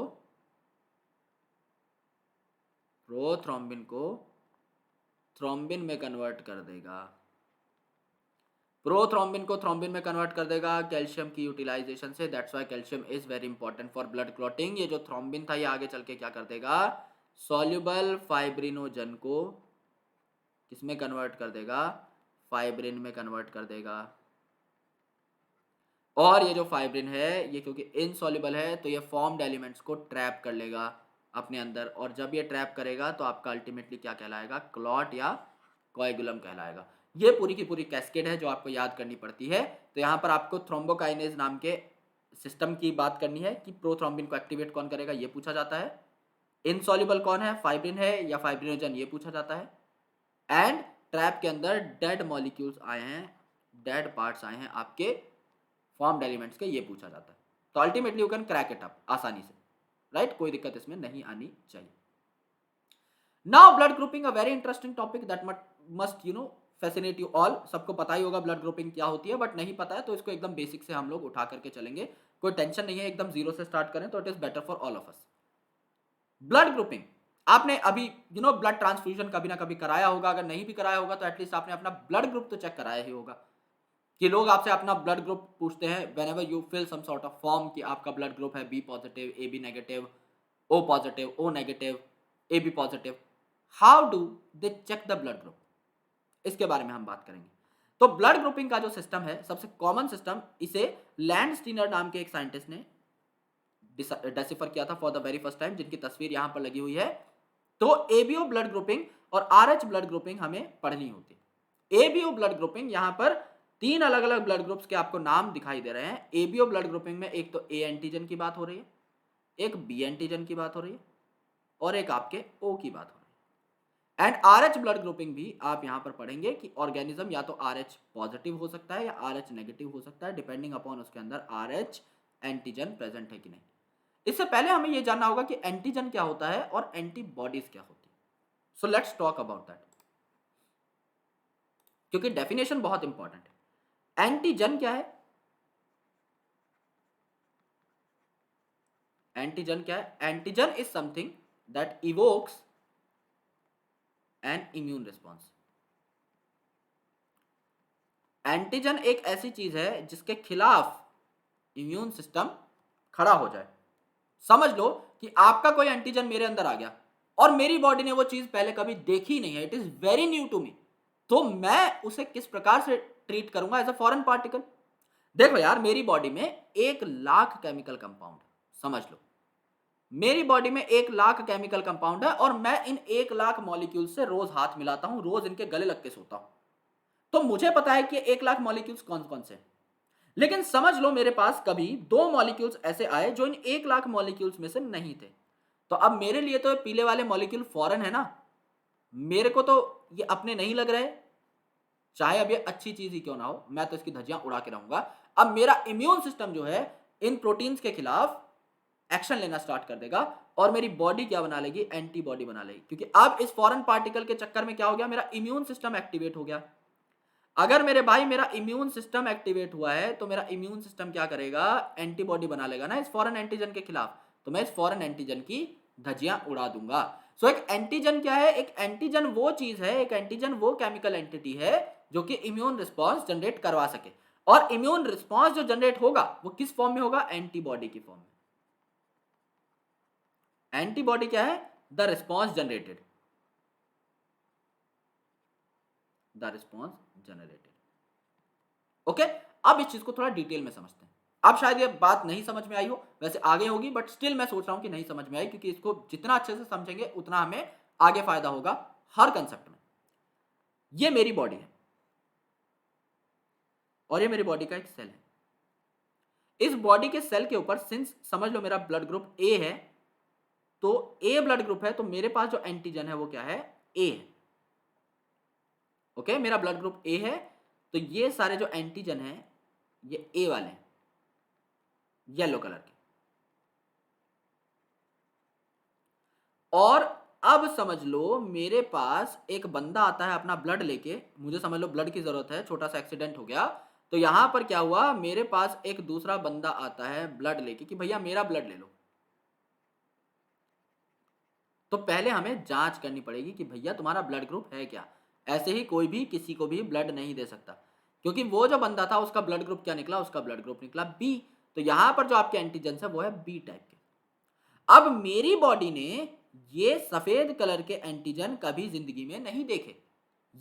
थ्रोम्बिन में कन्वर्ट कर देगा। प्रोथ्रोम्बिन को थ्रोम्बिन में कन्वर्ट कर देगा कैल्शियम की यूटिलाइजेशन से। That's why calcium is very important for blood clotting. ये जो थ्रोम्बिन था ये आगे चल के क्या कर देगा, सॉल्युबल फाइब्रिनोजन को किसमें कन्वर्ट कर देगा, फाइब्रिन में कन्वर्ट कर देगा। और ये जो फाइब्रिन है ये क्योंकि इनसॉल्युबल है तो ये फॉर्म्ड एलिमेंट्स को ट्रैप कर लेगा अपने अंदर, और जब ये ट्रैप करेगा तो आपका अल्टीमेटली क्या कहलाएगा, क्लॉट या कोएगुलम कहलाएगा। ये पूरी की पूरी कैस्केड है जो आपको याद करनी पड़ती है। तो यहाँ पर आपको थ्रोम्बोकाइनेज नाम के सिस्टम की बात करनी है कि प्रोथ्रोम्बिन को एक्टिवेट कौन करेगा ये पूछा जाता है, इनसॉल्युबल कौन है, फाइब्रिन है या फाइब्रिनोजन ये पूछा जाता है, एंड ट्रैप के अंदर डेड मॉलिक्यूल्स आए हैं, डेड पार्ट्स आए हैं आपके फॉर्म्ड एलिमेंट्स के, ये पूछा जाता है। तो ultimately you can crack it up आसानी से, राइट, कोई दिक्कत इसमें नहीं आनी चाहिए। Now blood grouping, a very interesting topic that must fascinate you all. सबको पता ही होगा ब्लड ग्रुपिंग क्या होती है, बट नहीं पता है तो इसको एकदम बेसिक से हम लोग उठा करके चलेंगे। कोई टेंशन नहीं है, एकदम जीरो से स्टार्ट करें तो it is better for all of us. Blood grouping, आपने अभी ब्लड ट्रांसफ्यूजन कभी ना कभी कराया होगा, अगर नहीं भी कराया होगा तो एटलीस्ट आपने अपना ब्लड ग्रुप तो चेक कराया ही होगा। कि लोग आपसे अपना ब्लड ग्रुप पूछते हैं whenever you fill some sort of form कि आपका ब्लड ग्रुप है B positive, A B negative, O positive, O negative, A B positive. How do they check the blood group, इसके बारे में हम बात करेंगे। तो ब्लड ग्रुपिंग का जो सिस्टम है सबसे कॉमन सिस्टम, इसे लैंडस्टीनर नाम के एक साइंटिस्ट ने डेसिफर किया था for the very first time, जिनकी तस्वीर यहां पर लगी हुई है। तो एबीओ ब्लड ग्रुपिंग और आरएच ब्लड ग्रुपिंग हमें पढ़नी होती है। एबीओ ब्लड ग्रुपिंग, यहां पर तीन अलग अलग ब्लड ग्रुप्स के आपको नाम दिखाई दे रहे हैं। एबीओ ब्लड ग्रुपिंग में एक तो ए एंटीजन की बात हो रही है, एक बी एंटीजन की बात हो रही है, और एक आपके ओ की बात हो रही है। एंड आरएच ब्लड ग्रुपिंग भी आप यहां पर पढ़ेंगे कि ऑर्गेनिज्म या तो आरएच पॉजिटिव हो सकता है या आरएच नेगेटिव हो सकता है, डिपेंडिंग अपॉन उसके अंदर आरएच एंटीजन प्रेजेंट है कि नहीं। इससे पहले हमें यह जानना होगा कि एंटीजन क्या होता है और एंटीबॉडीज क्या होती है। So let's talk about that, क्योंकि डेफिनेशन बहुत इंपॉर्टेंट है। एंटीजन क्या है, एंटीजन क्या है, antigen is something that evokes N immune response. Antigen एक ऐसी चीज है जिसके खिलाफ इम्यून सिस्टम खड़ा हो जाए। समझ लो कि आपका कोई एंटीजन मेरे अंदर आ गया और मेरी बॉडी ने वो चीज पहले कभी देखी नहीं है, it is very new to me, तो मैं उसे किस प्रकार से ट्रीट करूंगा, एज अ फॉरेन पार्टिकल। देखो यार, मेरी बॉडी में 1 लाख केमिकल कंपाउंड, समझ लो मेरी बॉडी में 1 लाख केमिकल कंपाउंड है और मैं इन 1 लाख मॉलिक्यूल से रोज हाथ मिलाता हूं, रोज इनके गले लग के सोता हूं। तो मुझे पता है कि 1 लाख मॉलिक्यूल्स कौन कौन से। लेकिन समझ लो मेरे पास कभी 2 मॉलिक्यूल्स ऐसे आए जो इन 1 लाख मॉलिक्यूल्स में से नहीं थे। तो अब मेरे लिए तो ये पीले वाले मॉलिक्यूल फॉरेन है ना, मेरे को तो ये अपने नहीं लग रहे, चाहे अब ये अच्छी चीज ही क्यों ना हो, मैं तो इसकी धज्जियां उड़ा के रहूंगा। अब मेरा इम्यून सिस्टम जो है इन प्रोटीन्स के खिलाफ एक्शन लेना स्टार्ट कर देगा और मेरी बॉडी क्या बना लेगी, एंटीबॉडी बना लेगी, क्योंकि अब इस फॉरेन पार्टिकल के चक्कर में क्या हो गया, मेरा इम्यून सिस्टम एक्टिवेट हो गया। अगर मेरे भाई मेरा इम्यून सिस्टम एक्टिवेट हुआ है तो मेरा इम्यून सिस्टम क्या करेगा, एंटीबॉडी बना लेगा ना इस फॉरेन एंटीजन के खिलाफ, तो मैं इस फॉरेन एंटीजन की धज्जियां उड़ा दूंगा। सो एक एंटीजन क्या है, एक एंटीजन वो चीज है, एक एंटीजन वो केमिकल एंटिटी है जो कि इम्यून रिस्पॉन्स जनरेट करवा सके, और इम्यून रिस्पॉन्स जो जनरेट होगा वो किस फॉर्म में होगा, एंटीबॉडी की फॉर्म में। एंटीबॉडी क्या है, the response generated, the response generated. Okay, अब इस चीज को थोड़ा डिटेल में समझते हैं। अब शायद ये बात नहीं समझ में आई हो, वैसे आगे होगी, बट स्टिल मैं सोच रहा हूं कि नहीं समझ में आई, क्योंकि इसको जितना अच्छे से समझेंगे उतना हमें आगे फायदा होगा हर कंसेप्ट में। ये मेरी बॉडी है और ये मेरी बॉडी का एक सेल है। इस बॉडी के सेल के ऊपर, सिंस समझ लो मेरा ब्लड ग्रुप ए है, तो ए ब्लड ग्रुप है, तो मेरे पास जो एंटीजन है वो क्या है, ए है। ओके, मेरा ब्लड ग्रुप ए है, तो ये सारे जो एंटीजन हैं ये ए वाले हैं, येलो कलर के। और अब समझ लो मेरे पास एक बंदा आता है अपना ब्लड लेके, मुझे समझ लो ब्लड की जरूरत है, छोटा सा एक्सीडेंट हो गया, तो यहां पर क्या हुआ, मेरे पास एक दूसरा बंदा आता है ब्लड लेके कि भैया मेरा ब्लड ले लो। तो पहले हमें जांच करनी पड़ेगी कि भैया तुम्हारा ब्लड ग्रुप है क्या। ऐसे ही कोई भी किसी को भी ब्लड नहीं दे सकता, क्योंकि वो जो बंदा था उसका ब्लड ग्रुप क्या निकला, उसका ब्लड ग्रुप निकला बी। तो यहां पर जो आपके एंटीजन है वो है बी टाइप के। अब मेरी बॉडी ने ये सफेद कलर के एंटीजन कभी जिंदगी में नहीं देखे,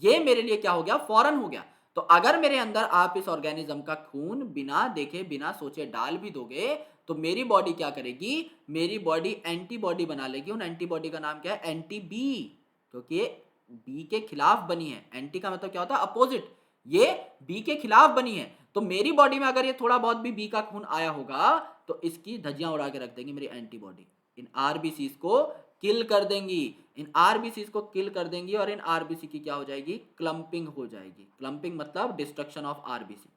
ये मेरे लिए क्या हो गया, फॉरेन हो गया। तो अगर मेरे अंदर आप इस ऑर्गेनिज्म का खून बिना देखे बिना सोचे डाल भी दोगे, तो मेरी बॉडी क्या करेगी, मेरी बॉडी एंटीबॉडी बना लेगी। उन एंटीबॉडी का नाम क्या है, एंटी बी, क्योंकि ये बी के खिलाफ बनी है। एंटी का मतलब क्या होता है, अपोजिट, ये बी के खिलाफ बनी है। तो मेरी बॉडी में अगर ये थोड़ा बहुत भी बी का खून आया होगा तो इसकी धज्जियां उड़ा के रख देंगी मेरी एंटीबॉडी, इन आरबीसी को किल कर देंगी, इन आरबीसी को किल कर देंगी, और इन आरबीसी की क्या हो जाएगी, क्लंपिंग हो जाएगी। क्लंपिंग मतलब डिस्ट्रक्शन ऑफ आरबीसी,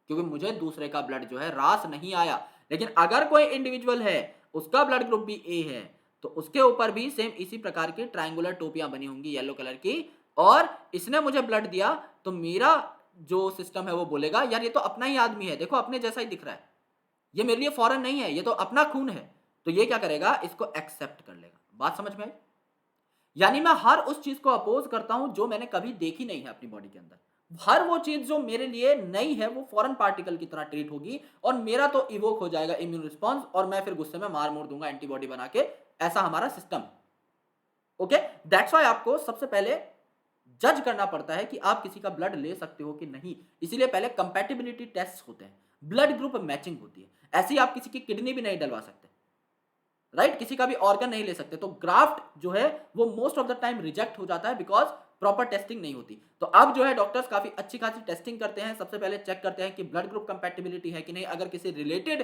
क्योंकि मुझे दूसरे का ब्लड जो है रास नहीं आया। लेकिन अगर कोई इंडिविजुअल है उसका ब्लड ग्रुप भी ए है, तो उसके ऊपर भी सेम इसी प्रकार की ट्रायंगुलर टोपियां बनी होंगी येलो कलर की, और इसने मुझे ब्लड दिया, तो मेरा जो सिस्टम है वो बोलेगा यार ये तो अपना ही आदमी है, देखो अपने जैसा ही दिख रहा है, ये मेरे लिए फॉरेन नहीं है, ये तो अपना खून है। तो ये क्या करेगा, इसको एक्सेप्ट कर लेगा। बात समझ में आई? यानी मैं हर उस चीज को अपोज करता हूं जो मैंने कभी देखी नहीं है अपनी बॉडी के अंदर। हर वो चीज जो मेरे लिए नई है वो फॉरेन पार्टिकल की तरह ट्रीट होगी, और मेरा तो इवोक हो जाएगा इम्यून रिस्पॉन्स, और मैं फिर गुस्से में मार मोड़ दूंगा एंटीबॉडी बना के। ऐसा हमारा सिस्टम। ओके, दैट्स व्हाई आपको सबसे पहले जज करना पड़ता है कि आप किसी का ब्लड ले सकते हो कि नहीं। इसीलिए पहले कंपैटिबिलिटी टेस्ट होते हैं, ब्लड ग्रुप मैचिंग होती है। ऐसे ही आप किसी की किडनी भी नहीं डलवा सकते, राइट? किसी का भी ऑर्गन नहीं ले सकते। तो ग्राफ्ट जो है वो most of the time reject हो जाता है बिकॉज प्रॉपर टेस्टिंग नहीं होती। तो अब जो है डॉक्टर्स काफी अच्छी खासी टेस्टिंग करते हैं। सबसे पहले चेक करते हैं कि ब्लड ग्रुप कंपैटिबिलिटी है कि नहीं। अगर किसी रिलेटेड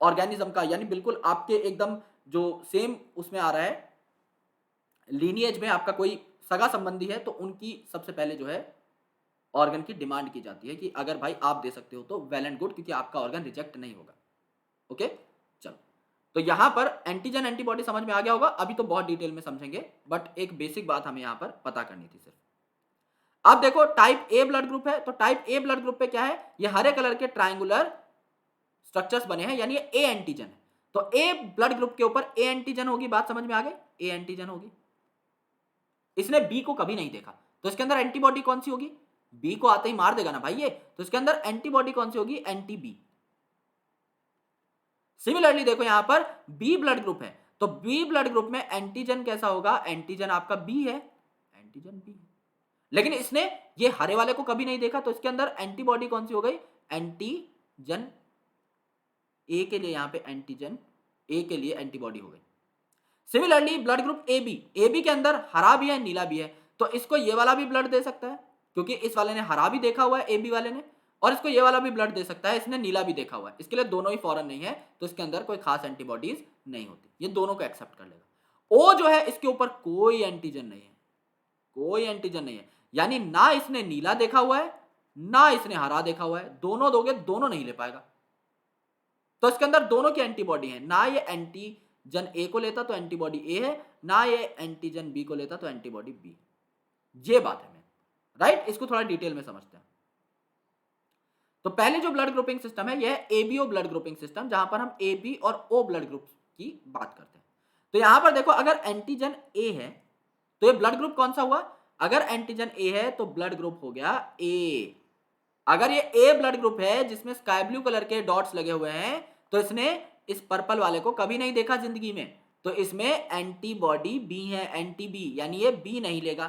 ऑर्गेनिज्म का, यानी बिल्कुल आपके एकदम जो सेम उसमें आ रहा है, लीनिएज में आपका कोई सगा संबंधी है, तो उनकी सबसे पहले जो है ऑर्गन की डिमांड की जाती है कि अगर भाई आप दे सकते हो तो वेल एंड गुड, क्योंकि आपका ऑर्गन रिजेक्ट नहीं होगा। ओके, चलो, तो यहां पर एंटीजन एंटीबॉडी समझ में आ गया होगा। अभी तो बहुत डिटेल में समझेंगे, बट एक बेसिक बात हमें यहां पर पता करनी थी सिर्फ। अब देखो टाइप ए ब्लड ग्रुप है, तो टाइप ए ब्लड ग्रुप पे क्या है, ये हरे कलर के ट्रायंगुलर स्ट्रक्चर्स बने हैं, यानी ये ए एंटीजन है। तो ए ब्लड ग्रुप के ऊपर ए एंटीजन होगी। बात समझ में आ गई? ए एंटीजन होगी। इसने बी को कभी नहीं देखा, तो इसके अंदर एंटीबॉडी कौन सी होगी, बी को आते ही मार देगा ना भाई ये, तो इसके अंदर एंटीबॉडी कौन सी होगी, एंटी बी। सिमिलरली देखो यहां पर बी ब्लड ग्रुप है, तो बी ब्लड ग्रुप में एंटीजन कैसा होगा, एंटीजन आपका बी है, एंटीजन बी है। लेकिन इसने ये हरे वाले को कभी नहीं देखा, तो इसके अंदर एंटीबॉडी कौन सी हो गई, एंटीजन ए के लिए, यहां पे एंटीजन ए के लिए एंटीबॉडी हो गई। Similarly blood group A B के अंदर हरा भी है नीला भी है, तो इसको ये वाला भी ब्लड दे सकता है, क्योंकि इस वाले ने हरा भी देखा हुआ है ए बी वाले ने, और इसको ये वाला भी ब्लड दे सकता है, इसने नीला भी देखा हुआ है। इसके लिए दोनों ही फॉरेन नहीं है, तो इसके अंदर कोई खास एंटीबॉडीज नहीं होती, ये दोनों को एक्सेप्ट कर लेगा। ओ जो है इसके ऊपर कोई एंटीजन नहीं है, कोई एंटीजन नहीं है, यानी ना इसने नीला देखा हुआ है ना इसने हरा देखा हुआ है, दोनों दोगे दोनों नहीं ले पाएगा। तो इसके अंदर दोनों की एंटीबॉडी है, ना ये एंटीजन ए को लेता तो एंटीबॉडी ए है, ना ये एंटीजन बी को लेता तो एंटीबॉडी बी। ये बात है राइट। इसको थोड़ा डिटेल में समझते हैं। तो पहले जो ब्लड ग्रुपिंग सिस्टम है, यह है एबीओ ब्लड ग्रुपिंग सिस्टम, जहां पर हम ए बी और ओ ब्लड ग्रुप की बात करते हैं। तो यहां पर देखो, अगर एंटीजन ए है तो ये ब्लड ग्रुप कौन सा हुआ? अगर एंटीजन ए है तो ब्लड ग्रुप हो गया ए। अगर ये ए ब्लड ग्रुप है जिसमें स्काई ब्लू कलर के डॉट्स लगे हुए हैं, तो इसने इस पर्पल वाले को कभी नहीं देखा जिंदगी में, तो इसमें एंटीबॉडी बी है, एंटी बी, यानी ये बी नहीं लेगा,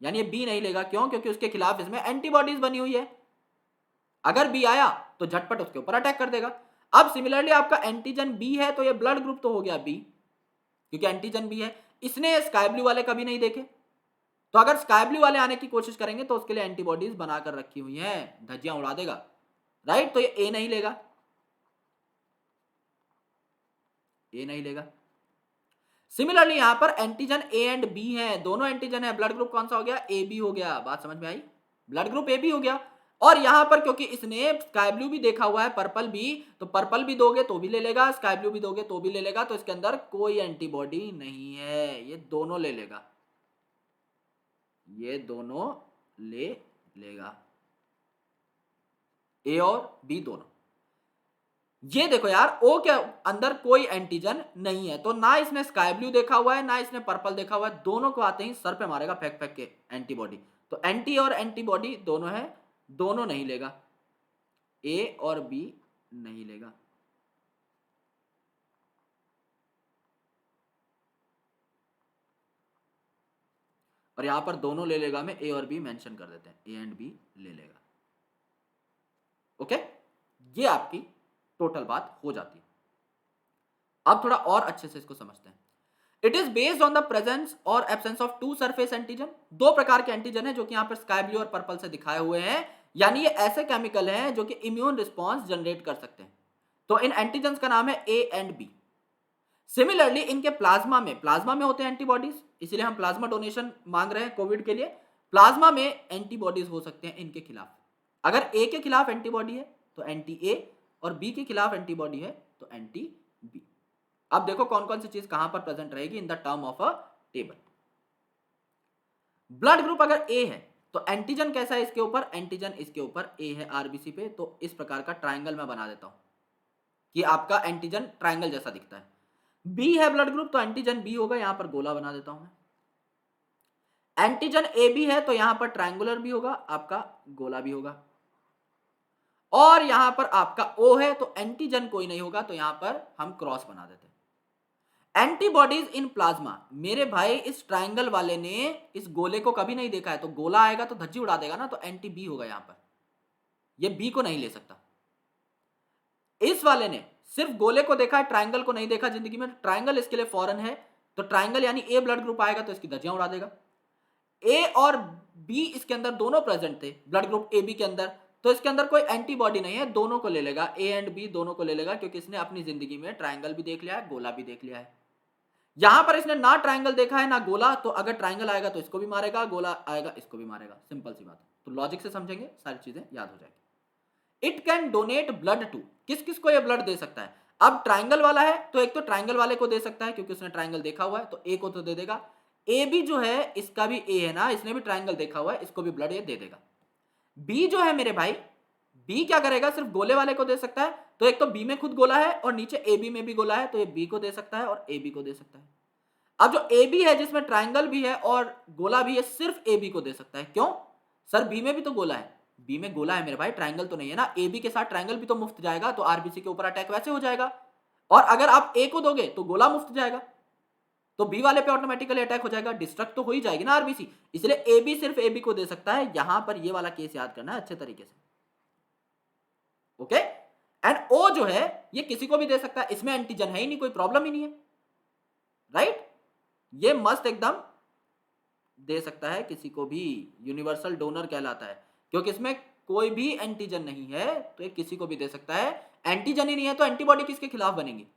यानी ये बी नहीं लेगा। क्यों? क्योंकि उसके खिलाफ इसमें एंटीबॉडीज बनी हुई है। अगर बी आया तो झटपट उसके ऊपर अटैक कर देगा। अब सिमिलरली आपका एंटीजन बी है तो ये ब्लड ग्रुप तो हो गया बी, क्योंकि एंटीजन बी है। इसने स्काई ब्लू वाले कभी नहीं देखे, तो अगर स्काई ब्लू वाले आने की कोशिश करेंगे तो उसके लिए एंटीबॉडीज बनाकर रखी हुई हैं, धज्जियां उड़ा देगा, राइट। तो ये ए नहीं लेगा, ए नहीं लेगा। सिमिलरली यहां पर एंटीजन ए एंड बी है, दोनों एंटीजन है, ब्लड ग्रुप कौन सा हो गया? ए बी हो गया। बात समझ में आई? ब्लड ग्रुप ए बी हो गया। और यहां पर क्योंकि इसने स्काई ब्लू भी देखा हुआ है, पर्पल भी, तो पर्पल भी दोगे तो भी ले लेगा, स्काई ब्लू भी दोगे तो भी ले लेगा, तो इसके अंदर कोई एंटीबॉडी नहीं है, ये दोनों ले लेगा, ये दोनों ले लेगा, ए और बी दोनों। ये देखो यार, ओ के अंदर कोई एंटीजन नहीं है, तो ना इसने स्काई ब्लू देखा हुआ है ना इसने पर्पल देखा हुआ है, दोनों को आते ही सर पे मारेगा फेंक फेंक के एंटीबॉडी। तो एंटी और एंटीबॉडी दोनों है, दोनों नहीं लेगा, ए और बी नहीं लेगा। और यहां पर दोनों ले लेगा में ए और बी मेंशन कर देते हैं, ए एंड बी ले लेगा। ओके, ये आपकी टोटल बात हो जाती है। अब थोड़ा और अच्छे से इसको समझते हैं। It is based on the presence और absence of two surface antigen. दो प्रकार के एंटीजन है जो कि यहां पर स्काई ब्लू और पर्पल से दिखाए हुए हैं, यानी ये ऐसे केमिकल हैं जो कि इम्यून रिस्पॉन्स जनरेट कर सकते हैं। तो इन एंटीजन का नाम है ए एंड बी। सिमिलरली इनके प्लाज्मा में होते हैं एंटीबॉडीज, इसीलिए हम प्लाज्मा डोनेशन मांग रहे हैं कोविड के लिए। प्लाज्मा में एंटीबॉडीज हो सकते हैं इनके खिलाफ। अगर ए के खिलाफ एंटीबॉडी है तो एंटी ए, और बी के खिलाफ एंटीबॉडी है तो एंटी बी। अब देखो कौन कौन सी चीज कहां पर प्रेजेंट रहेगी in the term of a table. Blood group अगर ए है तो एंटीजन कैसा है इसके ऊपर? एंटीजन इसके ऊपर ए है आरबीसी पे, तो इस प्रकार का ट्राइंगल मैं बना देता हूं कि आपका एंटीजन ट्राइंगल जैसा दिखता है। बी है ब्लड ग्रुप तो एंटीजन बी होगा, यहां पर गोला बना देता हूं मैं। एंटीजन ए बी है तो यहां पर ट्रायंगुलर भी होगा, आपका गोला भी होगा। और यहां पर आपका ओ है तो एंटीजन कोई नहीं होगा, तो यहां पर हम क्रॉस बना देते हैं। एंटीबॉडीज इन प्लाज्मा, मेरे भाई इस ट्राइंगल वाले ने इस गोले को कभी नहीं देखा है, तो गोला आएगा तो धज्जी उड़ा देगा ना, तो एंटी बी होगा यहां पर, ये बी को नहीं ले सकता। इस वाले ने सिर्फ गोले को देखा है, ट्राइंगल को नहीं देखा जिंदगी में, ट्राइंगल इसके लिए फॉरेन है, तो ट्राइंगल यानी ए ब्लड ग्रुप आएगा तो इसकी धज्जियां उड़ा देगा। ए और बी इसके अंदर दोनों प्रेजेंट थे ब्लड ग्रुप ए बी के अंदर, तो इसके अंदर कोई एंटीबॉडी नहीं है, दोनों को ले लेगा, ए एंड बी दोनों को ले लेगा, क्योंकि इसने अपनी जिंदगी में ट्राइंगल भी देख लिया है, गोला भी देख लिया है। यहां पर इसने ना ट्राइंगल देखा है ना गोला, तो अगर ट्राइंगल आएगा तो इसको भी मारेगा, गोला आएगा इसको भी मारेगा, सिंपल सी बात है। तो लॉजिक से समझेंगे सारी चीजें याद हो जाएगी। It can donate blood to, किस किस को यह ब्लड दे सकता है? अब ट्राइंगल वाला है तो एक तो ट्राइंगल वाले को दे सकता है क्योंकि उसने ट्राइंगल देखा हुआ है, तो ए को तो दे देगा। ए बी जो है इसका भी ए है ना, इसने भी ट्राइंगल देखा हुआ है, इसको भी ब्लड ये दे देगा। बी जो है मेरे भाई, बी क्या करेगा? सिर्फ गोले वाले को दे सकता है, तो एक तो बी में खुद गोला है और नीचे ए बी में भी गोला है, तो ये बी को दे सकता है और ए बी को दे सकता है। अब जो ए बी है जिसमें ट्राइंगल भी है और गोला भी है, सिर्फ ए बी को दे सकता है। क्यों सर? बी में भी तो गोला है, बी में गोला है मेरे भाई, ट्राइंगल तो नहीं है ना। ए बी के साथ ट्राइंगल भी तो मुफ्त जाएगा, तो आरबीसी के ऊपर अटैक वैसे हो जाएगा, और अगर आप ए को दोगे तो गोला मुफ्त जाएगा, तो बी वाले पे ऑटोमेटिकली अटैक हो जाएगा, डिस्ट्रक्ट तो हो ही जाएगी ना आरबीसी। इसलिए ए बी सिर्फ ए बी को दे सकता है। यहां पर ये वाला केस याद करना है अच्छे तरीके से, ओके। एंड ओ जो है ये किसी को भी दे सकता है, इसमें एंटीजन है ही नहीं, कोई प्रॉब्लम ही नहीं है, राइट। ये मस्त एकदम दे सकता है किसी को भी, यूनिवर्सल डोनर कहलाता है, क्योंकि इसमें कोई भी एंटीजन नहीं है, तो ये किसी को भी दे सकता है। एंटीजन ही नहीं है तो एंटीबॉडी किसके खिलाफ बनेगी?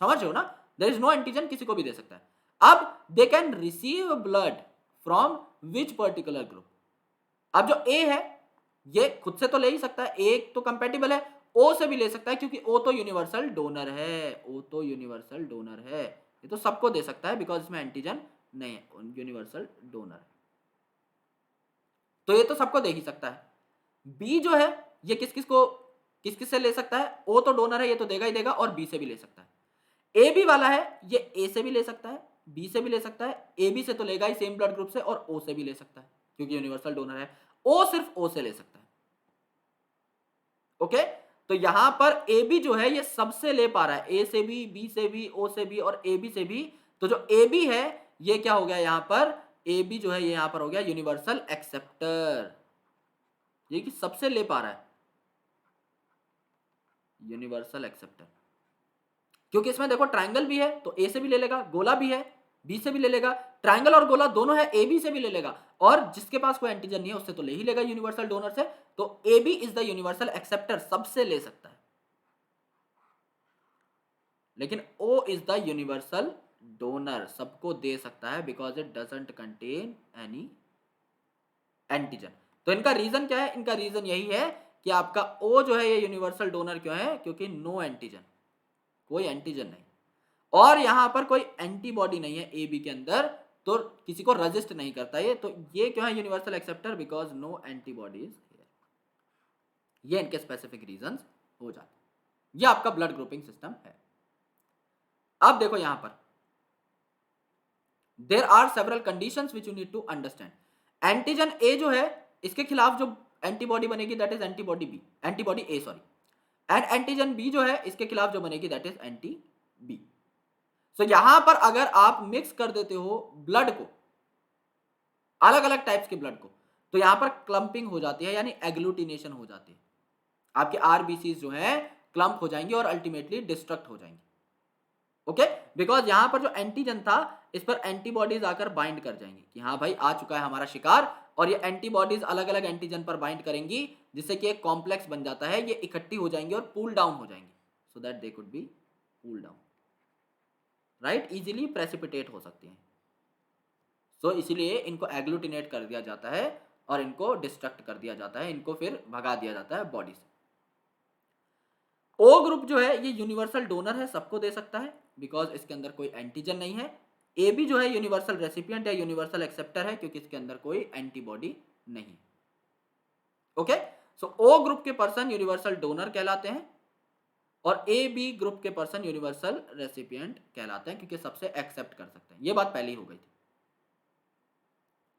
समझ रहे हो ना? देयर इज नो एंटीजन, किसी को भी दे सकता है। अब they can receive blood from which particular group. अब जो ए है ये खुद से तो ले ही सकता है, एक तो कंपेटिबल है, ओ से भी ले सकता है क्योंकि ओ तो यूनिवर्सल डोनर है, ओ तो यूनिवर्सल डोनर है, ये तो सबको दे सकता है बिकॉज इसमें एंटीजन नहीं है, यूनिवर्सल डोनर है, तो ये तो सबको दे ही सकता है। बी जो है ये किस किस से ले सकता है, ओ तो डोनर है, ये तो देगा ही देगा, और बी से भी ले सकता है। ए बी वाला है, ये ए से भी ले सकता है, बी से भी ले सकता है, ए बी से तो लेगा ही सेम ब्लड ग्रुप से, और ओ से भी ले सकता है क्योंकि यूनिवर्सल डोनर है। ओ सिर्फ ओ से ले सकता है। ओके, तो यहां पर ए बी जो है ये सबसे ले पा रहा है, ए से भी, बी से भी, ओ से भी और ए बी से भी। तो जो ए बी है ये क्या हो गया यहां पर, ए बी जो है ये यहां पर हो गया यूनिवर्सल एक्सेप्टर, ये कि सबसे ले पा रहा है यूनिवर्सल एक्सेप्टर, क्योंकि इसमें देखो ट्रायंगल भी है तो ए से भी ले लेगा, गोला भी है बी से भी ले लेगा, ट्रायंगल और गोला दोनों है ए बी से भी ले लेगा, और जिसके पास कोई एंटीजन नहीं है उससे तो ले ही लेगा यूनिवर्सल डोनर से। तो A B is the universal acceptor, सबसे ले सकता है, लेकिन O is the universal donor, सबको दे सकता है because it doesn't contain any antigen. तो इनका रीजन क्या है, इनका रीजन यही है कि आपका ओ जो है ये यूनिवर्सल डोनर क्यों है, क्योंकि नो एंटीजन, कोई एंटीजन नहीं, और यहां पर कोई एंटीबॉडी नहीं है ए बी के अंदर, तो किसी को रजिस्ट नहीं करता ये, तो ये क्यों है universal acceptor, because no antibodies, ये इनके स्पेसिफिक रीजंस हो जाते हैं। ये आपका ब्लड ग्रुपिंग सिस्टम है। अब देखो यहां पर there are several conditions which you need to understand. Antigen A जो है इसके खिलाफ जो एंटीबॉडी बनेगी that is antibody B, antibody A sorry, and antigen B जो है इसके खिलाफ जो बनेगी that is anti B. So यहां पर अगर आप मिक्स कर देते हो ब्लड को, अलग अलग टाइप्स के ब्लड को, तो यहां पर क्लंपिंग हो जाती है, यानी एग्लूटिनेशन हो जाती है, आपके आरबीसी जो है क्लंप हो जाएंगे और अल्टीमेटली डिस्ट्रक्ट हो जाएंगे। ओके, बिकॉज यहां पर जो एंटीजन था इस पर एंटीबॉडीज आकर बाइंड कर जाएंगी कि हाँ भाई आ चुका है हमारा शिकार, और ये एंटीबॉडीज अलग अलग एंटीजन पर बाइंड करेंगी जिससे कि एक कॉम्प्लेक्स बन जाता है, ये इकट्ठी हो जाएंगी और पूल डाउन हो जाएंगी, so that they could be pool down, right, easily precipitate हो सकती हैं। सो इसीलिए इनको एग्लूटिनेट कर दिया जाता है और इनको डिस्ट्रक्ट कर दिया जाता है, इनको फिर भगा दिया जाता है बॉडी से। ओ ग्रुप जो है ये यूनिवर्सल डोनर है, सबको दे सकता है बिकॉज इसके अंदर कोई एंटीजन नहीं है। ए बी जो है यूनिवर्सल रेसिपिएंट या यूनिवर्सल एक्सेप्टर है क्योंकि इसके अंदर कोई एंटीबॉडी नहीं। ओके, सो ओ ग्रुप के पर्सन यूनिवर्सल डोनर कहलाते हैं और ए बी ग्रुप के पर्सन यूनिवर्सल रेसिपिएंट कहलाते हैं क्योंकि सबसे एक्सेप्ट कर सकते हैं। ये बात पहली हो गई थी।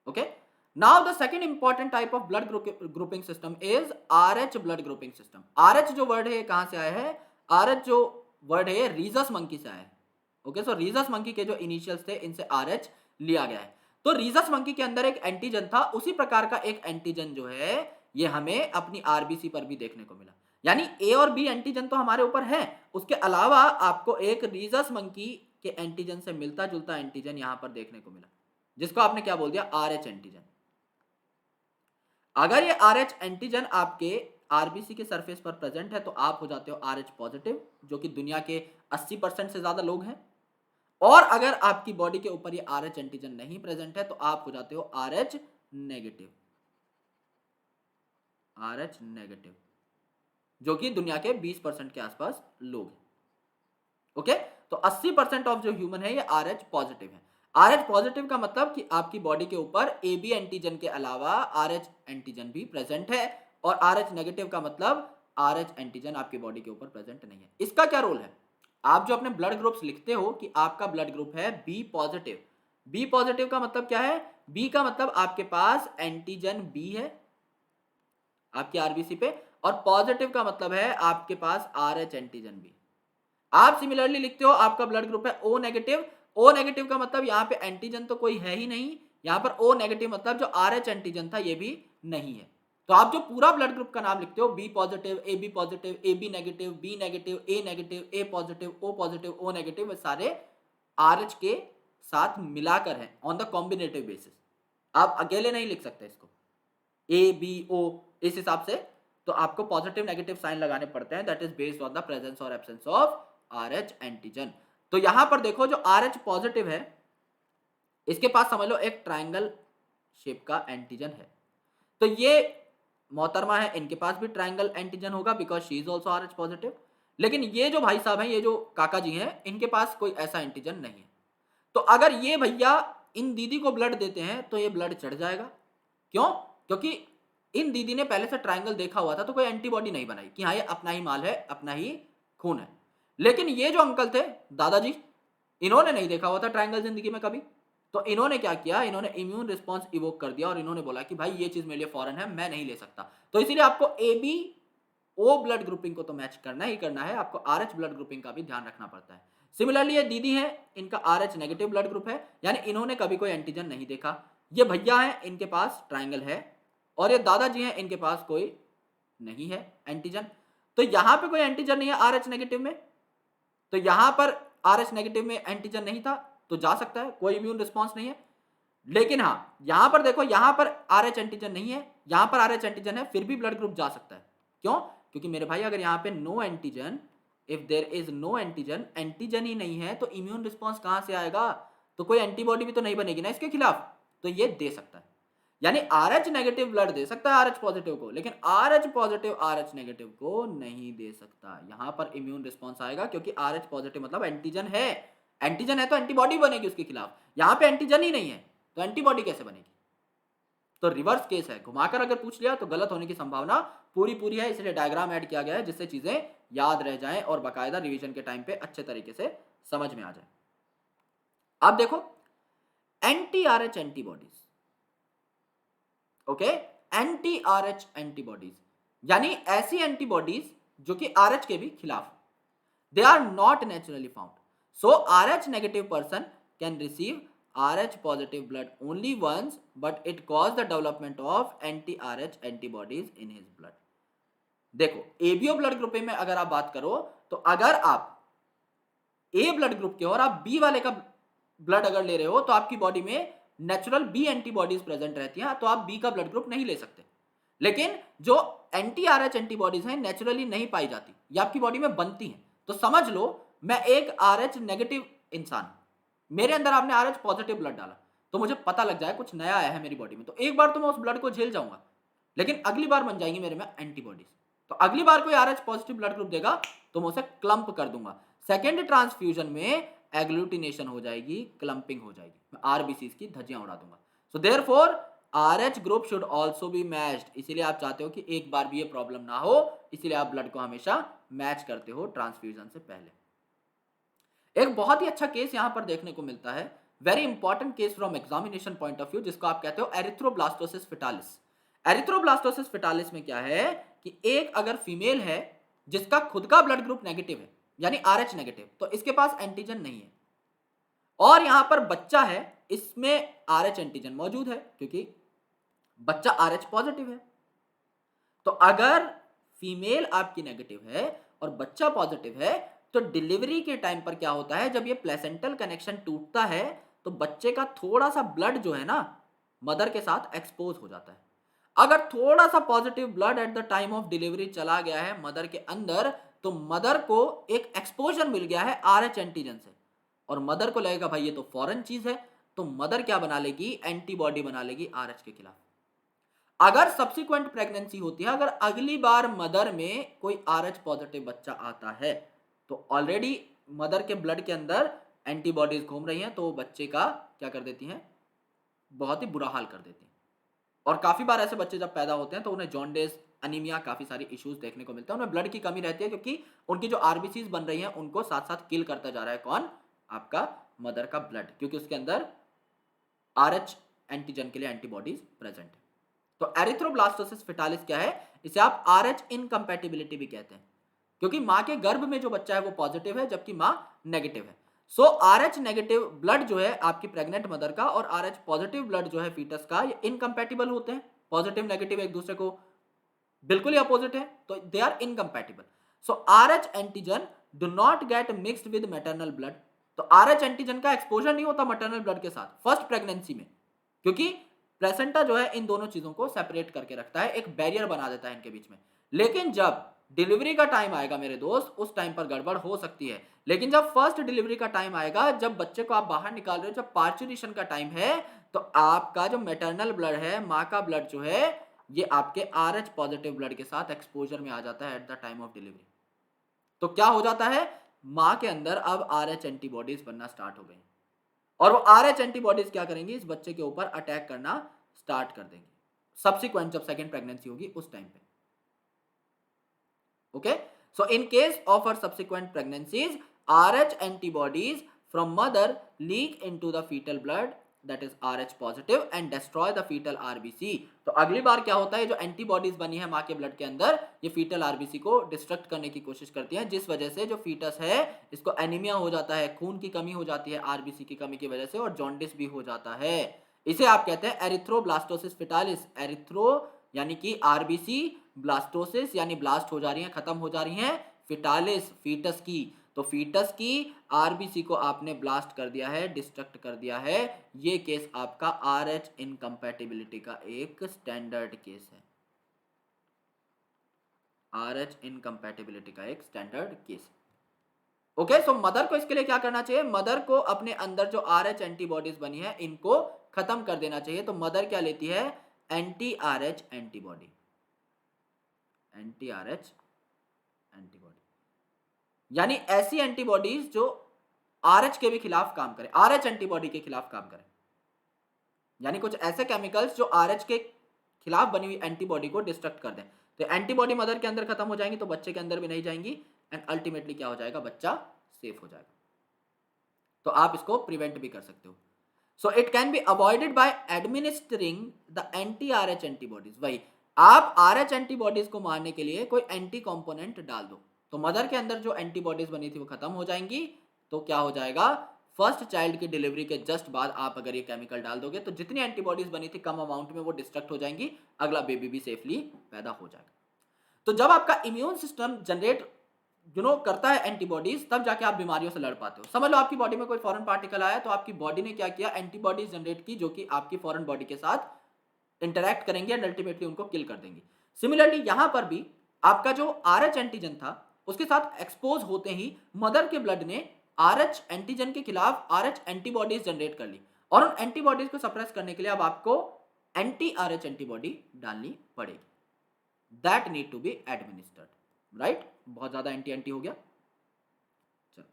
Okay, now the second important type of blood grouping system is RH blood grouping system. RH जो वर्ड है कहां से आया है, आरएच जो वर्ड है रीजस मंकी से आया है। ओके, सो रीजस मंकी के जो इनिशियल्स थे इनसे आरएच लिया गया है। तो रीजस मंकी के अंदर एक एंटीजन था, उसी प्रकार का एक एंटीजन जो है ये हमें अपनी आरबीसी पर भी देखने को मिला, यानी ए और बी एंटीजन तो हमारे ऊपर है, उसके अलावा आपको एक रीजस मंकी के एंटीजन से मिलता जुलता एंटीजन यहां पर देखने को मिला, जिसको आपने क्या बोल दिया, आरएच एंटीजन। अगर ये आरएच एंटीजन आपके आरबीसी के सरफेस पर प्रेजेंट है तो आप हो जाते हो आरएच पॉजिटिव, जो कि दुनिया के 80% से ज्यादा लोग हैं, और अगर आपकी बॉडी के ऊपर ये आरएच एंटीजन नहीं प्रेजेंट है तो आप हो जाते हो आरएच नेगेटिव, आरएच नेगेटिव, जो कि दुनिया के 20% के आसपास लोग हैं। ओके, तो 80% ऑफ जो ह्यूमन है ये आरएच पॉजिटिव है। आरएच पॉजिटिव का मतलब कि आपकी बॉडी के ऊपर ए बी एंटीजन के अलावा आरएच एंटीजन भी प्रेजेंट है, और आरएच नेगेटिव का मतलब आरएच एंटीजन आपकी बॉडी के ऊपर प्रेजेंट नहीं है। इसका क्या रोल है, आप जो अपने ब्लड ग्रुप्स लिखते हो कि आपका ब्लड ग्रुप है बी पॉजिटिव, बी पॉजिटिव का मतलब क्या है, बी का मतलब आपके पास एंटीजन बी है आपकी आरबीसी पे, और पॉजिटिव का मतलब है आपके पास आरएच एंटीजन बी। आप सिमिलरली लिखते हो आपका ब्लड ग्रुप है ओ नेगेटिव, ओ नेगेटिव का मतलब यहाँ पे एंटीजन तो कोई है ही नहीं, यहाँ पर ओ नेगेटिव मतलब जो आरएच एंटीजन था ये भी नहीं है। तो आप जो पूरा ब्लड ग्रुप का नाम लिखते हो B positive, A B positive, A B negative, B negative, A negative, A positive, O positive, O negative, सारे आरएच के साथ मिलाकर है ऑन द कॉम्बिनेटिव बेसिस। आप अकेले नहीं लिख सकते इसको ए बी ओ इस हिसाब से, तो आपको पॉजिटिव नेगेटिव साइन लगाने पड़ते हैं, that is based on the presence और एब्सेंस ऑफ आरएच एंटीजन। तो यहां पर देखो जो आरएच पॉजिटिव है इसके पास समझ लो एक ट्रायंगल शेप का एंटीजन है, तो ये मोहतरमा है, इनके पास भी ट्रायंगल एंटीजन होगा because she is also RH positive. लेकिन ये जो भाई साहब हैं, ये जो काका जी हैं, इनके पास कोई ऐसा एंटीजन नहीं है। तो अगर ये भैया इन दीदी को ब्लड देते हैं तो ये ब्लड चढ़ जाएगा। क्यों? क्योंकि इन दीदी ने पहले से ट्रायंगल देखा हुआ था, तो कोई एंटीबॉडी नहीं बनाई कि हाँ ये अपना ही माल है, अपना ही खून है। लेकिन ये जो अंकल थे, दादाजी, इन्होंने नहीं देखा हुआ था ट्रायंगल जिंदगी में कभी। तो इन्होंने क्या किया, इन्होंने इम्यून रिस्पॉन्स इवोक कर दिया और इन्होंने बोला कि भाई ये चीज मेरे लिए फॉरेन है, मैं नहीं ले सकता। तो इसीलिए आपको AB O ब्लड ग्रुपिंग को तो मैच करना ही करना है, आपको RH ब्लड ग्रुपिंग का भी ध्यान रखना पड़ता है। सिमिलरली ये दीदी हैं, इनका RH नेगेटिव ब्लड ग्रुप है, यानी इन्होंने कभी कोई एंटीजन नहीं देखा। ये भैया हैं, इनके पास ट्रायंगल है, और ये दादाजी हैं, इनके पास कोई नहीं है एंटीजन। तो यहां पे कोई एंटीजन नहीं है RH नेगेटिव में, तो यहां पर RH नेगेटिव में एंटीजन नहीं था, तो जा सकता है, कोई इम्यून रिस्पॉन्स नहीं है। लेकिन हाँ, यहां पर देखो, यहां पर RH एंटीजन नहीं है, यहां पर RH एंटीजन है, फिर भी ब्लड ग्रुप जा सकता है। क्यों? क्योंकि मेरे भाई अगर यहां पे no antigen, if there is no antigen, antigen ही नहीं है, तो इम्यून रिस्पॉन्स कहां से आएगा? तो कोई एंटीबॉडी भी तो नहीं बनेगी ना इसके खिलाफ। तो ये दे सकता है, यानी RH नेगेटिव ब्लड दे सकता है RH पॉजिटिव को, लेकिन RH पॉजिटिव RH नेगेटिव को नहीं दे सकता। यहां पर इम्यून रिस्पॉन्स आएगा, क्योंकि RH पॉजिटिव मतलब एंटीजन है, एंटीजन है तो एंटीबॉडी बनेगी उसके खिलाफ। यहां पे एंटीजन ही नहीं है, तो एंटीबॉडी कैसे बनेगी? तो रिवर्स केस है, घुमाकर अगर पूछ लिया तो गलत होने की संभावना पूरी पूरी है, इसलिए डायग्राम ऐड किया गया है जिससे चीजें याद रह जाएं और बाकायदा रिवीजन के टाइम पे अच्छे तरीके से समझ में आ जाए। अब देखो, anti RH antibodies, okay, anti RH antibodies यानी ऐसी एंटीबॉडीज जो कि RH के भी खिलाफ, they are not naturally found, so RH negative person can receive RH positive blood only once, but it cause the development of anti RH antibodies in his blood। देखो, ABO blood group में अगर आप बात करो, तो अगर आप A blood group के हो और आप B वाले का ब्लड अगर ले रहे हो, तो आपकी बॉडी में नेचुरल B एंटीबॉडीज प्रेजेंट रहती हैं, तो आप B का ब्लड ग्रुप नहीं ले सकते। लेकिन जो एंटी RH एंटीबॉडीज हैं, नेचुरली नहीं पाई जाती, ये आपकी बॉडी में बनती हैं। तो समझ लो, मैं एक RH नेगेटिव इंसान, मेरे अंदर आपने RH पॉजिटिव ब्लड डाला, तो मुझे पता लग जाए कुछ नया आया है मेरी बॉडी में, तो एक बार तो मैं उस ब्लड को झेल जाऊंगा, लेकिन अगली बार बन जाएंगी मेरे में एंटीबॉडीज। तो अगली बार कोई RH पॉजिटिव ब्लड ग्रुप देगा तो मैं उसे क्लम्प कर दूंगा। सेकेंड ट्रांसफ्यूजन में एग्लूटिनेशन हो जाएगी, क्लम्पिंग हो जाएगी, मैं RBCs की धज्जियां उड़ा दूंगा। So therefore RH group should also be matched, इसीलिए आप चाहते हो कि एक बार भी ये प्रॉब्लम ना हो, इसीलिए आप ब्लड को हमेशा मैच करते हो ट्रांसफ्यूजन से पहले। एक बहुत ही अच्छा केस यहां पर देखने को मिलता है, very important case from examination point of view, जिसको आप कहते हो एरिथ्रोब्लास्टोसिस फेटालिस। एरिथ्रोब्लास्टोसिस फेटालिस में क्या है कि एक अगर फीमेल है जिसका खुद का ब्लड ग्रुप नेगेटिव है, यानी RH नेगेटिव, तो इसके पास एंटीजन नहीं है, और यहां पर बच्चा है, इसमें RH एंटीजन मौजूद है क्योंकि बच्चा RH पॉजिटिव है। तो अगर फीमेल आपकी नेगेटिव है और बच्चा पॉजिटिव है, तो डिलीवरी के टाइम पर क्या होता है, जब ये प्लेसेंटल कनेक्शन टूटता है, तो बच्चे का थोड़ा सा ब्लड जो है ना, मदर के साथ एक्सपोज हो जाता है। अगर थोड़ा सा positive blood at the time of delivery चला गया है मदर के अंदर, तो मदर को एक एक्सपोजर मिल गया है RH एंटीजन से, और मदर को लगेगा भाई ये तो फॉरेन चीज है, तो मदर क्या बना लेगी, एंटीबॉडी बना लेगी RH के खिलाफ। अगर सब्सिक्वेंट प्रेगनेंसी होती है, अगर अगली बार मदर में कोई RH पॉजिटिव बच्चा आता है, तो ऑलरेडी मदर के ब्लड के अंदर एंटीबॉडीज घूम रही हैं, तो वो बच्चे का क्या कर देती हैं, बहुत ही बुरा हाल कर देती हैं। और काफी बार ऐसे बच्चे जब पैदा होते हैं तो उन्हें जॉन्डिस, अनीमिया, काफी सारी इश्यूज देखने को मिलते हैं, उन्हें ब्लड की कमी रहती है, क्योंकि उनकी जो RBCs बन रही हैं उनको साथ साथ किल करता जा रहा है कौन, आपका मदर का ब्लड, क्योंकि उसके अंदर RH एंटीजन के लिए एंटीबॉडीज प्रेजेंट है। तो एरिथ्रोब्लास्टोसिस फेटालिस क्या है, इसे आप RH इनकम्पैटिबिलिटी भी कहते हैं, क्योंकि मां के गर्भ में जो बच्चा है वो पॉजिटिव है जबकि मां नेगेटिव है। सो RH नेगेटिव ब्लड जो है आपकी प्रेग्नेंट मदर का और RH पॉजिटिव ब्लड जो है फीटस का, ये इनकम्पैटिबल होते हैं, पॉजिटिव नेगेटिव एक दूसरे को बिल्कुल ही अपोजिट है, तो they are incompatible. So RH antigen do not get mixed with maternal blood, तो RH एंटीजन का एक्सपोजर नहीं होता मैटरनल ब्लड के साथ फर्स्ट प्रेगनेंसी में, क्योंकि प्लेसेंटा जो है इन दोनों चीजों को सेपरेट करके रखता है, एक बैरियर बना देता है इनके बीच में। लेकिन जब डिलीवरी का टाइम आएगा मेरे दोस्त, उस टाइम पर गड़बड़ हो सकती है। लेकिन जब फर्स्ट डिलीवरी का टाइम आएगा, जब बच्चे को आप बाहर निकाल रहे हो, जब पार्चुरेशन का टाइम है, तो आपका जो मैटरनल ब्लड है, माँ का ब्लड जो है, ये आपके RH पॉजिटिव ब्लड के साथ एक्सपोजर में आ जाता है at the time of delivery. तो क्या हो जाता है, मां के अंदर अब RH एंटीबॉडीज बनना स्टार्ट हो गई और वो RH एंटीबॉडीज क्या करेंगी, इस बच्चे के ऊपर अटैक करना स्टार्ट कर देंगे सब्सिक्वेंट जब सेकेंड प्रेगनेंसी होगी उस टाइम पे। Okay, so in case of her subsequent pregnancies, RH antibodies from mother leak into the fetal blood, that is RH positive, and destroy the fetal RBC। तो अगली बार क्या होता है, जो एंटीबॉडीज बनी है माँ के ब्लड के अंदर, ये फीटल आरबीसी को डिस्ट्रक्ट करने की कोशिश करती है, जिस वजह से जो फीटस है इसको एनीमिया हो जाता है, खून की कमी हो जाती है आरबीसी की कमी की वजह से, और जॉन्डिस भी हो जाता है। इसे आप कहते हैं एरिथ्रोब्लास्टोसिस फिटालिस। एरिथ्रो यानी कि आरबीसी, ब्लास्टोसिस यानी ब्लास्ट हो जा रही हैं, खत्म हो जा रही हैं, फिटालिस फीटस की, तो फीटस की आरबीसी को आपने ब्लास्ट कर दिया है, डिस्ट्रक्ट कर दिया है। ये केस आपका आरएच इनकम्पैटिबिलिटी का एक स्टैंडर्ड केस है। आरएच इनकम्पैटिबिलिटी का एक स्टैंडर्ड केस। ओके, सो मदर को इसके लिए क्या करना चाहिए, मदर को अपने अंदर जो आरएच एंटीबॉडीज बनी है इनको खत्म कर देना चाहिए। तो मदर क्या लेती है, anti RH antibody, anti RH antibody यानी ऐसी एंटीबॉडीज जो आरएच के भी खिलाफ काम करें, आरएच एंटीबॉडी के खिलाफ काम करें, यानी कुछ ऐसे केमिकल्स जो आरएच के खिलाफ बनी हुई एंटीबॉडी को डिस्ट्रक्ट कर दें। तो एंटीबॉडी मदर के अंदर खत्म हो जाएंगी तो बच्चे के अंदर भी नहीं जाएंगी, एंड अल्टीमेटली क्या हो जाएगा, बच्चा सेफ हो जाएगा। तो आप इसको प्रिवेंट भी कर सकते हो। So it can be avoided by administering the anti RH antibodies. वही आप आरएच एंटीबॉडीज को मारने के लिए कोई एंटी कंपोनेंट डाल दो, तो मदर के अंदर जो एंटीबॉडीज बनी थी वो खत्म हो जाएंगी। तो क्या हो जाएगा, फर्स्ट चाइल्ड की डिलीवरी के जस्ट बाद आप अगर ये केमिकल डाल दोगे तो जितनी एंटीबॉडीज बनी थी कम अमाउंट में वो डिस्ट्रक्ट हो जाएंगी, अगला बेबी भी सेफली पैदा हो जाएगा। तो जब आपका इम्यून सिस्टम जनरेट करता है एंटीबॉडीज, तब जाके आप बीमारियों से लड़ पाते हो। समझ लो आपकी बॉडी में कोई फॉरेन पार्टिकल आया तो आपकी बॉडी ने क्या किया, एंटीबॉडीज जनरेट की जो कि आपकी फॉरेन बॉडी के साथ इंटरैक्ट करेंगे एंड अल्टीमेटली उनको किल कर देंगे। सिमिलरली यहां पर भी आपका जो आरएच एंटीजन था उसके साथ एक्सपोज होते ही मदर के ब्लड ने आरएच एंटीजन के खिलाफ आरएच एंटीबॉडीज जनरेट कर ली, और उन एंटीबॉडीज को सप्रेस करने के लिए अब आपको एंटी आरएच एंटीबॉडी डालनी पड़ेगी, that need to be administered, right. बहुत ज्यादा एंटी एंटी हो गया। चलो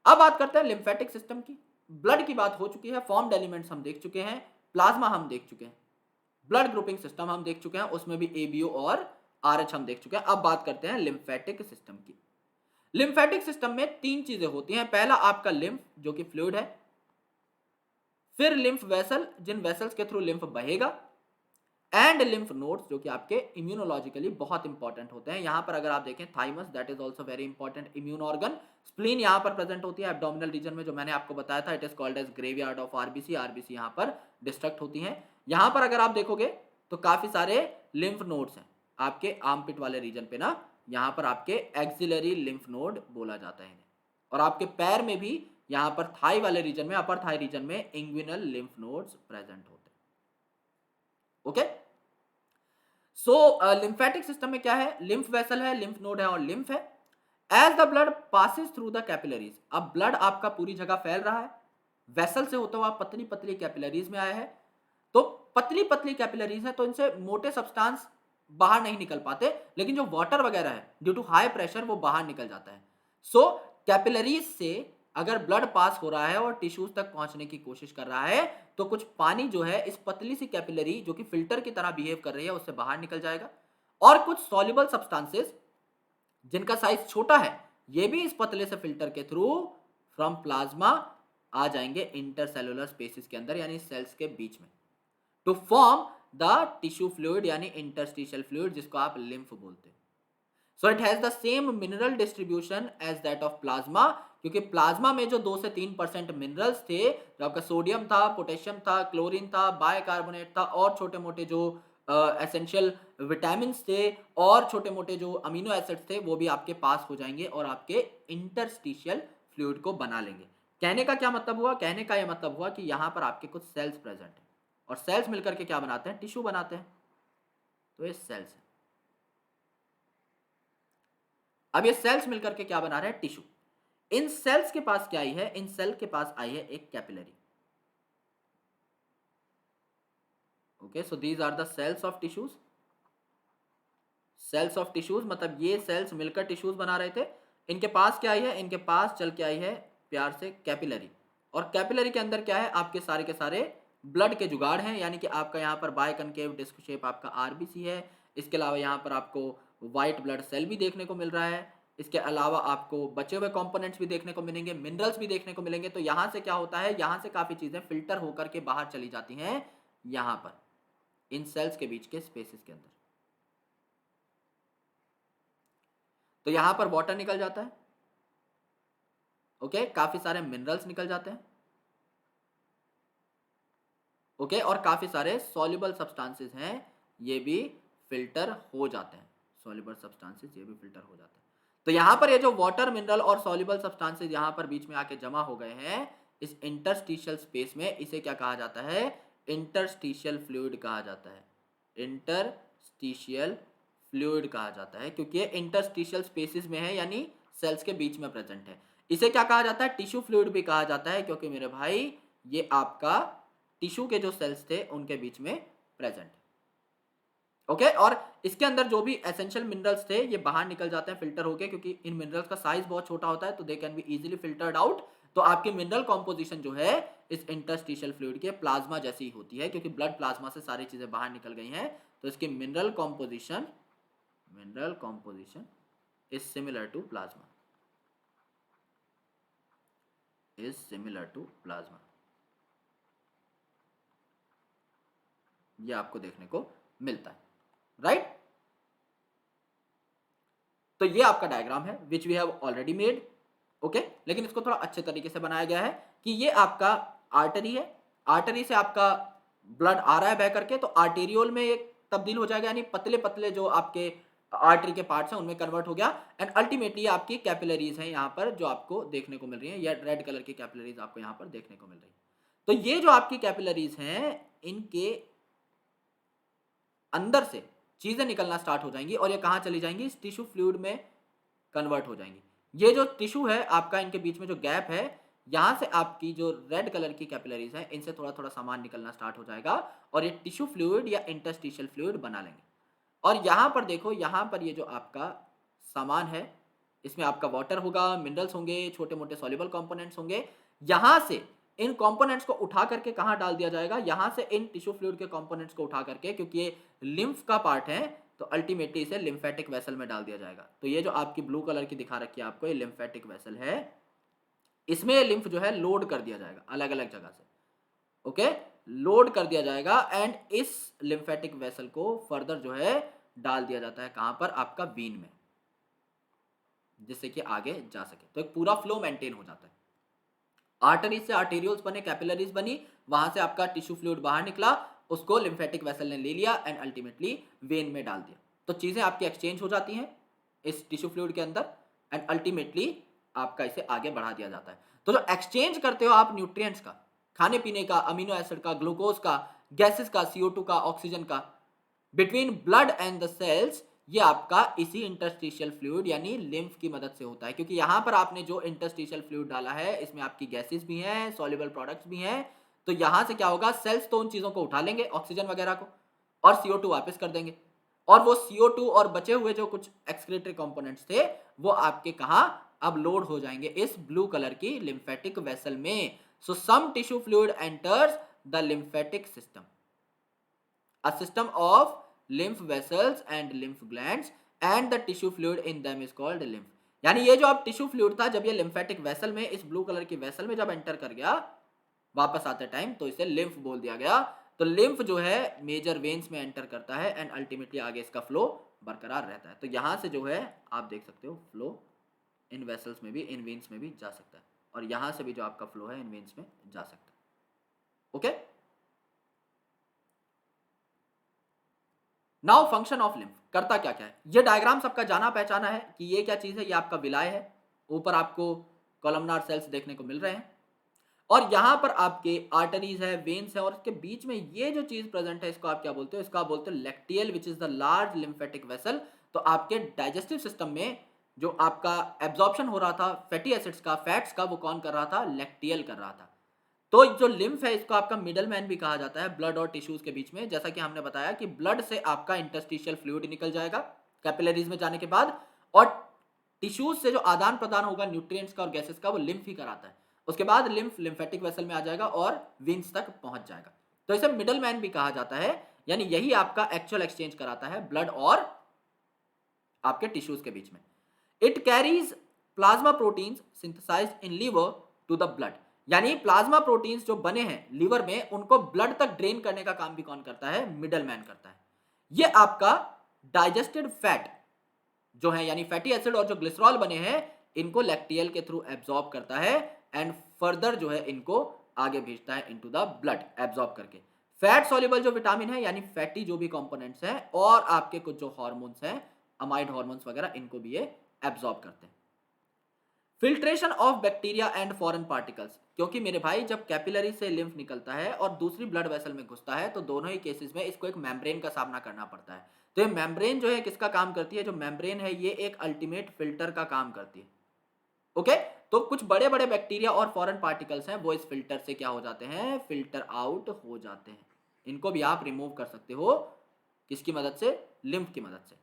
अब बात करते हैं लिम्फेटिक सिस्टम की। ब्लड की बात हो चुकी है, फॉर्म्ड एलिमेंट्स हम देख चुके हैं, प्लाज्मा हम देख चुके हैं, ब्लड ग्रुपिंग सिस्टम हम देख चुके हैं, उसमें भी एबीओ और आरएच हम देख चुके हैं। अब बात करते हैं लिम्फेटिक सिस्टम की। लिम्फेटिक सिस्टम में तीन चीजें होती हैं। पहला आपका लिम्फ जो कि फ्लूइड है, फिर लिम्फ वेसल जिन वेसल्स के थ्रू लिम्फ बहेगा, एंड लिम्फ नोड्स जो कि आपके इम्यूनोलॉजिकली बहुत इंपॉर्टेंट होते हैं। यहां पर अगर आप देखें thymus, that is also very important immune organ. Spleen यहां पर प्रेजेंट होती है एब्डोमिनल रीजन में, जो मैंने आपको बताया था, it is called as graveyard of RBC. RBC यहां पर डिस्ट्रक्ट होती हैं। यहां पर अगर आप देखोगे तो काफी सारे लिम्फ नोड्स हैं आपके आर्मपिट वाले रीजन पे ना, यहां पर आपके एक्सिलरी लिम्फ नोड बोला जाता है। और आपके पैर में भी यहां पर थाई वाले रीजन में, अपर थाई रीजन में इंग्विनल लिम्फ नोड्स प्रेजेंट होते हैं। ओके, सो लिम्फेटिक सिस्टम में क्या है, लिम्फ वेसल है, लिम्फ नोड है और लिम्फ है। As the blood passes through the capillaries, अब ब्लड आपका पूरी जगह फैल रहा है, वेसल से होता हुआ पतली पतली कैपिलरीज में आया है। तो पतली पतली कैपिलरीज है तो इनसे मोटे सब्सटेंस बाहर नहीं निकल पाते, लेकिन जो वाटर वगैरह है ड्यू टू हाई प्रेशर वो बाहर निकल जाता है। सो कैपिलरीज से अगर ब्लड पास हो रहा है और टिश्यूज तक पहुंचने की कोशिश कर रहा है तो कुछ पानी जो है इस पतली सी कैपिलरी जो कि फिल्टर की तरह बिहेव कर रही है उससे बाहर निकल जाएगा, और कुछ सॉल्युबल सब्सटेंसेस जिनका साइज छोटा है ये भी इस पतले से फिल्टर के थ्रू फ्रॉम प्लाज्मा आ जाएंगे इंटरसेलुलर स्पेसिस के अंदर, यानी सेल्स के बीच में, to form the tissue fluid यानी इंटरस्टिशियल फ्लूइड, जिसको आप लिम्फ बोलते हैं। So it has the same mineral distribution as that of plasma, क्योंकि प्लाज्मा में जो 2 से 3% मिनरल्स थे, जो आपका सोडियम था, पोटेशियम था, क्लोरीन था, बाइकार्बोनेट था, और छोटे मोटे जो एसेंशियल विटामिन थे और छोटे मोटे जो अमीनो एसिड्स थे वो भी आपके पास हो जाएंगे और आपके इंटरस्टिशियल फ्लूइड को बना लेंगे। कहने का क्या मतलब हुआ, कहने का यह मतलब हुआ कि यहां पर आपके कुछ सेल्स प्रेजेंट है और सेल्स मिलकर के क्या बनाते हैं, टिश्यू बनाते हैं। तो ये सेल्स है। अब ये सेल्स मिलकर के क्या बना रहे हैं, टिश्यू। इन सेल्स के पास क्या आई है, इन सेल के पास आई है एक capillary. Okay, so these are the cells of tissues. Cells of tissues मतलब ये सेल्स मिलकर टिश्यूज बना रहे थे। इनके पास क्या आई है, इनके पास चल के आई है प्यार से कैपिलरी, और कैपिलरी के अंदर क्या है, आपके सारे के सारे ब्लड के जुगाड़ हैं, यानी कि आपका यहाँ पर बाय कनकेव डिस्क शेप आपका आरबीसी है। इसके अलावा यहाँ पर आपको व्हाइट ब्लड सेल भी देखने को मिल रहा है। इसके अलावा आपको बचे हुए कंपोनेंट्स भी देखने को मिलेंगे, मिनरल्स भी देखने को मिलेंगे। तो यहाँ से क्या होता है, यहाँ से काफ़ी चीज़ें फिल्टर होकर के बाहर चली जाती हैं यहाँ पर इन सेल्स के बीच के स्पेसेस के अंदर। तो यहाँ पर वाटर निकल जाता है, ओके, काफ़ी सारे मिनरल्स निकल जाते हैं, ओके, और काफ़ी सारे सॉल्युबल सब्सटेंसेस हैं, ये भी फिल्टर हो जाते हैं। सॉल्युबल सब्सटेंसेस ये भी फिल्टर हो जाते हैं। तो यहाँ पर ये जो वाटर, मिनरल और सॉल्युबल सब्सटेंसेस यहाँ पर बीच में आके जमा हो गए हैं इस इंटरस्टिशियल स्पेस में, इसे क्या कहा जाता है, इंटरस्टिशियल फ्लूइड कहा जाता है। इंटरस्टिशियल फ्लूइड कहा जाता है क्योंकि ये इंटरस्टिशियल स्पेसेस में है, यानी सेल्स के बीच में प्रेजेंट है। इसे क्या कहा जाता है, टिश्यू फ्लूइड भी कहा जाता है, क्योंकि मेरे भाई ये आपका टिश्यू के जो सेल्स थे उनके बीच में प्रेजेंट है, ओके। और इसके अंदर जो भी एसेंशियल मिनरल्स थे ये बाहर निकल जाते हैं फिल्टर होके, क्योंकि इन मिनरल्स का साइज बहुत छोटा होता है, तो they can be easily filtered out. तो आपकी मिनरल कॉम्पोजिशन जो है इस इंटरस्टिशियल फ्लूइड के प्लाज्मा जैसी होती है, क्योंकि ब्लड प्लाज्मा से सारी चीजें बाहर निकल गई हैं, तो इसकी mineral composition is similar to plasma, ये आपको देखने को मिलता है, राइट। तो ये आपका डायग्राम है which we have already made, okay. लेकिन इसको थोड़ा अच्छे तरीके से बनाया गया है कि ये आपका आर्टरी है, आर्टरी से आपका ब्लड आ रहा है बह करके, तो आर्टेरियोल में ये तब्दील हो जाएगा, यानी पतले पतले जो आपके आर्टरी के पार्ट्स हैं उनमें कन्वर्ट हो गया, एंड अल्टीमेटली आपकी कैपिलरीज हैं यहाँ पर जो आपको देखने को मिल रही हैं, या रेड कलर की कैपिलरीज आपको यहाँ पर देखने को मिल रही है। तो ये जो आपकी कैपिलरीज हैं इनके अंदर से चीजें निकलना स्टार्ट हो जाएंगी, और ये कहाँ चली जाएंगी, इस टिश्यू फ्लूइड में कन्वर्ट हो जाएंगी। ये जो टिश्यू है आपका, इनके बीच में जो गैप है, यहाँ से आपकी जो रेड कलर की कैपिलरीज हैं इनसे थोड़ा थोड़ा सामान निकलना स्टार्ट हो जाएगा, और ये टिश्यू फ्लूइड या इंटरस्टिशियल फ्लूइड बना लेंगे। और यहाँ पर देखो, यहाँ पर ये जो आपका सामान है इसमें आपका वाटर होगा, मिनरल्स होंगे, छोटे मोटे सॉल्युबल कंपोनेंट्स होंगे। यहाँ से इन कंपोनेंट्स को उठा करके कहाँ डाल दिया जाएगा, यहाँ से इन टिश्यू फ्लूइड के कंपोनेंट्स को उठा करके, क्योंकि ये लिम्फ का पार्ट है, तो अल्टीमेटली इसे लिम्फेटिक वेसल में डाल दिया जाएगा। तो ये जो आपकी ब्लू कलर की दिखा रखी है आपको, ये लिम्फेटिक वेसल है, इसमें लिम्फ जो है लोड कर दिया जाएगा अलग अलग जगह से, ओके, लोड कर दिया जाएगा, एंड इस लिम्फेटिक वेसल को फर्दर जो है डाल दिया जाता है कहाँ पर, आपका वीन में, जिससे कि आगे जा सके। तो एक पूरा फ्लो मेंटेन हो जाता है। आर्टरीज से आर्टेरियोल्स बने, कैपिलरीज बनी, वहां से आपका टिश्यू फ्लूइड बाहर निकला, उसको लिम्फेटिक वेसल ने ले लिया एंड अल्टीमेटली वेन में डाल दिया। तो चीजें आपकी एक्सचेंज हो जाती हैं इस टिश्यू फ्लूइड के अंदर, एंड अल्टीमेटली आपका इसे आगे बढ़ा दिया जाता है। तो जो एक्सचेंज करते हो आप न्यूट्रिएंट्स का, खाने पीने का, अमीनो एसिड का, ग्लूकोज का, गैसेस का, CO2 का, ऑक्सीजन का, between blood and the cells, ये आपका इसी इंटरस्टिशियल फ्लूइड यानी लिम्फ की मदद से होता है। क्योंकि यहां पर आपने जो इंटरस्टिशियल फ्लूइड डाला है इसमें आपकी गैसेस भी हैं, सॉल्युबल प्रोडक्ट्स भी हैं, तो यहां से क्या होगा, सेल्स तो उन चीजों को उठा लेंगे, ऑक्सीजन वगैरह को, और CO2 वापस कर देंगे, और वो CO2 और बचे हुए जो कुछ एक्सक्रीटरी कंपोनेंट्स थे वो आपके कहां अब लोड हो जाएंगे, इस ब्लू कलर की लिम्फेटिक वेसल में। So some tissue fluid enters the lymphatic system, a system of lymph vessels and lymph glands and the tissue fluid in them is called lymph। यानी ये जो अब टिश्यू फ्लूइड था, जब ये lymphatic vessel में, इस ब्लू कलर की वेसल में जब एंटर कर गया वापस आते टाइम, तो इसे लिम्फ बोल दिया गया। तो लिम्फ जो है मेजर वेन्स में एंटर करता है एंड अल्टीमेटली आगे इसका फ्लो बरकरार रहता है। तो यहां से जो है आप देख सकते हो फ्लो इन वेसल्स में भी, इन वेन्स में भी जा सकता है, और यहां से भी जो आपका फ्लो है इन वेन्स में जा सकता है, okay. Now function of lymph करता क्या क्या है, ये डायग्राम सबका जाना पहचाना है कि ये क्या चीज है, ये आपका विलाय है, ऊपर आपको कॉलमनार सेल्स देखने को मिल रहे हैं, और यहां पर आपके आर्टरीज है, वेन्स है, और इसके बीच में ये जो चीज प्रेजेंट है इसको आप क्या बोलते हो, इसको आप बोलते हो lacteal, which is the large lymphatic vessel. तो आपके डाइजेस्टिव सिस्टम में जो आपका एब्जॉर्प्शन हो रहा था फैटी एसिड्स का, फैट्स का, वो कौन कर रहा था, लैक्टियल कर रहा था। तो जो लिम्फ है इसको आपका मिडल मैन भी कहा जाता है ब्लड और टिश्यूज के बीच में। जैसा कि हमने बताया कि ब्लड से आपका इंटरस्टिशियल फ्लूइड निकल जाएगा, कैपिलरीज में जाने के बाद, और टिश्यूज से जो आदान प्रदान होगा न्यूट्रिएंट्स का और गैसेस का वो लिम्फ ही कराता है। उसके बाद लिम्फ लिम्फेटिक वेसल में आ जाएगा और वेन्स तक पहुंच जाएगा। तो इसे मिडल मैन भी कहा जाता है, यानी यही आपका एक्चुअल एक्सचेंज कराता है ब्लड और आपके टिश्यूज के बीच में। It carries plasma proteins synthesised in liver to the blood, यानी प्लाज्मा प्रोटीन्स जो बने हैं लीवर में उनको ब्लड तक ड्रेन करने का काम भी कौन करता है? मिडल मैन करता है। ये आपका डाइजेस्टेड फैट जो है, यानी फैटी एसिड और जो ग्लिसरॉल बने हैं, इनको लैक्टियल के थ्रू एब्जॉर्ब करता है एंड फर्दर जो है इनको आगे भेजता है इनटू द ब्लड एब्जॉर्ब करके। फैट सॉल्युबल जो विटामिन है, यानी फैटी जो भी कंपोनेंट्स हैं, और आपके कुछ जो हार्मोन्स हैं, अमाइड हार्मोन्स वगैरह, इनको भी ये एब्जॉर्ब करते हैं। Filtration of bacteria and foreign particles, क्योंकि मेरे भाई जब कैपिलरी से लिम्फ निकलता है और दूसरी ब्लड वेसल में घुसता है तो दोनों ही केसेस में इसको एक मेम्ब्रेन का सामना करना पड़ता है। तो ये मेम्ब्रेन जो है किसका काम करती है? जो मेम्ब्रेन है ये एक अल्टीमेट फिल्टर का काम करती है। ओके, तो कुछ बड़े बड़े बैक्टीरिया और फॉरेन पार्टिकल्स हैं वो इस फिल्टर से क्या हो जाते हैं? फिल्टर आउट हो जाते हैं। इनको भी आप रिमूव कर सकते हो, किसकी मदद से? लिम्फ की मदद से।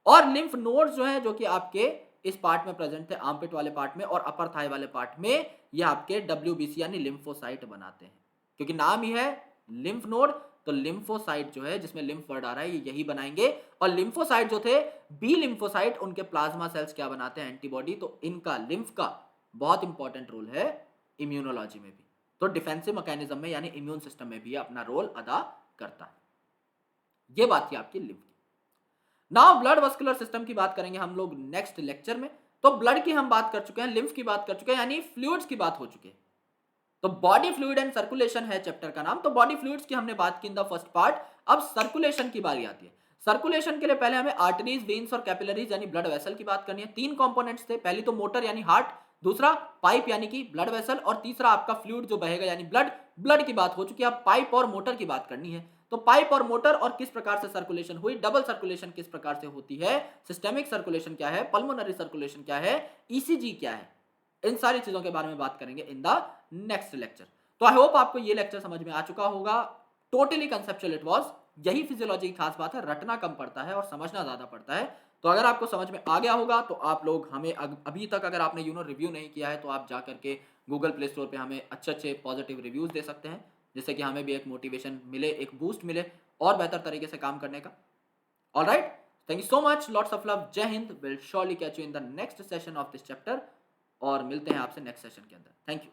और लिम्फ नोड्स जो हैं, जो कि आपके इस पार्ट में प्रेजेंट थे, आर्मपिट वाले पार्ट में और अपर थाई वाले पार्ट में, ये आपके डब्ल्यूबीसी यानी लिम्फोसाइट बनाते हैं, क्योंकि नाम ही है लिम्फ नोड। तो लिम्फोसाइट जो है, जिसमें लिम्फ वर्ड आ रहा है, ये यही बनाएंगे। और लिम्फोसाइट जो थे, बी लिम्फोसाइट, उनके प्लाज्मा सेल्स क्या बनाते हैं? एंटीबॉडी। तो इनका लिम्फ का बहुत इंपॉर्टेंट रोल है इम्यूनोलॉजी में भी, तो डिफेंसिव मैकेनिज्म में यानी इम्यून सिस्टम में भी अपना रोल अदा करता है। ये बात थी आपकी लिम्फ की। नाउ ब्लड वस्कुलर सिस्टम की बात करेंगे हम लोग नेक्स्ट लेक्चर में। तो ब्लड की हम बात कर चुके हैं, लिम्फ की बात कर चुके हैं, यानी फ्लूइड्स की बात हो चुकी है। तो बॉडी फ्लूइड एंड सर्कुलेशन है चैप्टर का नाम। तो बॉडी फ्लूइड्स की हमने बात की इन द फर्स्ट पार्ट। अब सर्कुलेशन की बारी आती है। सर्कुलेशन के लिए पहले हमें आर्टरीज, वेन्स और कैपिलरीज यानी ब्लड वेसल की बात करनी है। तीन कंपोनेंट्स थे, पहली तो मोटर यानी हार्ट, दूसरा पाइप यानी कि ब्लड वेसल, और तीसरा आपका फ्लूइड जो बहेगा यानी ब्लड। ब्लड की बात हो चुकी है, अब पाइप और मोटर की बात करनी है। तो पाइप और मोटर और किस प्रकार से सर्कुलेशन हुई, डबल सर्कुलेशन किस प्रकार से होती है, सिस्टेमिक सर्कुलेशन क्या है, पल्मोनरी सर्कुलेशन क्या है, ईसीजी क्या है, इन सारी चीजों के बारे में बात करेंगे इन द नेक्स्ट लेक्चर। तो आई होप आपको ये लेक्चर समझ में आ चुका होगा। Totally conceptual it was. यही फिजियोलॉजी की खास बात है, रटना कम पड़ता है और समझना ज्यादा पड़ता है। तो अगर आपको समझ में आ गया होगा तो आप लोग हमें अभी तक अगर आपने रिव्यू नहीं किया है तो आप जा करके गूगल प्ले स्टोर पे हमें अच्छे अच्छे पॉजिटिव रिव्यूज दे सकते हैं, जिससे कि हमें भी एक मोटिवेशन मिले, एक बूस्ट मिले और बेहतर तरीके से काम करने का। Alright, thank you so much, lots of love, जय हिंद। Will surely catch you in the next session of this chapter, और मिलते हैं आपसे नेक्स्ट सेशन के अंदर। Thank you.